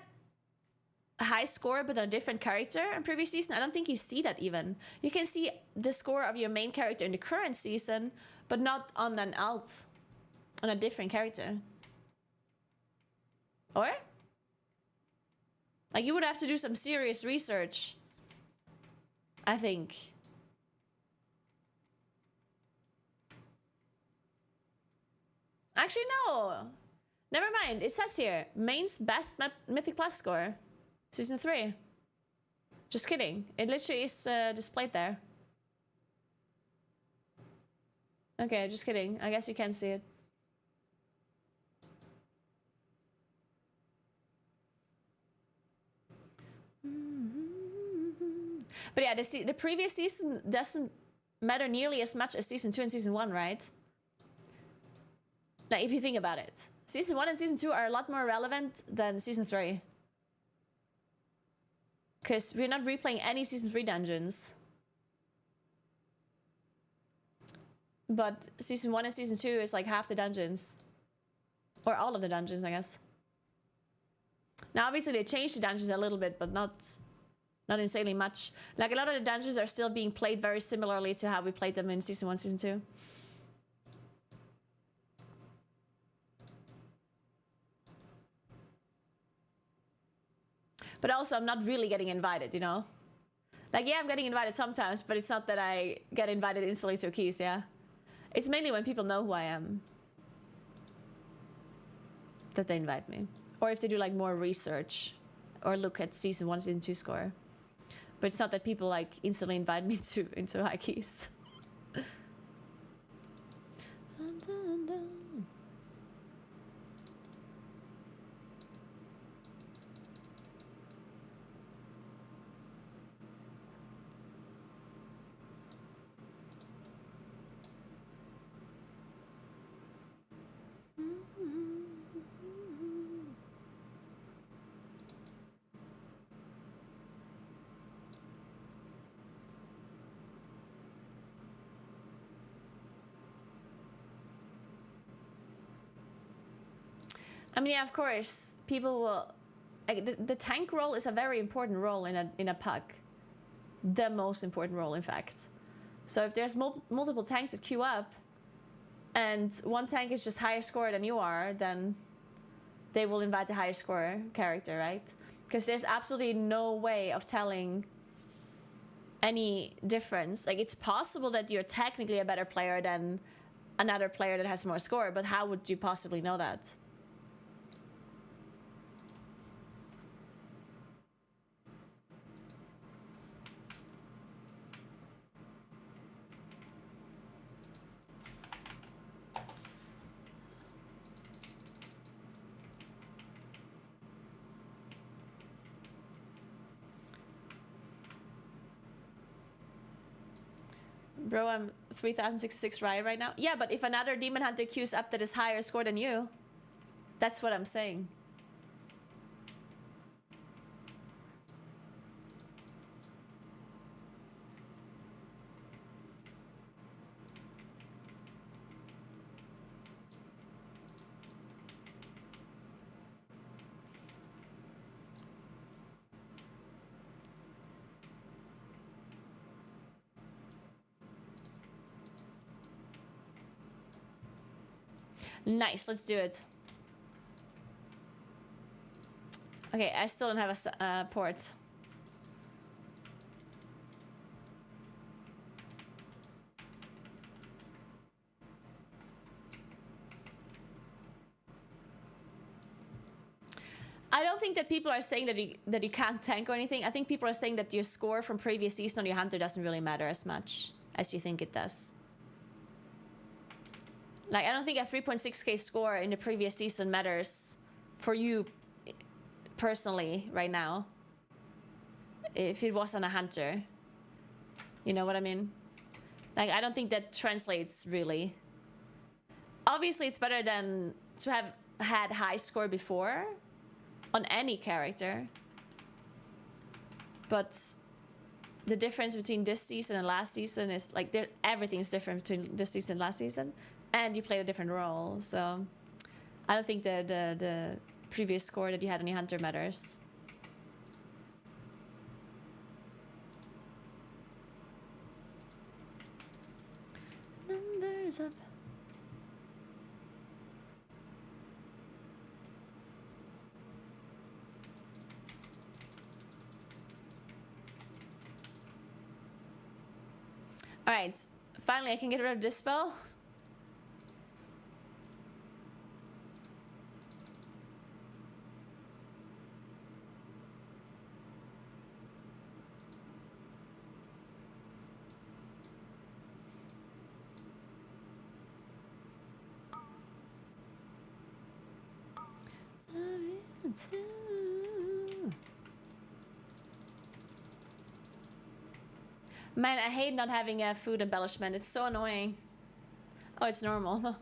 a high score but on a different character in previous season, I don't think you see that even. You can see the score of your main character in the current season, but not on an alt. On a different character. Or? Like, you would have to do some serious research, I think. Actually, no. Never mind. It says here, main's best Mythic Plus score. Season 3. Just kidding. It literally is displayed there. Okay, just kidding. I guess you can see it. But yeah, the previous season doesn't matter nearly as much as season 2 and season 1, right? Like, if you think about it. Season 1 and season 2 are a lot more relevant than season 3. Because we're not replaying any season 3 dungeons. But season 1 and season 2 is like half the dungeons. Or all of the dungeons, I guess. Now, obviously, they changed the dungeons a little bit, but not insanely much. Like, a lot of the dungeons are still being played very similarly to how we played them in season 1, season 2. But also, I'm not really getting invited, you know? Like, yeah, I'm getting invited sometimes, but it's not that I get invited instantly to keys, yeah? It's mainly when people know who I am that they invite me. Or if they do, like, more research or look at season 1, season 2 score. But it's not that people, like, instantly invite me into high keys. I mean, yeah, of course, people will... Like, the tank role is a very important role in a puck. The most important role, in fact. So if there's multiple tanks that queue up, and one tank is just higher score than you are, then they will invite the higher score character, right? Because there's absolutely no way of telling any difference. Like, it's possible that you're technically a better player than another player that has more score, but how would you possibly know that? Bro, I'm 3066 right now. Yeah, but if another Demon Hunter queues up that is higher score than you, that's what I'm saying. Nice, let's do it. Okay, I still don't have a port. I don't think that people are saying that you can't tank or anything. I think people are saying that your score from previous season on your hunter doesn't really matter as much as you think it does. Like, I don't think a 3.6k score in the previous season matters for you personally right now. If it was on a hunter. You know what I mean? Like, I don't think that translates really. Obviously, it's better than to have had high score before on any character. But the difference between this season and last season is like everything's different between this season and last season. And you played a different role, so I don't think that the previous score that you had on your hunter matters. Numbers up. All right, finally I can get rid of this spell. Man, I hate not having a food embellishment. It's so annoying. Oh, it's normal.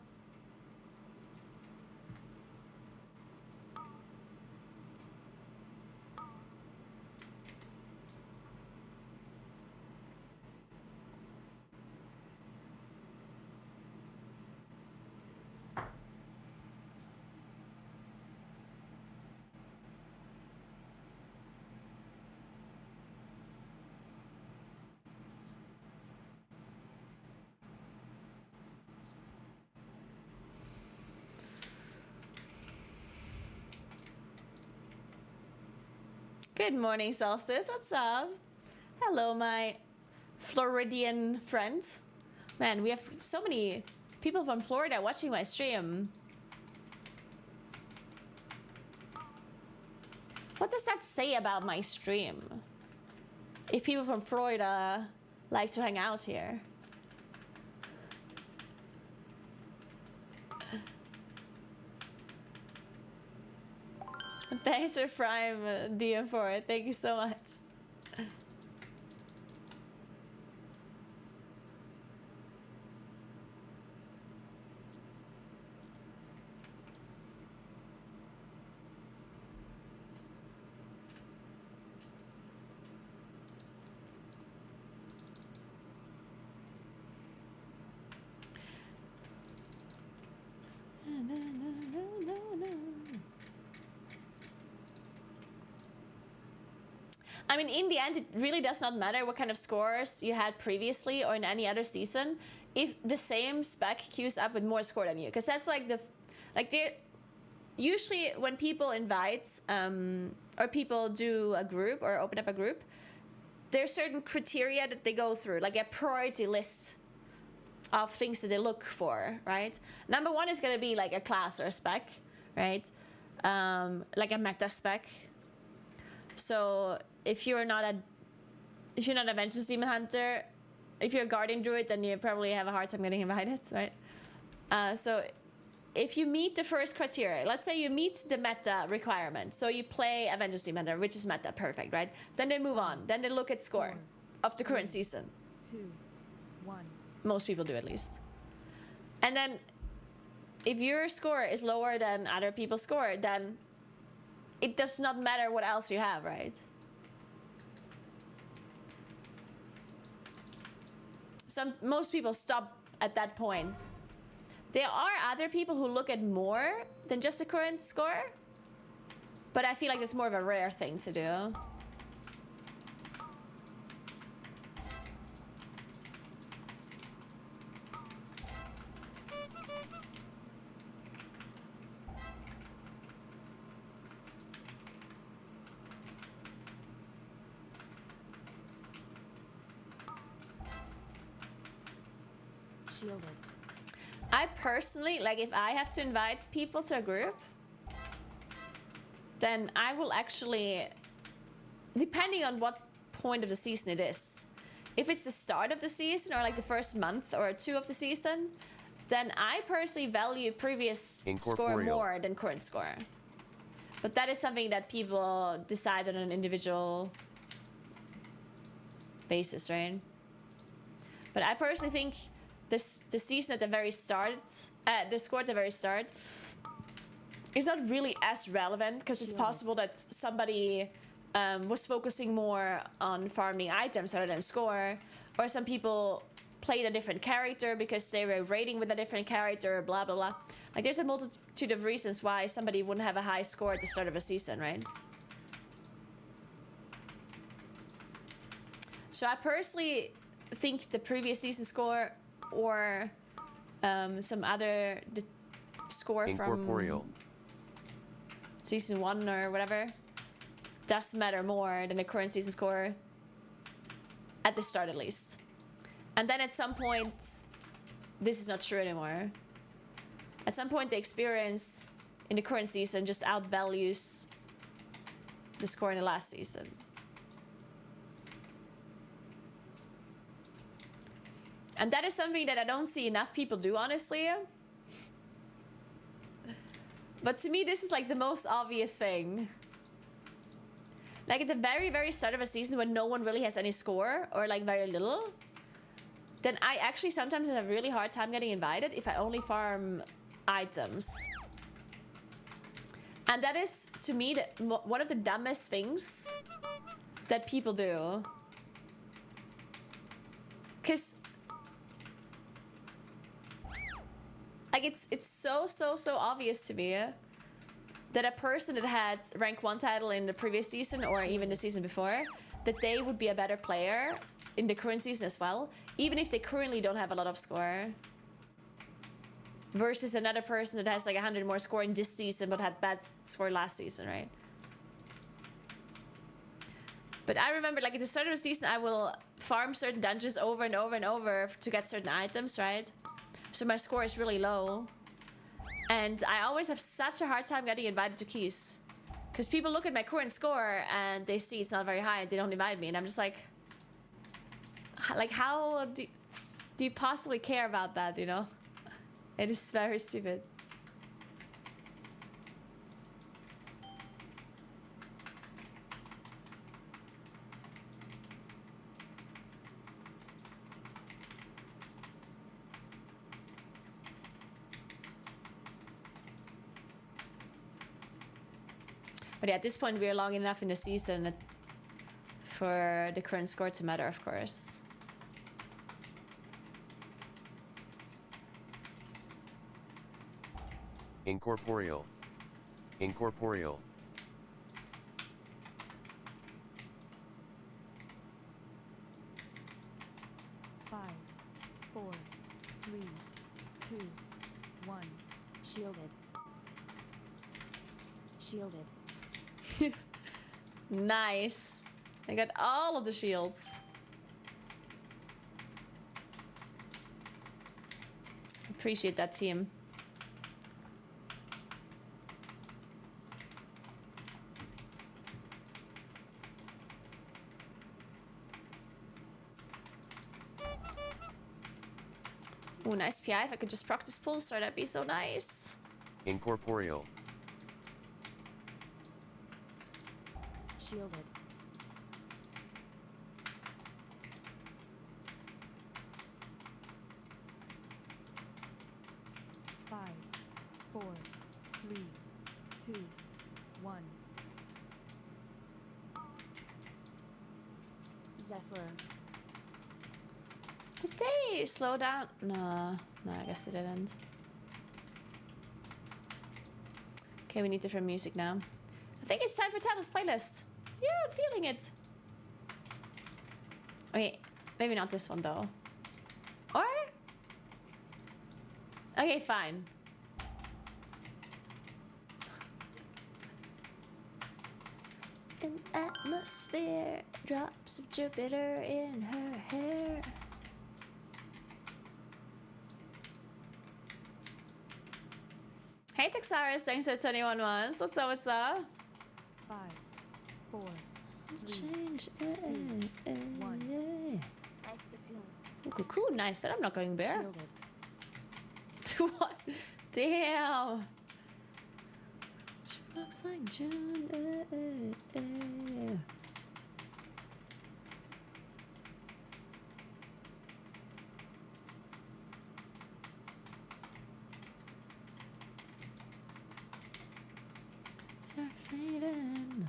Good morning, Solstice. What's up? Hello, my Floridian friend. Man, we have so many people from Florida watching my stream. What does that say about my stream? If people from Florida like to hang out here. Thanks for Prime DM4. Thank you so much. I mean, in the end, it really does not matter what kind of scores you had previously or in any other season if the same spec queues up with more score than you. Because that's like usually when people invite or people do a group or open up a group, there's certain criteria that they go through, like a priority list of things that they look for, right? Number one is going to be like a class or a spec, right? Like a meta spec. So if you're not a Vengeance Demon Hunter, if you're a Guardian Druid, then you probably have a hard time getting invited, right? So if you meet the first criteria, let's say you meet the meta requirement, so you play a Vengeance Demon Hunter, which is meta, perfect, right? Then they move on. Then they look at score of the current season. 2, 1. Most people do, at least. And then if your score is lower than other people's score, then it does not matter what else you have, right? Most people stop at that point. There are other people who look at more than just the current score, but I feel like it's more of a rare thing to do. Shielded. I personally, like if I have to invite people to a group, then I will actually, depending on what point of the season it is. If it's the start of the season or like the first month or two of the season, then I personally value previous score Incorporeal. more than current score. But that is something that people decide on an individual basis, right? But I personally think the season at the very start, the score at the very start, is not really as relevant because it's possible that somebody was focusing more on farming items rather than score, or some people played a different character because they were raiding with a different character, blah blah blah. Like there's a multitude of reasons why somebody wouldn't have a high score at the start of a season, right? So I personally think the previous season score or some other score Incorporeal. from season 1 or whatever does matter more than the current season score at the start, at least. And then at some point, this is not true anymore. At some point, the experience in the current season just outvalues the score in the last season. And that is something that I don't see enough people do, honestly. But to me, this is like the most obvious thing. Like at the very, very start of a season when no one really has any score or like very little, then I actually sometimes have a really hard time getting invited if I only farm items. And that is, to me, one of the dumbest things that people do. Because like it's so obvious to me that a person that had rank 1 title in the previous season or even the season before, that they would be a better player in the current season as well, even if they currently don't have a lot of score, versus another person that has like 100 more score in this season but had bad score last season, right? But I remember, like at the start of the season, I will farm certain dungeons over and over and over to get certain items, right? So my score is really low. And I always have such a hard time getting invited to keys. Because people look at my current score and they see it's not very high and they don't invite me. And I'm just like how do you possibly care about that, you know? It is very stupid. But yeah, at this point, we are long enough in the season for the current score to matter, of course. Incorporeal. Incorporeal. Five, four, three, two, one. Shielded. Shielded. Nice. I got all of the shields. Appreciate that, team. Ooh, nice PI. If I could just proc this pulsar, that'd be so nice. Incorporeal. Shielded. Five, four, three, two, one. Zephyr. Did they slow down? No, I guess they didn't. Okay, we need different music now. I think it's time for Tana's playlist. Yeah, I'm feeling it. Okay, maybe not this one though. Or? Okay, fine. An atmosphere, drops of Jupiter in her hair. Hey Texaris, thanks for 21 months. What's up, what's up? 5, 4, Change. one. Life cocoon. Ooh, cocoon, nice. That I'm not going bear. Shielded. What? Damn. She looks like June. So faded.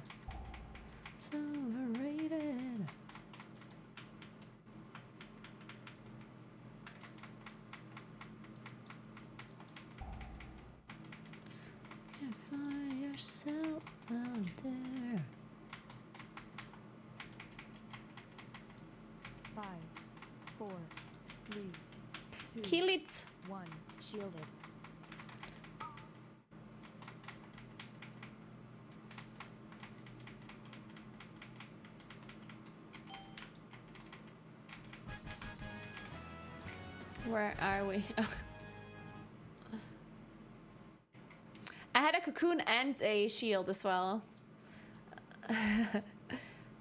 So overrated. Can't find yourself out there. 5, 4, 3, 2, Kill it. 1. Shielded. Where are we? I had a cocoon and a shield as well.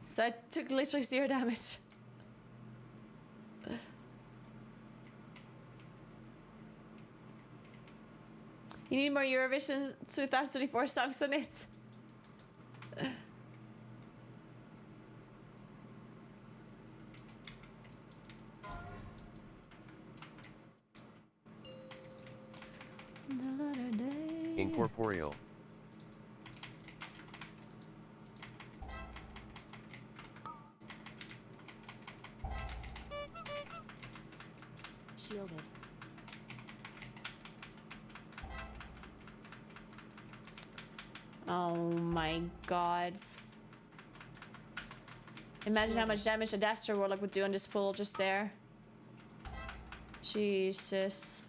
So I took literally 0 damage. You need more Eurovision 2024 songs on it. The latter day. Incorporeal. Shielded. Oh my god. Imagine how much damage a Daster Warlock would do on this pool just there. Jesus.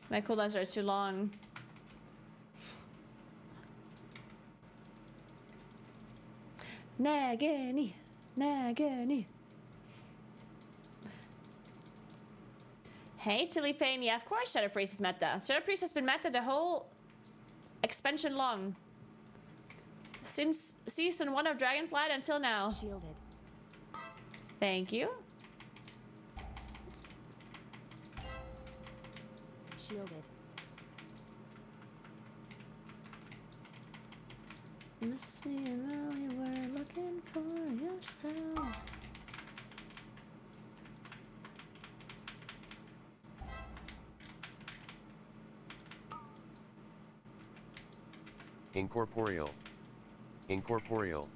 My cooldowns are too long. Nagani, Nagani. Hey, Chili Pain. Yeah, of course Shadow Priest is meta. Shadow Priest has been meta the whole expansion long. Since season 1 of Dragonflight until now. Shielded. Thank you. Shielded. Miss me while you were looking for yourself. Incorporeal. Incorporeal.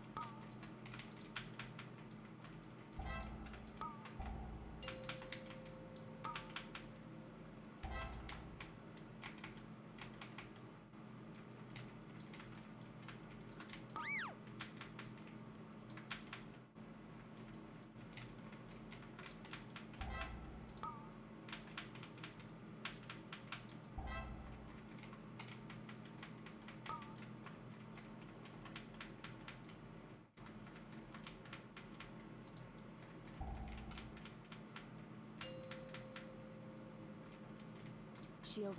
Shielded.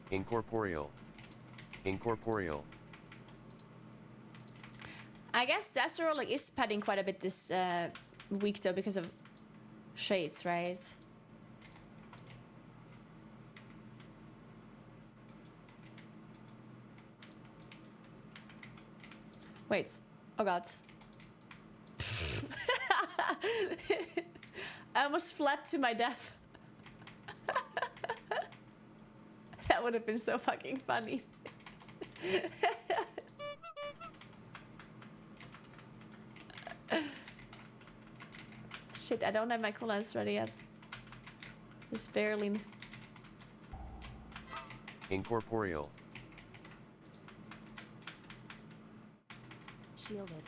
Incorporeal. Incorporeal. I guess Dazzler like is padding quite a bit this week though because of shades, right? Wait. Oh god. I almost fled to my death. That would have been so fucking funny. Shit, I don't have my cooldowns ready yet. Just barely. Incorporeal. Shielded.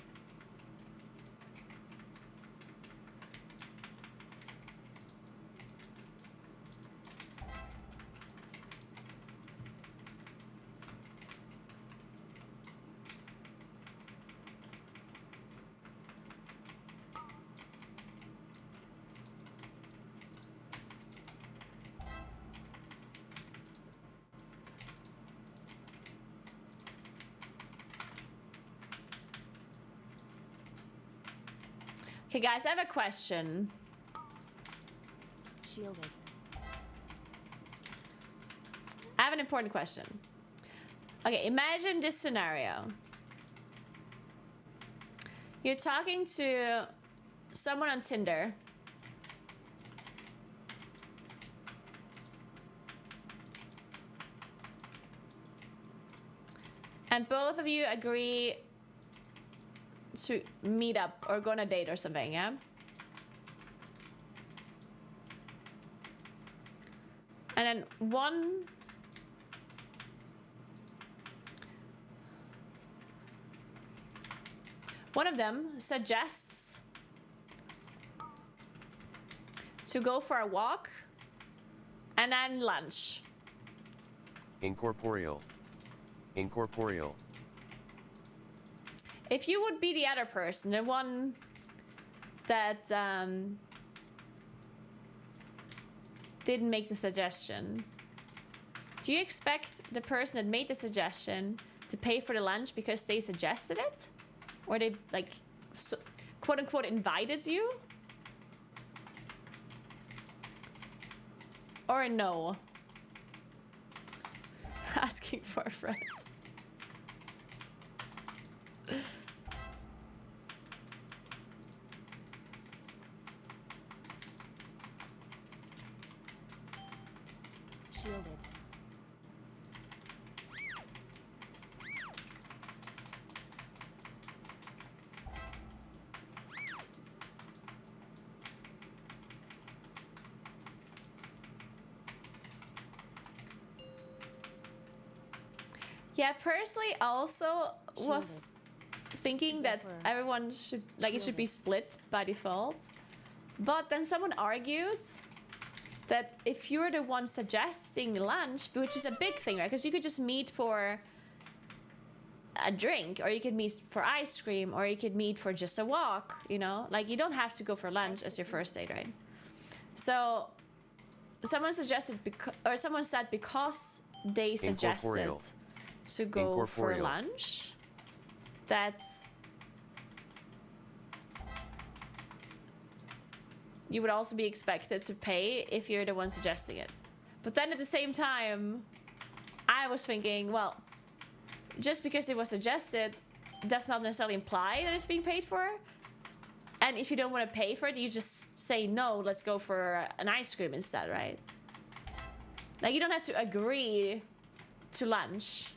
Okay, guys, I have a question. Shielded. I have an important question. Okay, imagine this scenario. You're talking to someone on Tinder. And both of you agree to meet up or go on a date or something, yeah? And then one of them suggests to go for a walk and then lunch. Incorporeal. Incorporeal. If you would be the other person, the one that didn't make the suggestion, do you expect the person that made the suggestion to pay for the lunch because they suggested it? Or they, like, quote unquote, invited you? Or no? Asking for a friend. Shielded. Yeah, personally, also was Shielded. thinking that Exactly. everyone should, like, it should be Shielded. split by default. But then someone argued that if you're the one suggesting the lunch, which is a big thing, right? Because you could just meet for a drink, or you could meet for ice cream, or you could meet for just a walk, you know? Like, you don't have to go for lunch as your first date, right? So someone suggested, or someone said because they suggested Incorporeal. to go for Incorporeal. lunch, that you would also be expected to pay if you're the one suggesting it. But then at the same time, I was thinking, well, just because it was suggested does not necessarily imply that it's being paid for. And if you don't want to pay for it, you just say, no, let's go for an ice cream instead, right? Like, you don't have to agree to lunch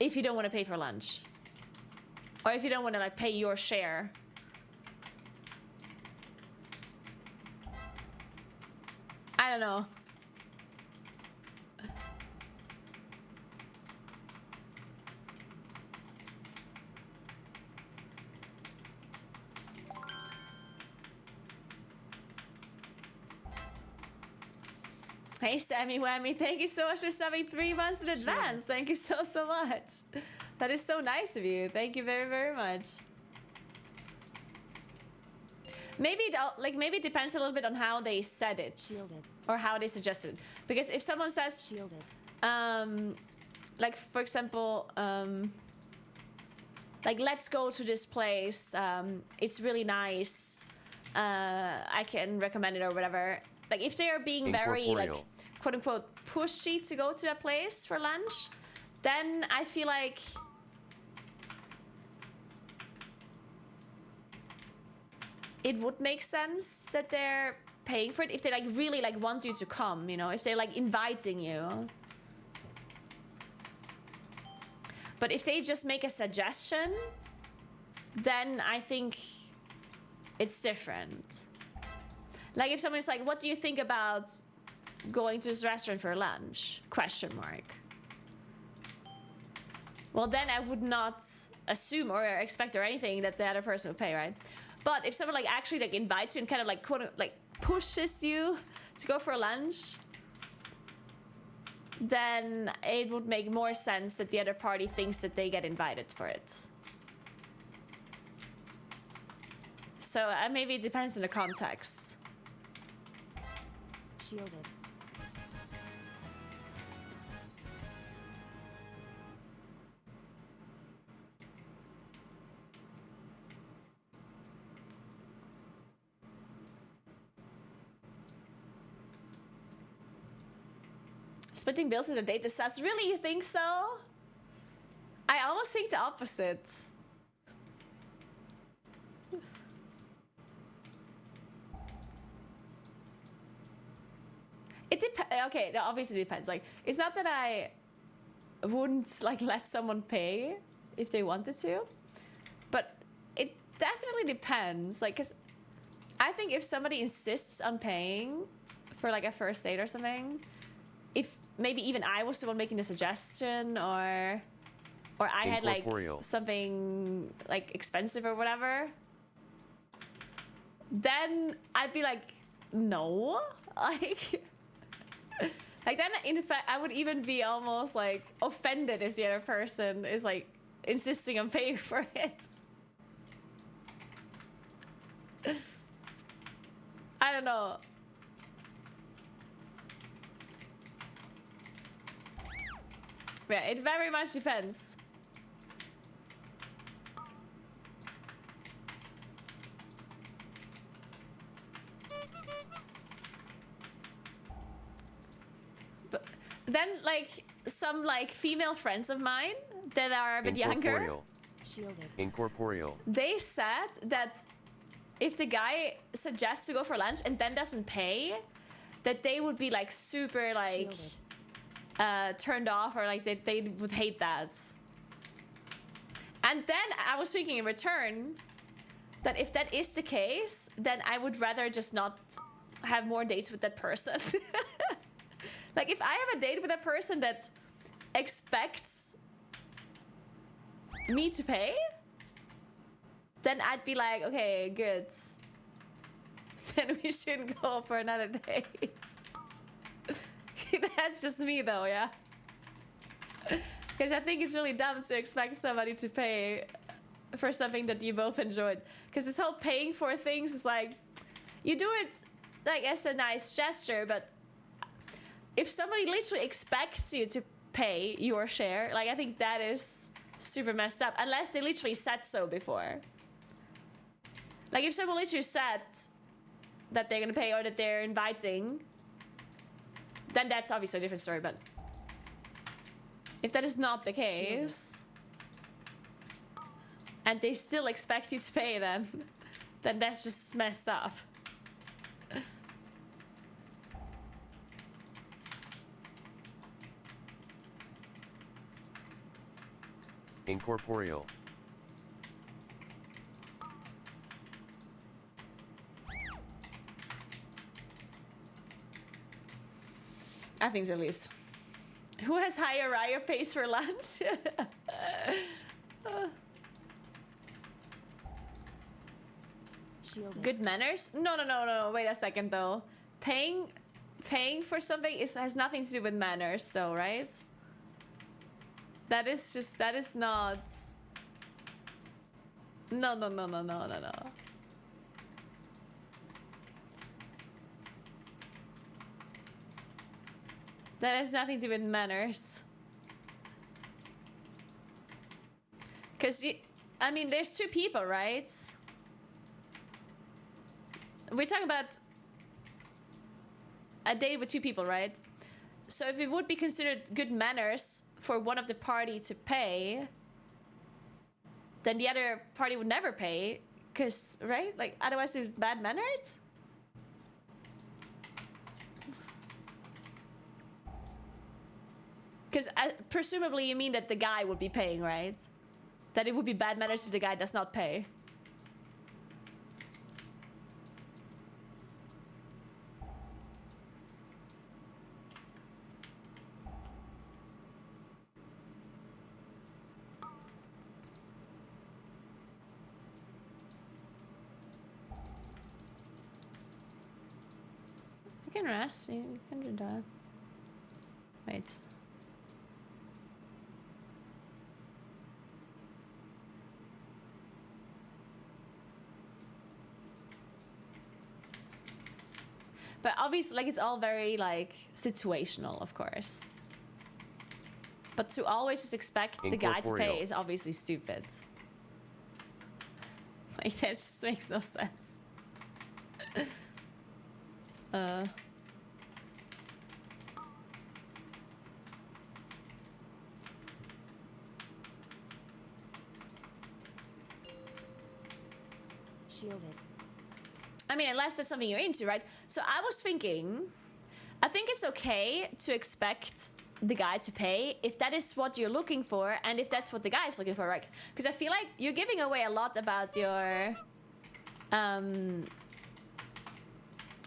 if you don't want to pay for lunch. Or if you don't want to, like, pay your share. I don't know. Hey, Sammy Whammy, thank you so much for subbing 3 months in advance. Thank you so, so much. That is so nice of you. Thank you very, very much. Maybe maybe it depends a little bit on how they said it. Shielded. Or how they suggested it. Because if someone says, Shielded. like, for example, like, let's go to this place, it's really nice, I can recommend it or whatever. Like, if they are being very, like, Incorporeal. quote unquote, pushy to go to that place for lunch, then I feel like it would make sense that they're paying for it if they, like, really, like, want you to come, you know, if they're, like, inviting you. But if they just make a suggestion, then I think it's different. Like, if someone's like, what do you think about going to this restaurant for lunch? Question mark. Well, then I would not assume or expect or anything that the other person would pay, right? But if someone, like, actually, like, invites you and kind of, like, quote, like, pushes you to go for lunch, then it would make more sense that the other party thinks that they get invited for it. So maybe it depends on the context. Shielded. Splitting bills at a date is sus. Really, you think so? I almost think the opposite. It depends. Okay, that obviously depends. Like, it's not that I wouldn't like let someone pay if they wanted to, but it definitely depends. Like, cause I think if somebody insists on paying for like a first date or something, if maybe even I was the one making the suggestion, or I had like Incorporeal. something like expensive or whatever, then I'd be like, no, like. Like then, in fact, I would even be almost like offended if the other person is like insisting on paying for it. I don't know. Yeah, it very much depends. Then, like, some, like, female friends of mine that are a bit younger, Incorporeal. Shielded. Incorporeal. they said that if the guy suggests to go for lunch and then doesn't pay, that they would be, like, super, like, turned off, or, like, they would hate that. And then I was thinking in return that if that is the case, then I would rather just not have more dates with that person. Like, if I have a date with a person that expects me to pay, then I'd be like, okay, good. Then we shouldn't go for another date. That's just me, though, yeah? Because I think it's really dumb to expect somebody to pay for something that you both enjoyed. Because this whole paying for things is like, you do it, like, as a nice gesture, but if somebody literally expects you to pay your share, like, I think that is super messed up. Unless they literally said so before. Like, if someone literally said that they're gonna pay or that they're inviting, then that's obviously a different story. But if that is not the case, and they still expect you to pay, then that's just messed up. Incorporeal. I think so, at least. Who has higher Raya pays for lunch? Shielded. Good manners? No. Wait a second, though. Paying for something has nothing to do with manners, though, right? That is not. No. That has nothing to do with manners. Because, I mean, there's two people, right? We're talking about a date with two people, right? So if it would be considered good manners for one of the party to pay, then the other party would never pay, because, right? Like, otherwise it's bad manners? Because presumably you mean that the guy would be paying, right? That it would be bad manners if the guy does not pay. You can rest. You can do that. Wait. But obviously, like, it's all very, like, situational, of course. But to always just expect the guy to pay Incorporeal. is obviously stupid. Like, that just makes no sense. Shielded. I mean, unless that's something you're into, right? So I was thinking, I think it's okay to expect the guy to pay if that is what you're looking for and if that's what the guy is looking for, right? Because I feel like you're giving away a lot about your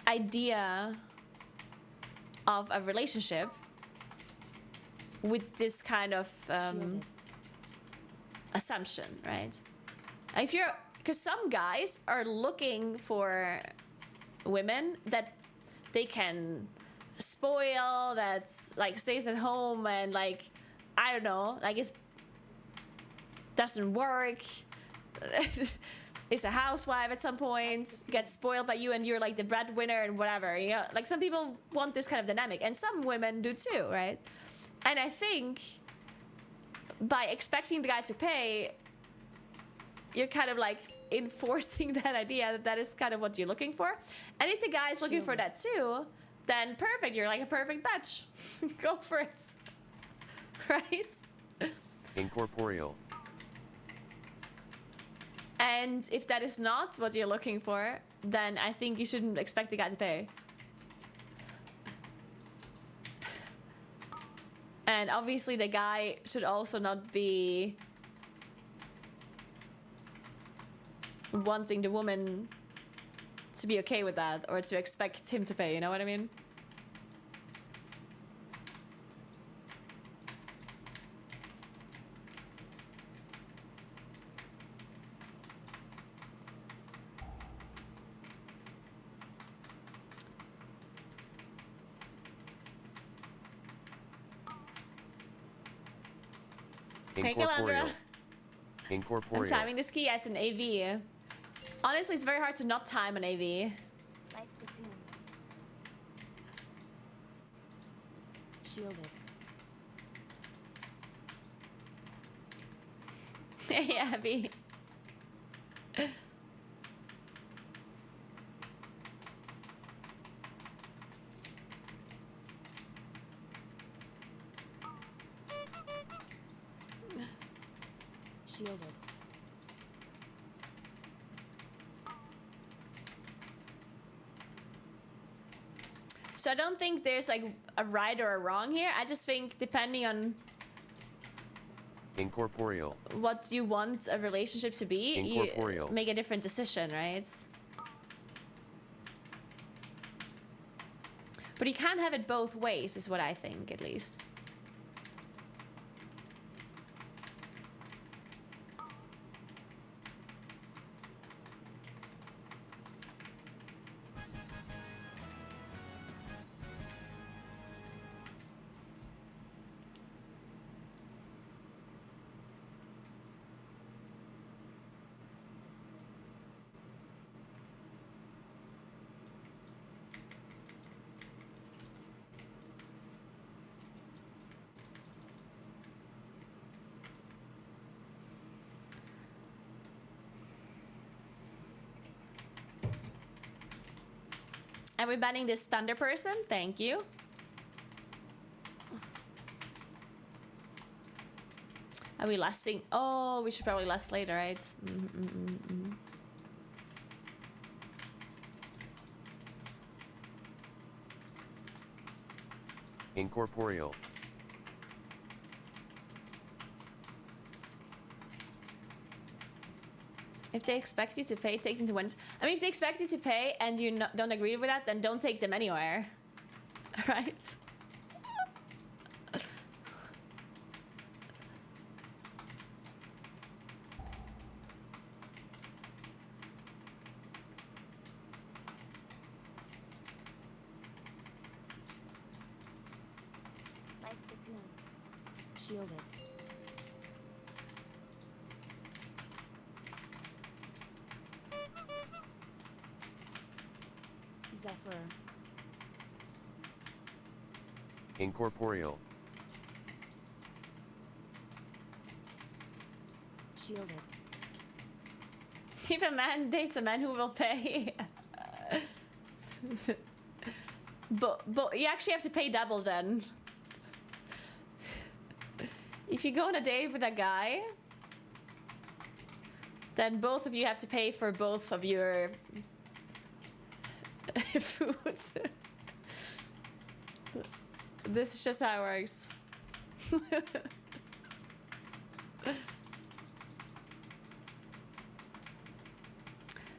idea of a relationship with this kind of Shielded. assumption, right? If you're, because some guys are looking for women that they can spoil, that's like stays at home and like, I don't know, like it's doesn't work. Is a housewife at some point, gets spoiled by you and you're like the breadwinner and whatever, you know? Like some people want this kind of dynamic and some women do too, right? And I think by expecting the guy to pay, you're kind of like enforcing that idea that that is kind of what you're looking for. And if the guy is looking for that too, then perfect, you're like a perfect match. Go for it. Right? Incorporeal. And if that is not what you're looking for, then I think you shouldn't expect the guy to pay. And obviously the guy should also not be wanting the woman to be okay with that or to expect him to pay, you know what I mean? Thank you, Incorporeal. Landra. I'm Incorporeal. timing the ski as an AV. Honestly, it's very hard to not time an AV. Life cocoon. Shielded. Hey, Abby. Shielded. So I don't think there's like a right or a wrong here. I just think depending on Incorporeal. what you want a relationship to be, you Incorporeal. make a different decision, right? But you can't have it both ways, is what I think, at least. Are we banning this thunder person? Thank you. Are we lasting? Oh, we should probably last later, right? Incorporeal. If they expect you to pay, take them to Wednesday. I mean, if they expect you to pay and you don't agree with that, then don't take them anywhere. Right? Life cocoon. Shielded. Zephyr. Incorporeal. Shielded. If a man dates a man who will pay. but you actually have to pay double then. If you go on a date with a guy then both of you have to pay for both of your foods. This is just how it works.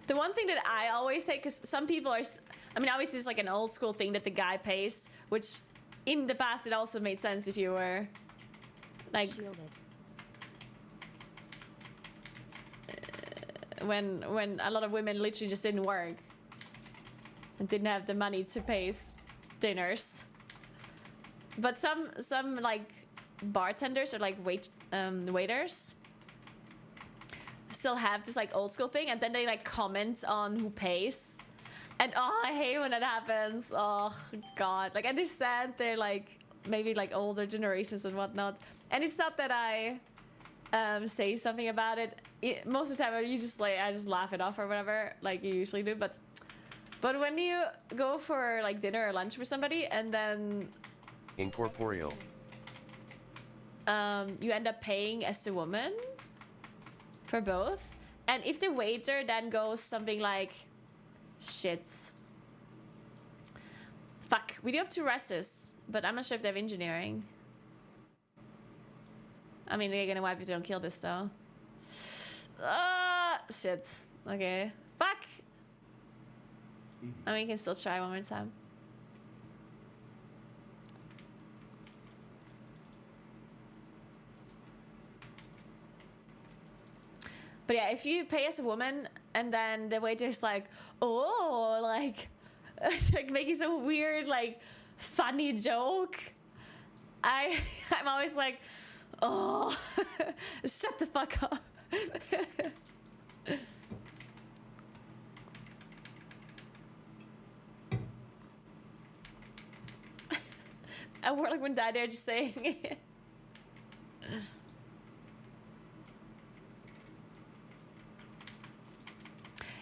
The one thing that I always say, because some people are, I mean, obviously it's like an old school thing that the guy pays, which in the past it also made sense if you were like Shielded. when a lot of women literally just didn't work and didn't have the money to pay dinners. But some like bartenders or like waiters still have this like old school thing, and then they like comment on who pays. And oh, I hate when that happens. Oh god. Like I understand they're like maybe like older generations and whatnot. And it's not that I say something about it. Most of the time you just like I just laugh it off or whatever, like you usually do. But when you go for like dinner or lunch with somebody and then Incorporeal. you end up paying as the woman for both. And if the waiter then goes something like, shit. Fuck, we do have 2 Resses, but I'm not sure if they have engineering. I mean, they're gonna wipe if they don't kill this though. Shit. Okay. Fuck! I mean, you can still try one more time. But yeah, if you pay as a woman and then the waiter's like, oh, like, like making some weird, like, funny joke, I'm always like, oh, shut the fuck up. And we're like, when died there just saying it.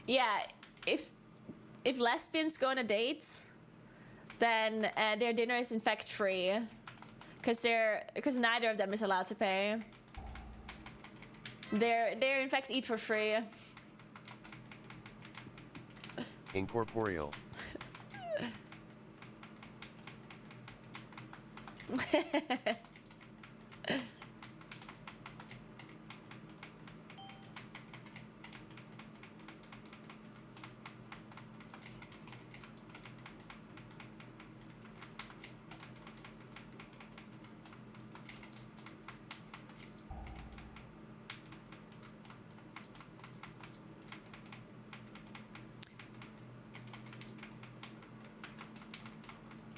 Yeah, if lesbians go on a date, then their dinner is in fact free, because neither of them is allowed to pay. They're in fact eat for free. Incorporeal.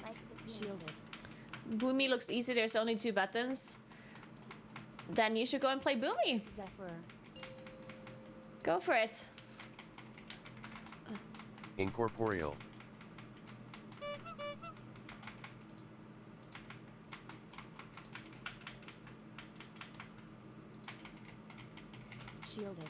Life cocoon. Shielded. Boomy looks easy, there's only 2 buttons. Then you should go and play Boomy. Zephyr. Go for it. Incorporeal. Shielded.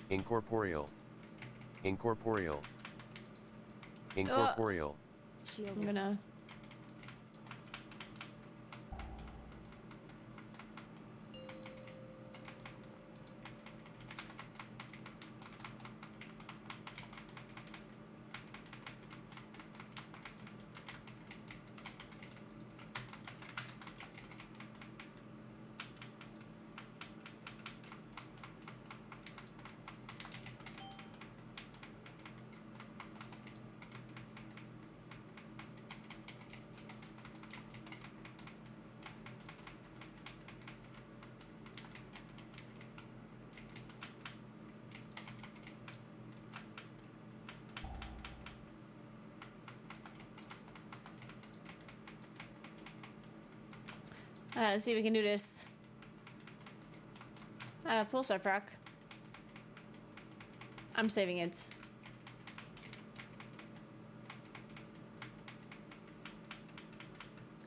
Incorporeal. Incorporeal. Incorporeal. Shielded. I'm gonna... let's see if we can do this. Pulsar proc. I'm saving it.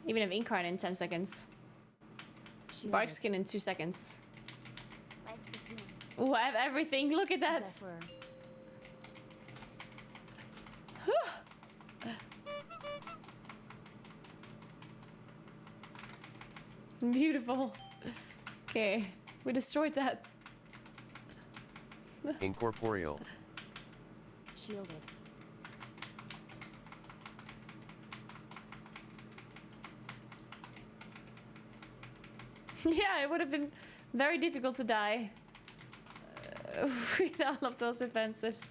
Even have Incarn in 10 seconds. Shielded. Bark skin in 2 seconds. Life cocoon. Ooh, I have everything. Look at that. Zephyr. Beautiful. Okay, we destroyed that. Incorporeal. Shielded. Yeah, it would have been very difficult to die with all of those offensives.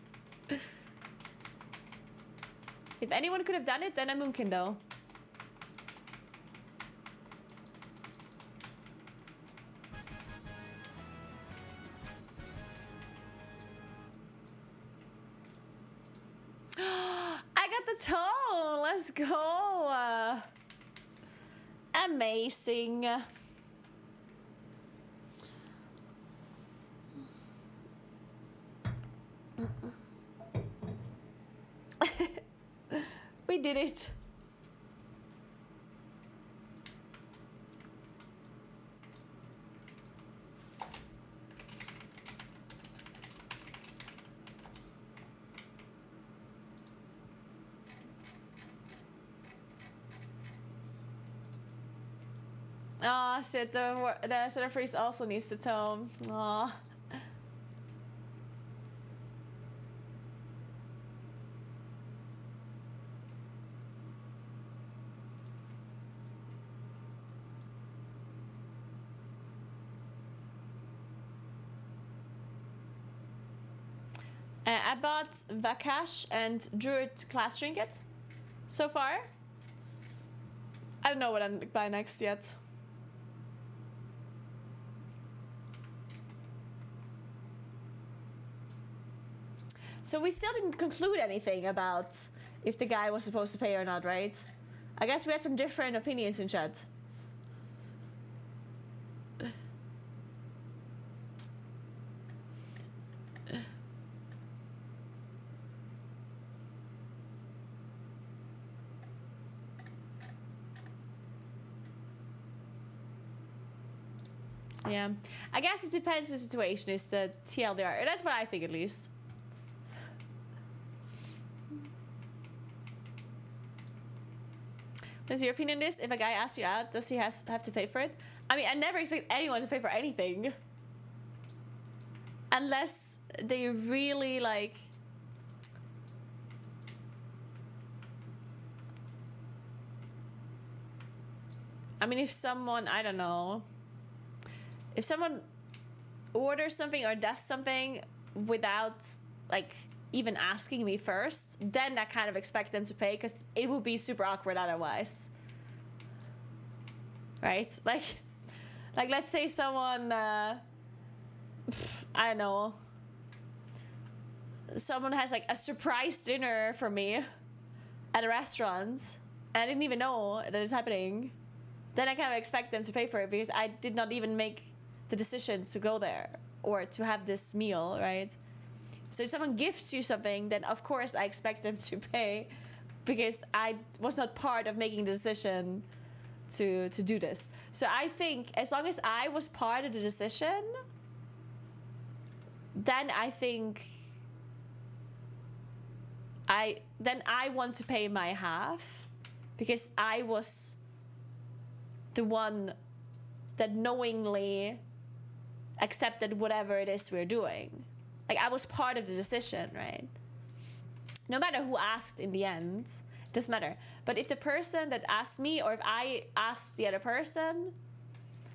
If anyone could have done it, then a Moonkin though. I got the tone! Let's go! Amazing. We did it. Oh shit, the Shadow Freeze also needs to tome. Aw. I bought Vakash and Druid class trinket so far. I don't know what I'm buy next yet. So we still didn't conclude anything about if the guy was supposed to pay or not, right? I guess we had some different opinions in chat. Yeah, I guess it depends on the situation, is the TLDR. That's what I think, at least. What is your opinion on this? If a guy asks you out, does he have to pay for it? I mean, I never expect anyone to pay for anything. Unless they really, like... I mean, if someone, I don't know... If someone orders something or does something without, like, even asking me first, then I kind of expect them to pay, because it would be super awkward otherwise. Right? Like let's say someone, I don't know, someone has like a surprise dinner for me at a restaurant, and I didn't even know that it's happening. Then I kind of expect them to pay for it, because I did not even make the decision to go there or to have this meal, right? So if someone gifts you something, then of course I expect them to pay, because I was not part of making the decision to do this. So I think as long as I was part of the decision, then I think I want to pay my half, because I was the one that knowingly accepted whatever it is we're doing. Like, I was part of the decision, right? No matter who asked in the end, it doesn't matter. But if the person that asked me, or if I asked the other person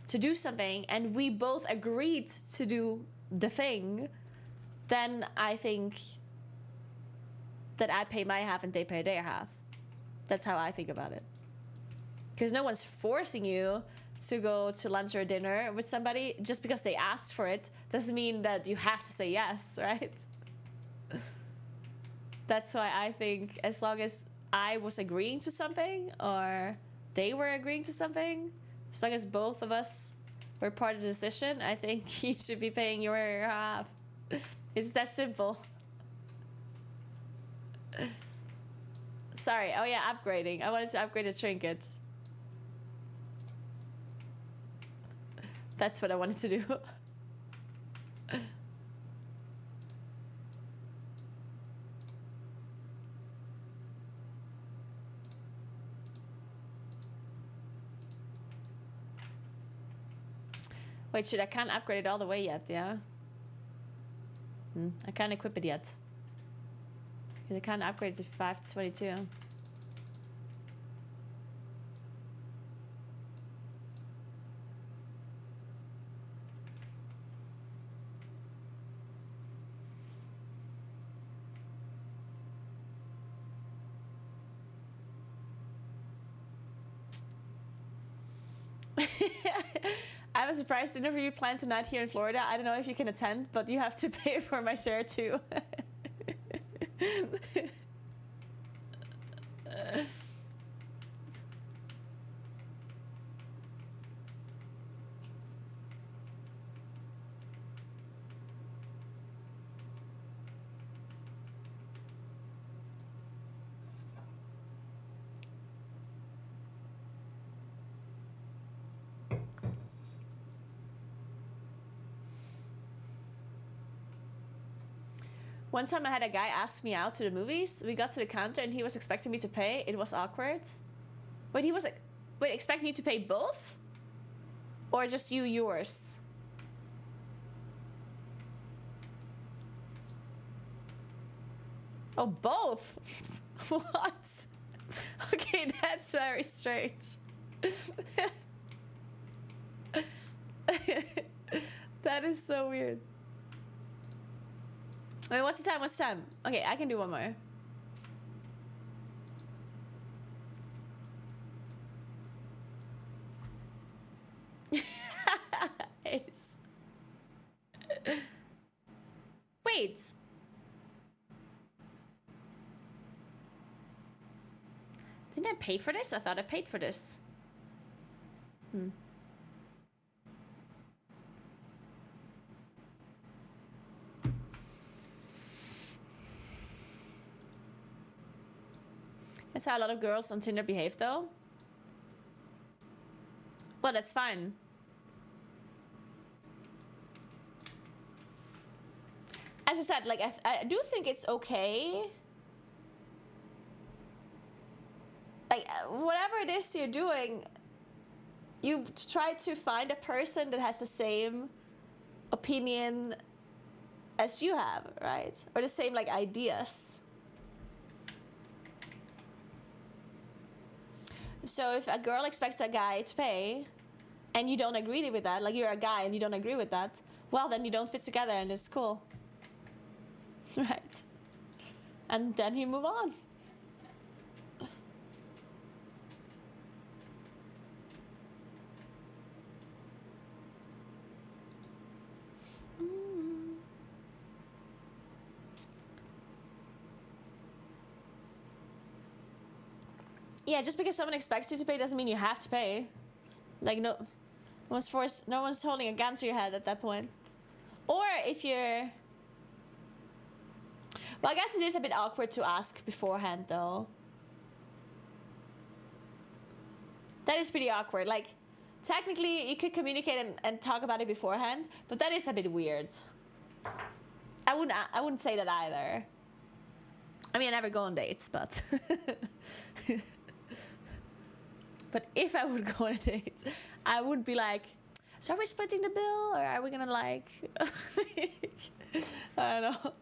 to do something and we both agreed to do the thing, then I think that I pay my half and they pay their half. That's how I think about it. Because no one's forcing you to go to lunch or dinner with somebody. Just because they asked for it doesn't mean that you have to say yes, right? That's why I think as long as I was agreeing to something or they were agreeing to something, as long as both of us we're part of the decision, I think you should be paying your half. It's that simple. Sorry. Oh yeah, upgrading. I wanted to upgrade a trinket. That's what I wanted to do. Wait, shit, I can't upgrade it all the way yet, yeah? I can't equip it yet. Because I can't upgrade it to 522. I was surprised interview planned tonight here in Florida. I don't know if you can attend, but you have to pay for my share too. One time I had a guy ask me out to the movies. We got to the counter and he was expecting me to pay. It was awkward. Wait, he was expecting you to pay both? Or just you yours? Oh, both? What? Okay, that's very strange. That is so weird. Wait, what's the time? What's the time? Okay, I can do one more. Ace. Wait. Didn't I pay for this? I thought I paid for this. That's how a lot of girls on Tinder behave, though. Well, that's fine. As I said, like, I do think it's okay. Like, whatever it is you're doing, you try to find a person that has the same opinion as you have, right? Or the same, like, ideas. So if a girl expects a guy to pay and you don't agree with that, like you're a guy and you don't agree with that, well, then you don't fit together and it's cool. Right? And then you move on. Yeah, just because someone expects you to pay doesn't mean you have to pay. Like, no one's holding a gun to your head at that point. Or if you're... Well, I guess it is a bit awkward to ask beforehand, though. That is pretty awkward. Like, technically, you could communicate and talk about it beforehand, but that is a bit weird. I wouldn't say that either. I mean, I never go on dates, but... But if I would go on a date, I would be like, so are we splitting the bill? Or are we gonna like... I don't know.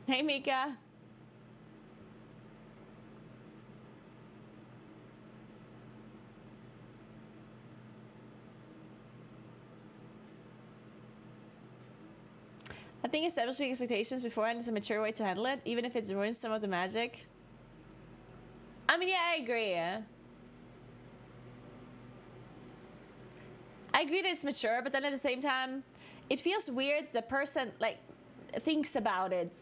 Hey, Mika. I think establishing expectations beforehand is a mature way to handle it, even if it ruins some of the magic. I mean, yeah, I agree, yeah. I agree that it's mature, but then at the same time, it feels weird the person, like, thinks about it.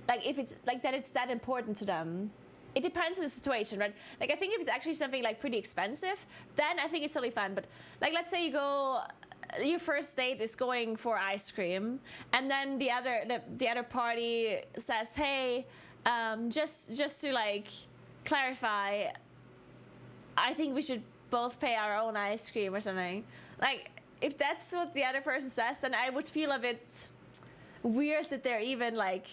Like, if it's, like, that it's that important to them. it depends on the situation, right? Like I think if it's actually something like pretty expensive, then I think it's totally fine. But like let's say you go, your first date is going for ice cream, and then the other party says, hey, just to like clarify, I think we should both pay our own ice cream or something. Like if that's what the other person says, then I would feel a bit weird that they're even like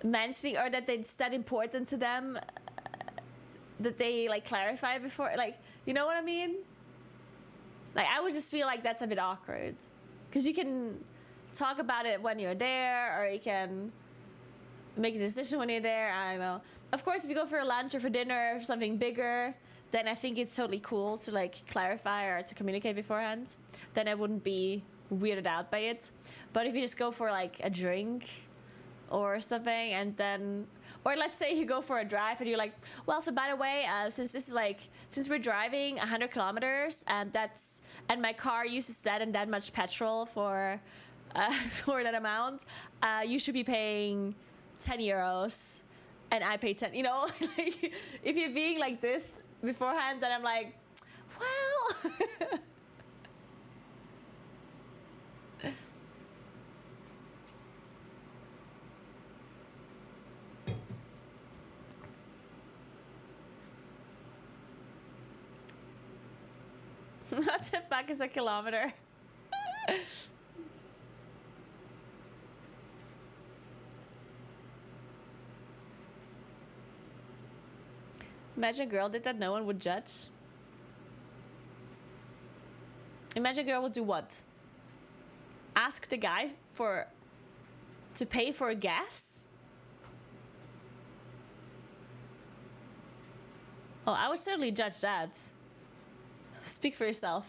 mentioning, or that it's that important to them that they like clarify before, like, you know what I mean? Like I would just feel like that's a bit awkward, because you can talk about it when you're there, or you can make a decision when you're there. I don't know. Of course, if you go for a lunch or for dinner or something bigger, then I think it's totally cool to like clarify or to communicate beforehand. Then I wouldn't be weirded out by it. But if you just go for like a drink or something, and then, or let's say you go for a drive and you're like, well, so by the way, since we're driving 100 kilometers and my car uses that and that much petrol for that amount, you should be paying 10 euros and I pay 10, you know? Like, if you're being like this beforehand, then I'm like, well. What the fuck is a kilometer? Imagine a girl did that, no one would judge. Imagine a girl would do what? Ask the guy to pay for gas? Oh, I would certainly judge that. Speak for yourself.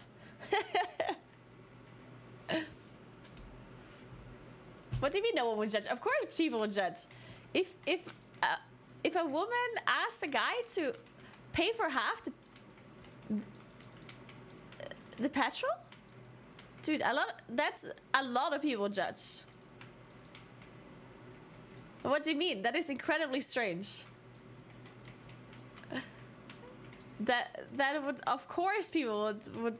What do you mean no one would judge? Of course people would judge. If a woman asks a guy to pay for half the petrol, dude, that's a lot of people judge. What do you mean? That is incredibly strange. That would, of course, people would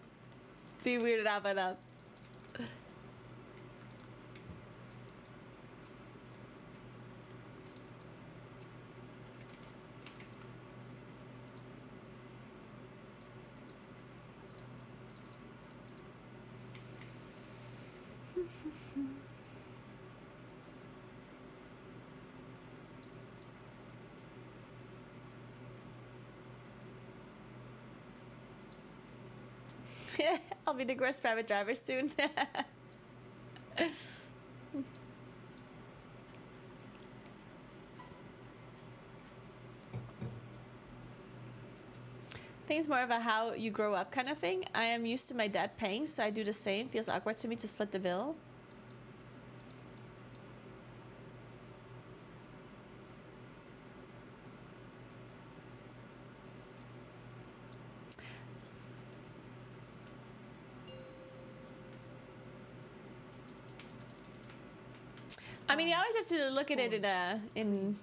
be weirded out by that. I'll be the gross private driver soon. I think it's more of a how you grow up kind of thing. I am used to my dad paying, so I do the same. Feels awkward to me to split the bill. I mean, you always have to look at it in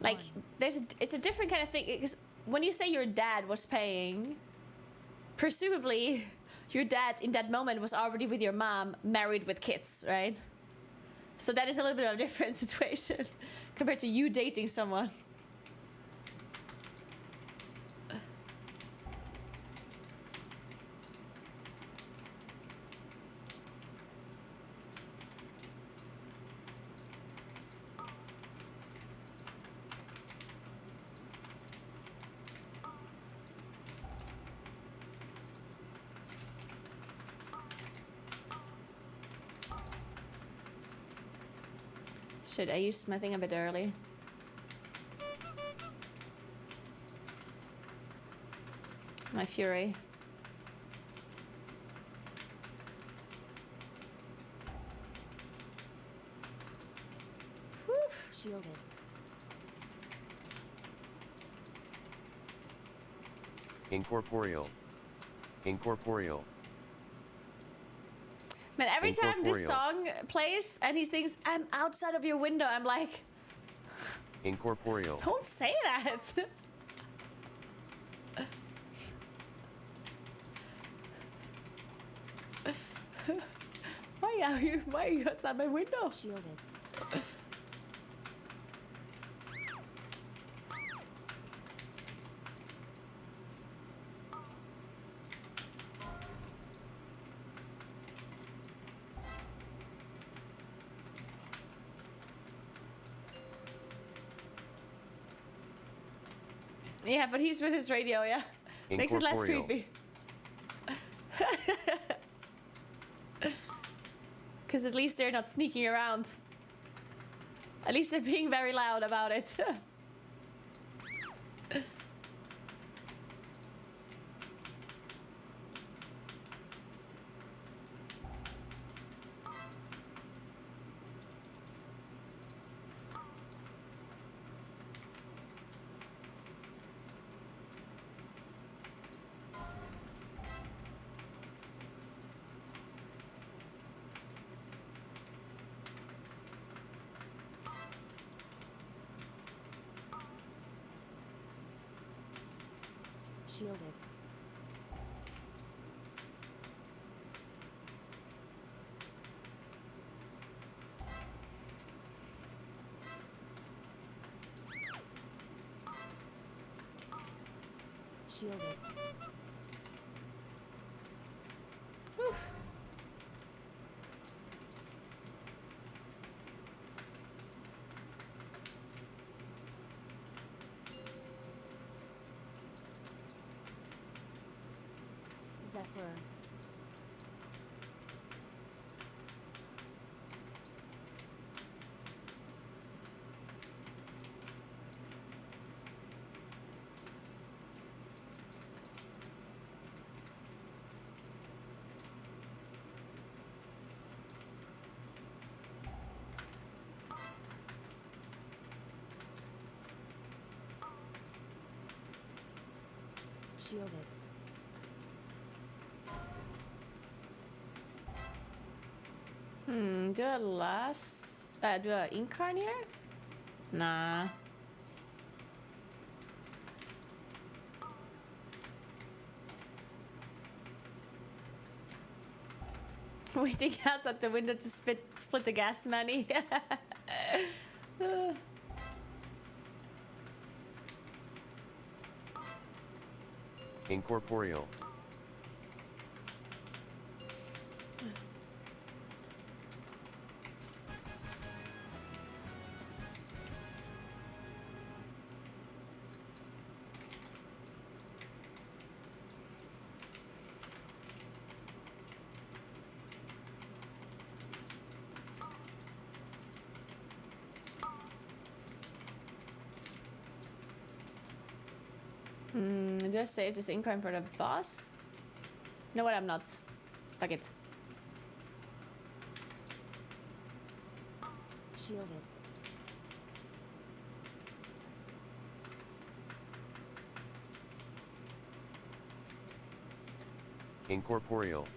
like it's a different kind of thing, because when you say your dad was paying, presumably your dad in that moment was already with your mom, married with kids, right? So that is a little bit of a different situation compared to you dating someone. Shit, I used my thing a bit early. My fury. Whew. Shielded. Incorporeal. Incorporeal. Man, every time this Incorporeal. song plays and he sings, I'm outside of your window, I'm like, Incorporeal. Don't say that. Why are you outside my window? Shielded. Yeah, but he's with his radio, yeah. Makes it less Incorporeal. creepy. Because at least they're not sneaking around. At least they're being very loud about it. Shielded. Shielded. Oof. Zephyr. Shielded. Do a last... do a incarn here? Nah. Waiting outside the window to split the gas money. Incorporeal. Do I save this incarn for the boss? You know what? I'm not. Fuck it. Shielded. Incorporeal.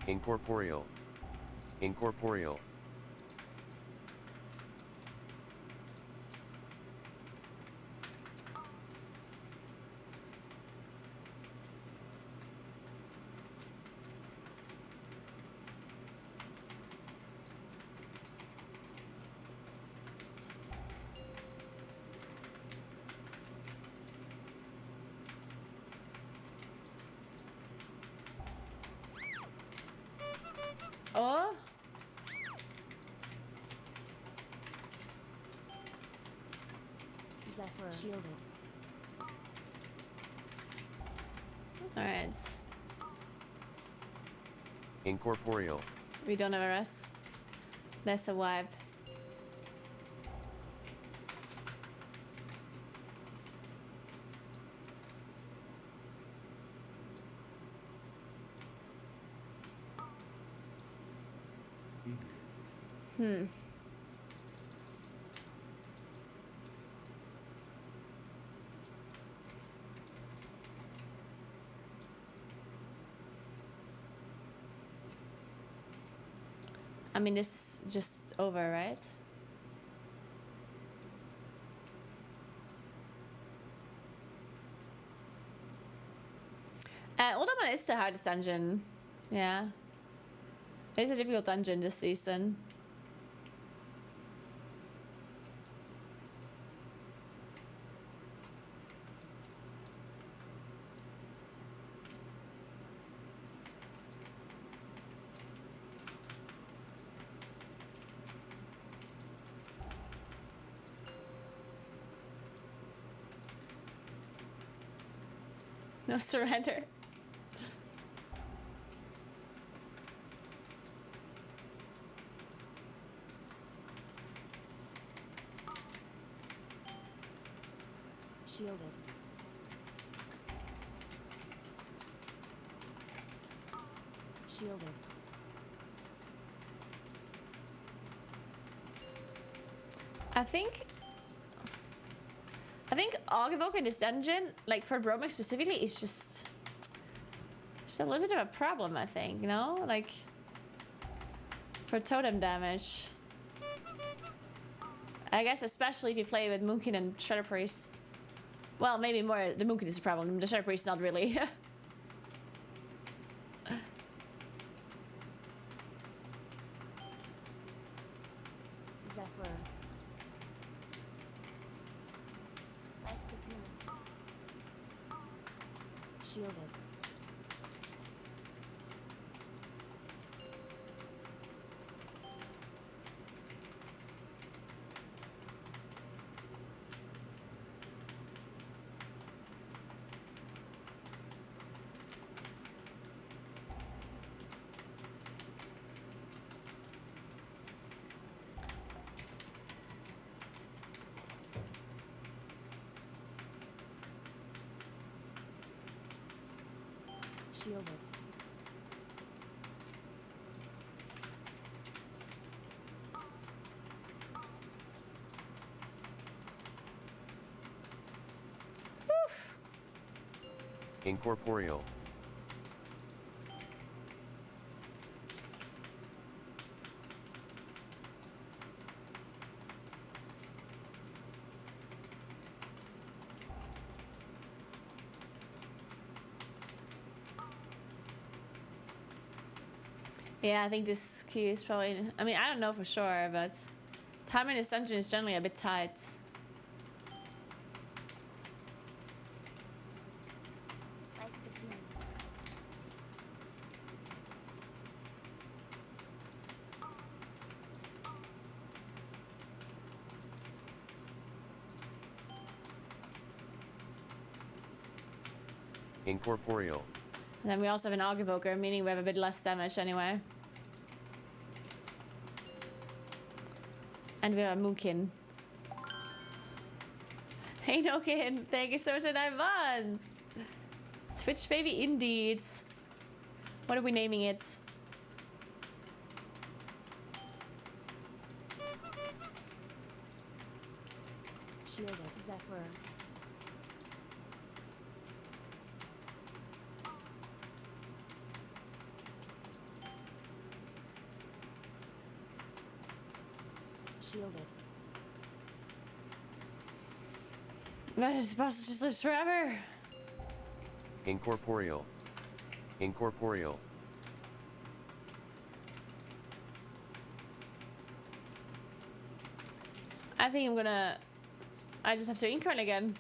Incorporeal. Incorporeal. Oh? Zephyr. Shielded. Alright. Incorporeal. We don't have a rest. That's a vibe. Hmm. I mean, this is just over, right? Ultimate is the hardest dungeon. Yeah. It is a difficult dungeon this season. No surrender. Shielded. Shielded. I think Augavoke in this dungeon, like for Bromix specifically, is just a little bit of a problem, I think, you know? Like for totem damage. I guess especially if you play with Moonkin and Shredder Priest. Well, maybe more the Moonkin is a problem, the Shredder Priest not really. Zephyr. Life cocoon. Shielded. Shielded. Oof. Incorporeal. Yeah, I think this queue is probably... I mean, I don't know for sure, but... time in this dungeon is generally a bit tight. Life cocoon. Incorporeal. And then we also have an Augavoker, meaning we have a bit less damage anyway. And we have a Moonkin. Hey Nokin, thank you so much for 9 months! Switch baby indeed. What are we naming it? Shielded. Zephyr. Shielded. This boss just lives forever. Incorporeal. Incorporeal. I think I'm gonna... I just have to incarn again.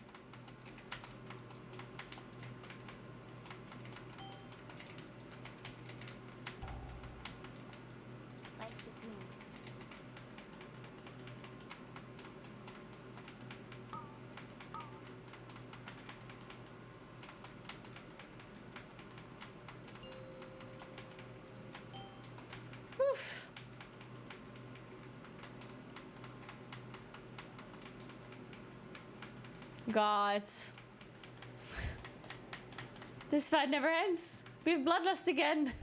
Life cocoon. God. This fight never ends. We have bloodlust again.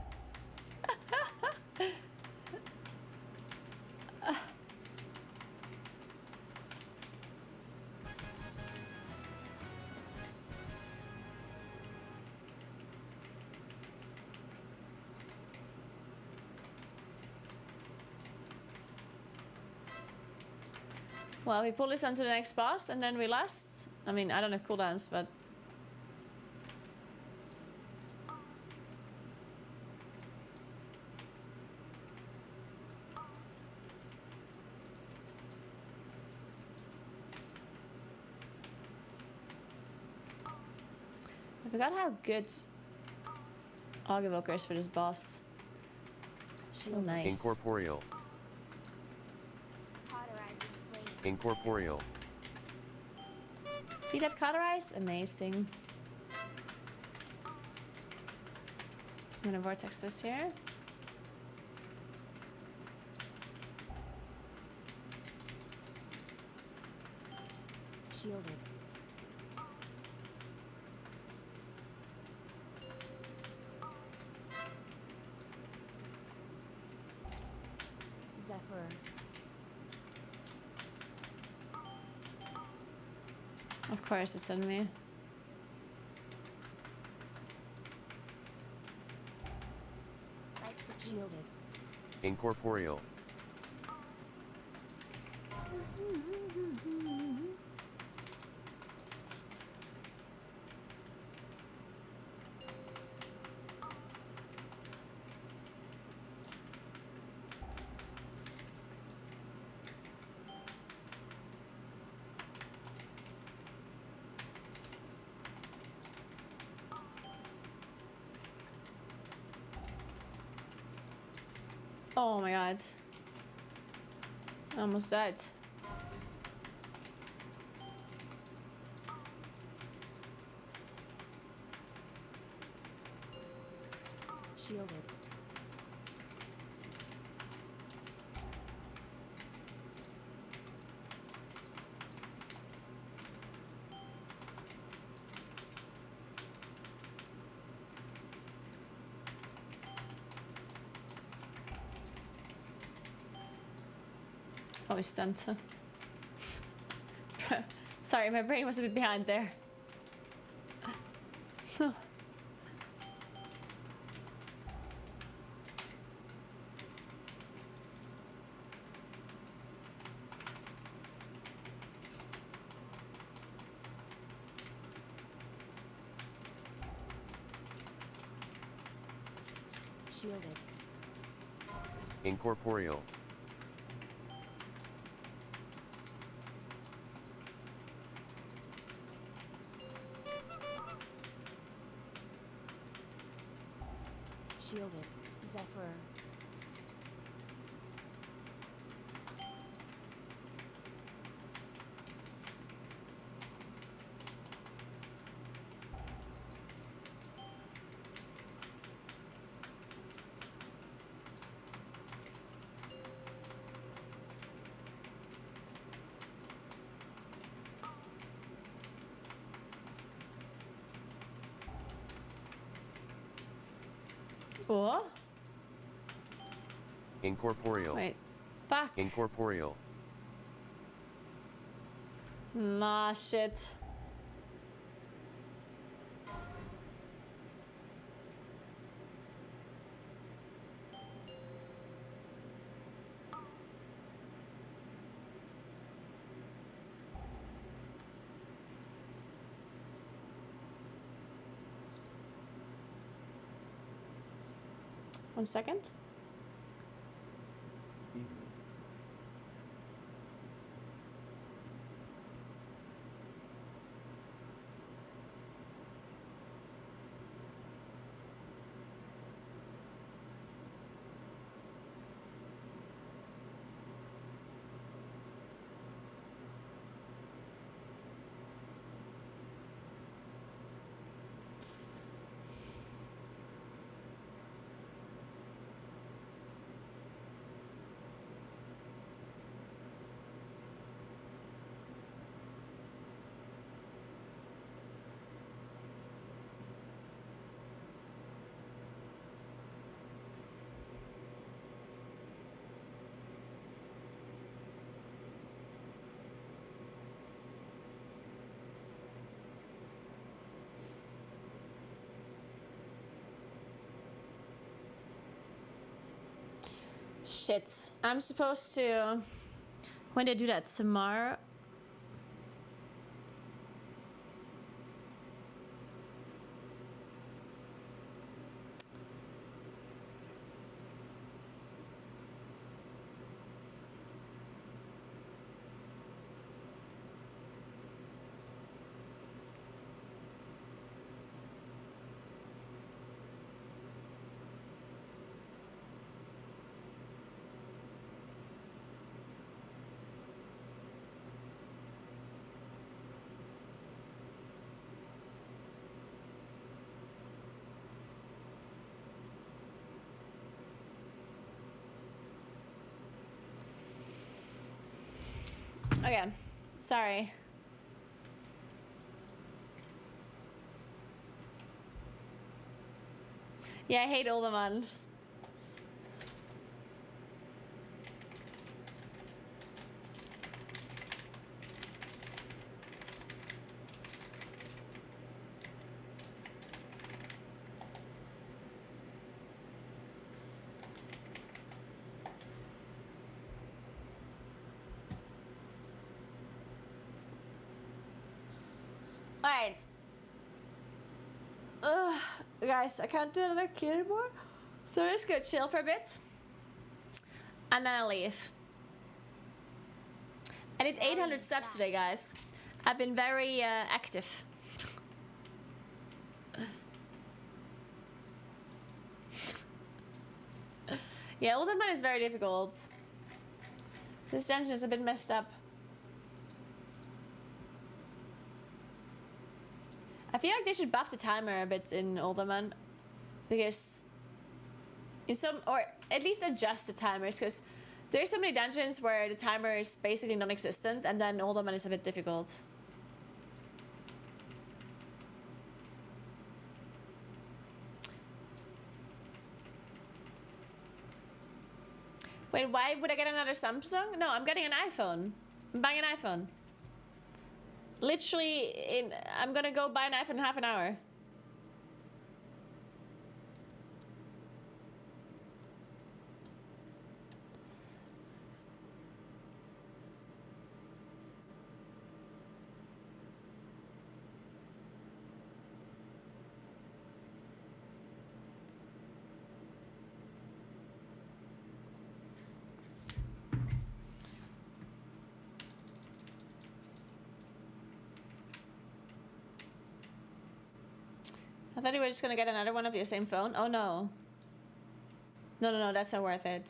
Well, we pull this onto the next boss and then we last. I mean, I don't have cooldowns, but... I forgot how good Augevoker is for this boss. So nice. Incorporeal. Cauterizing flame. Incorporeal. See that cauterize? Amazing. I'm gonna vortex this here. Shielded. Zephyr. Of course it's on me. Like the shielded. Incorporeal. Oh my god. I almost died. Shielded. Oh, he's stunned. Sorry, my brain was a bit behind there. Shielded. Incorporeal. Shielded. Zephyr. Oh? Incorporeal. Wait. Fuck. Incorporeal. Nah, shit. One second. Shit. I'm supposed to... When did I do that? Tomorrow? Okay. Sorry. Yeah, I hate Uldaman. Alright. Ugh, guys, I can't do another key anymore. So I'm just gonna chill for a bit. And then I'll leave. I did 800 steps today, guys. I've been very active. Yeah, Ultimate is very difficult. This dungeon is a bit messed up. I feel like they should buff the timer a bit in Uldaman, because in some, or at least adjust the timers, because there's so many dungeons where the timer is basically non-existent, and then Uldaman is a bit difficult. Wait, why would I get another Samsung? No, I'm getting an iPhone. I'm buying an iPhone. Literally, I'm gonna go buy an iPhone in half an hour. I thought you were just gonna get another one of your same phone. Oh no. No, that's not worth it.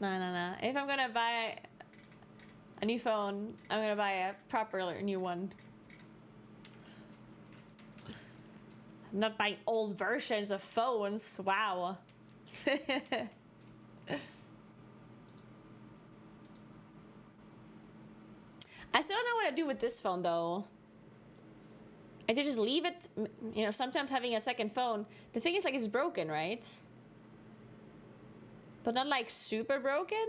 No. If I'm gonna buy a new phone, I'm gonna buy a proper new one. I'm not buying old versions of phones. Wow. I still don't know what to do with this phone though. I did just leave it, you know, sometimes having a second phone. The thing is, like, it's broken, right? But not, like, super broken?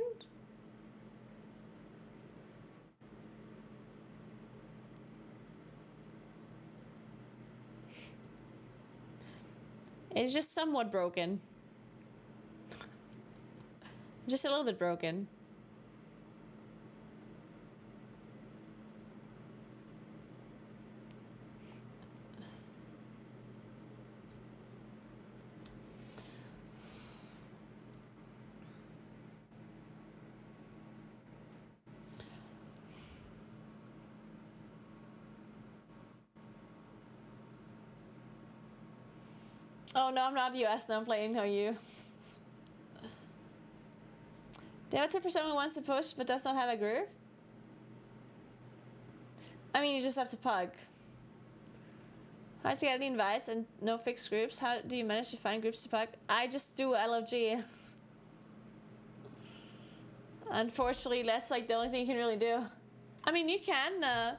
It's just somewhat broken. Just a little bit broken. Oh no, I'm not US, no, I'm playing no you. Do you have a tip for someone who wants to push but does not have a group? I mean, you just have to pug. How to get any advice and no fixed groups? How do you manage to find groups to pug? I just do LFG. Unfortunately, that's like the only thing you can really do. I mean, you can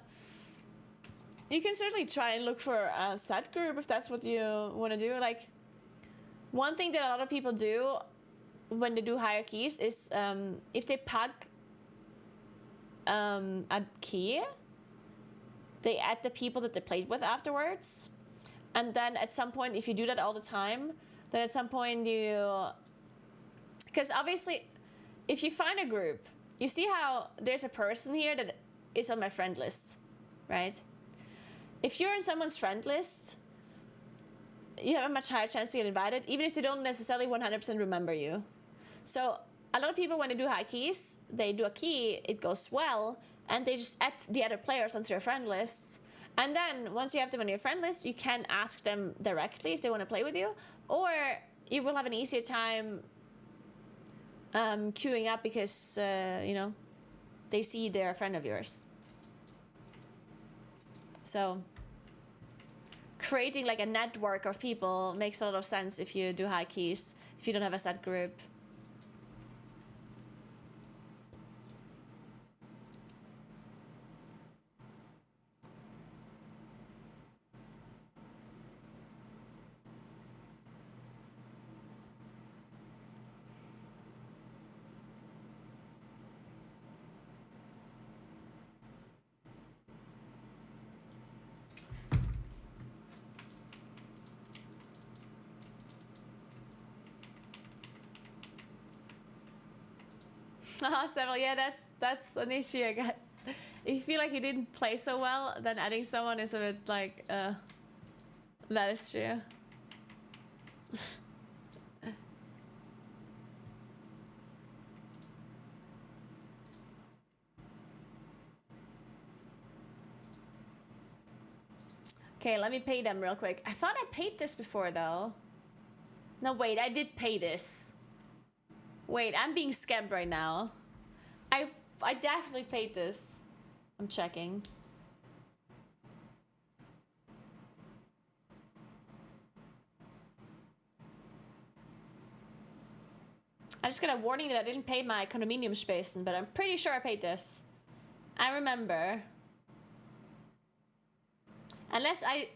certainly try and look for a set group if that's what you want to do. Like, one thing that a lot of people do when they do hierarchies is if they pug a key, they add the people that they played with afterwards. And then at some point, if you do that all the time, then at some point you Because obviously, if you find a group, you see how there's a person here that is on my friend list, right? If you're in someone's friend list, you have a much higher chance to get invited, even if they don't necessarily 100% remember you. So a lot of people, when they do high keys, they do a key, it goes well, and they just add the other players onto their friend lists. And then once you have them on your friend list, you can ask them directly if they want to play with you, or you will have an easier time queuing up because, you know, they see they're a friend of yours. So creating like a network of people makes a lot of sense if you do high keys, if you don't have a set group. Several, yeah, that's an issue, I guess. If you feel like you didn't play so well, then adding someone is a bit like, that is true. Okay, let me pay them real quick. I thought I paid this before, though. No, wait, I did pay this. Wait, I'm being scammed right now. I definitely paid this. I'm checking. I just got a warning that I didn't pay my condominium space, but I'm pretty sure I paid this. I remember. Unless I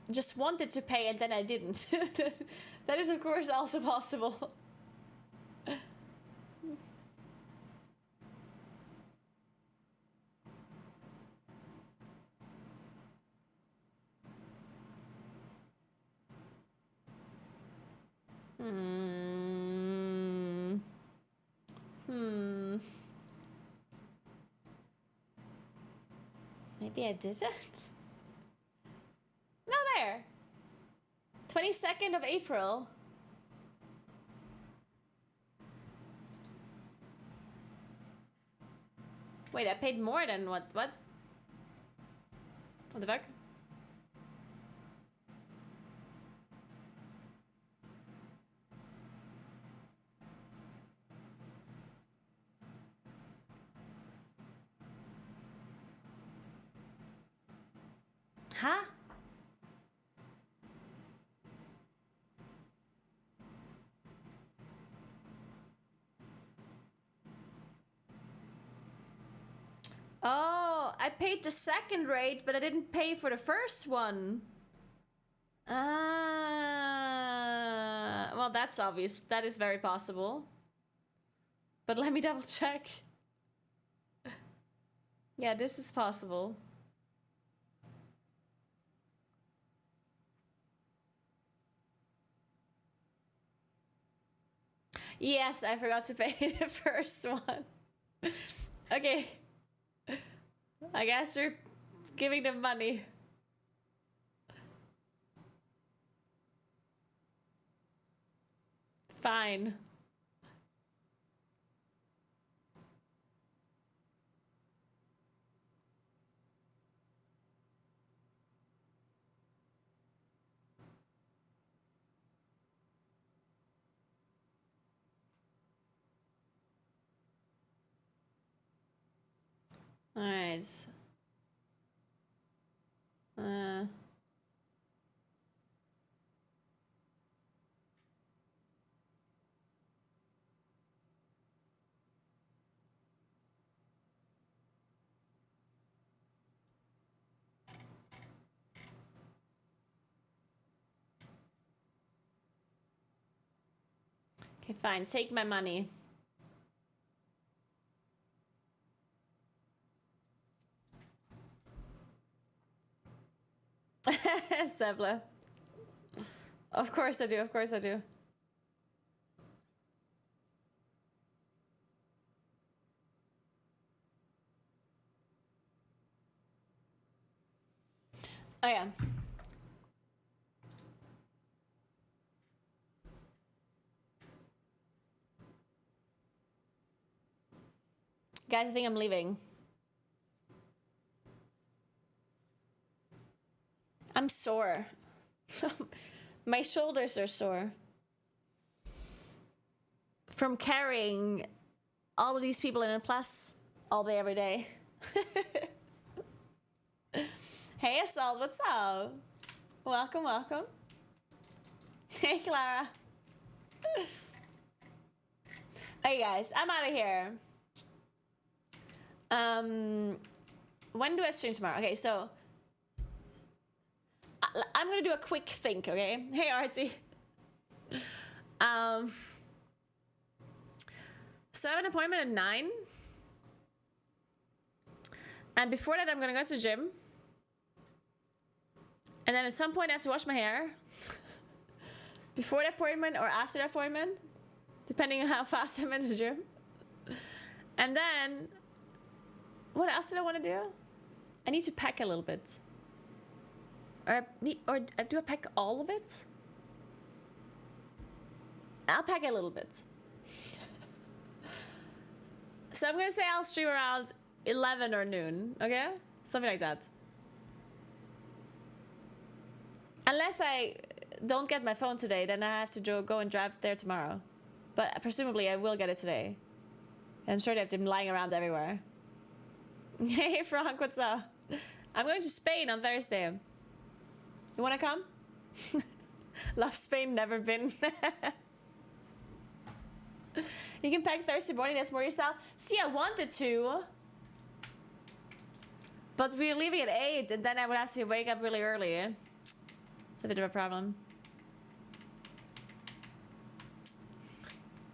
just wanted to pay and then I didn't. That is, of course, also possible. Maybe I didn't. No, there. 22nd of April. Wait, I paid more than what? What? What the fuck? Huh? Oh, I paid the second rate, but I didn't pay for the first one. Well, that's obvious. That is very possible. But let me double check. Yeah, this is possible. Yes, I forgot to pay the first one. Okay. I guess we're giving them money. Fine. All right. Okay, fine. Take my money. Sebla. Of course I do. Of course I do. Oh yeah. Guys, I think I'm leaving. I'm sore. My shoulders are sore. From carrying all of these people in a plus all day, every day. Hey, Assault, what's up? Welcome, welcome. Hey, Clara. Hey, guys, I'm out of here. When do I stream tomorrow? Okay, so I'm gonna do a quick think, okay? Hey, Artie. So I have an appointment at 9. And before that, I'm gonna go to the gym. And then at some point, I have to wash my hair. Before the appointment or after the appointment, depending on how fast I'm in the gym. And then, what else did I want to do? I need to pack a little bit. Or do I pack all of it? I'll pack a little bit. So I'm gonna say I'll stream around 11 or noon, okay? Something like that. Unless I don't get my phone today, then I have to go and drive there tomorrow. But presumably I will get it today. I'm sure they have them lying around everywhere. Hey Frank, what's up? I'm going to Spain on Thursday. You wanna come? Love Spain, never been. You can pack Thursday morning, that's more your style. See, I wanted to. But we're leaving at 8 and then I would have to wake up really early. It's a bit of a problem.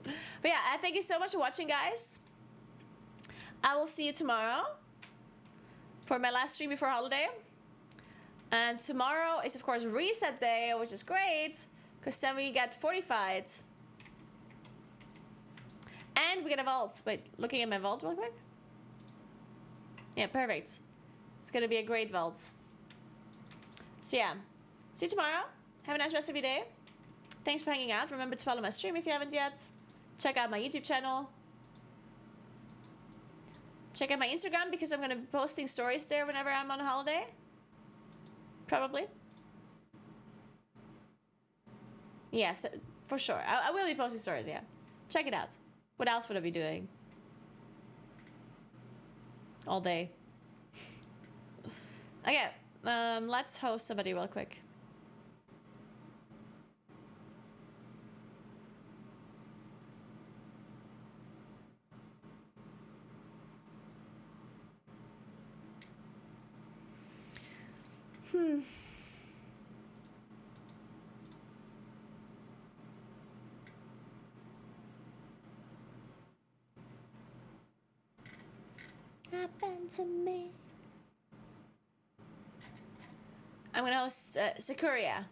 But yeah, thank you so much for watching, guys. I will see you tomorrow for my last stream before holiday. And tomorrow is, of course, reset day, which is great, because then we get fortified. And we get a vault. Wait, looking at my vault real quick? Yeah, perfect. It's gonna be a great vault. So yeah, see you tomorrow. Have a nice rest of your day. Thanks for hanging out. Remember to follow my stream if you haven't yet. Check out my YouTube channel. Check out my Instagram because I'm gonna be posting stories there whenever I'm on holiday. Probably. Yes, for sure. I will be posting stories, yeah. Check it out. What else would I be doing? All day. Okay, let's host somebody real quick. Happened to me. I'm gonna host Sakuria.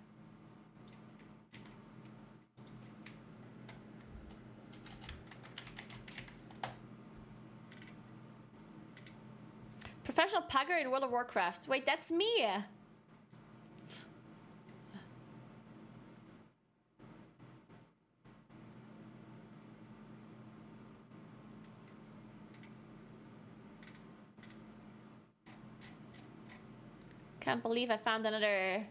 Professional pugger in World of Warcraft. Wait, that's me. Can't believe I found another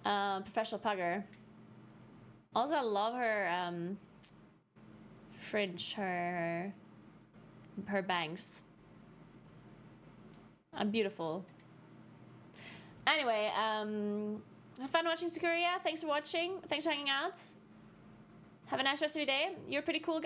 professional pugger. Also, I love her fringe, her bangs. I'm beautiful. Anyway, have fun watching Sakuria. Thanks for watching. Thanks for hanging out. Have a nice rest of your day. You're pretty cool, guys.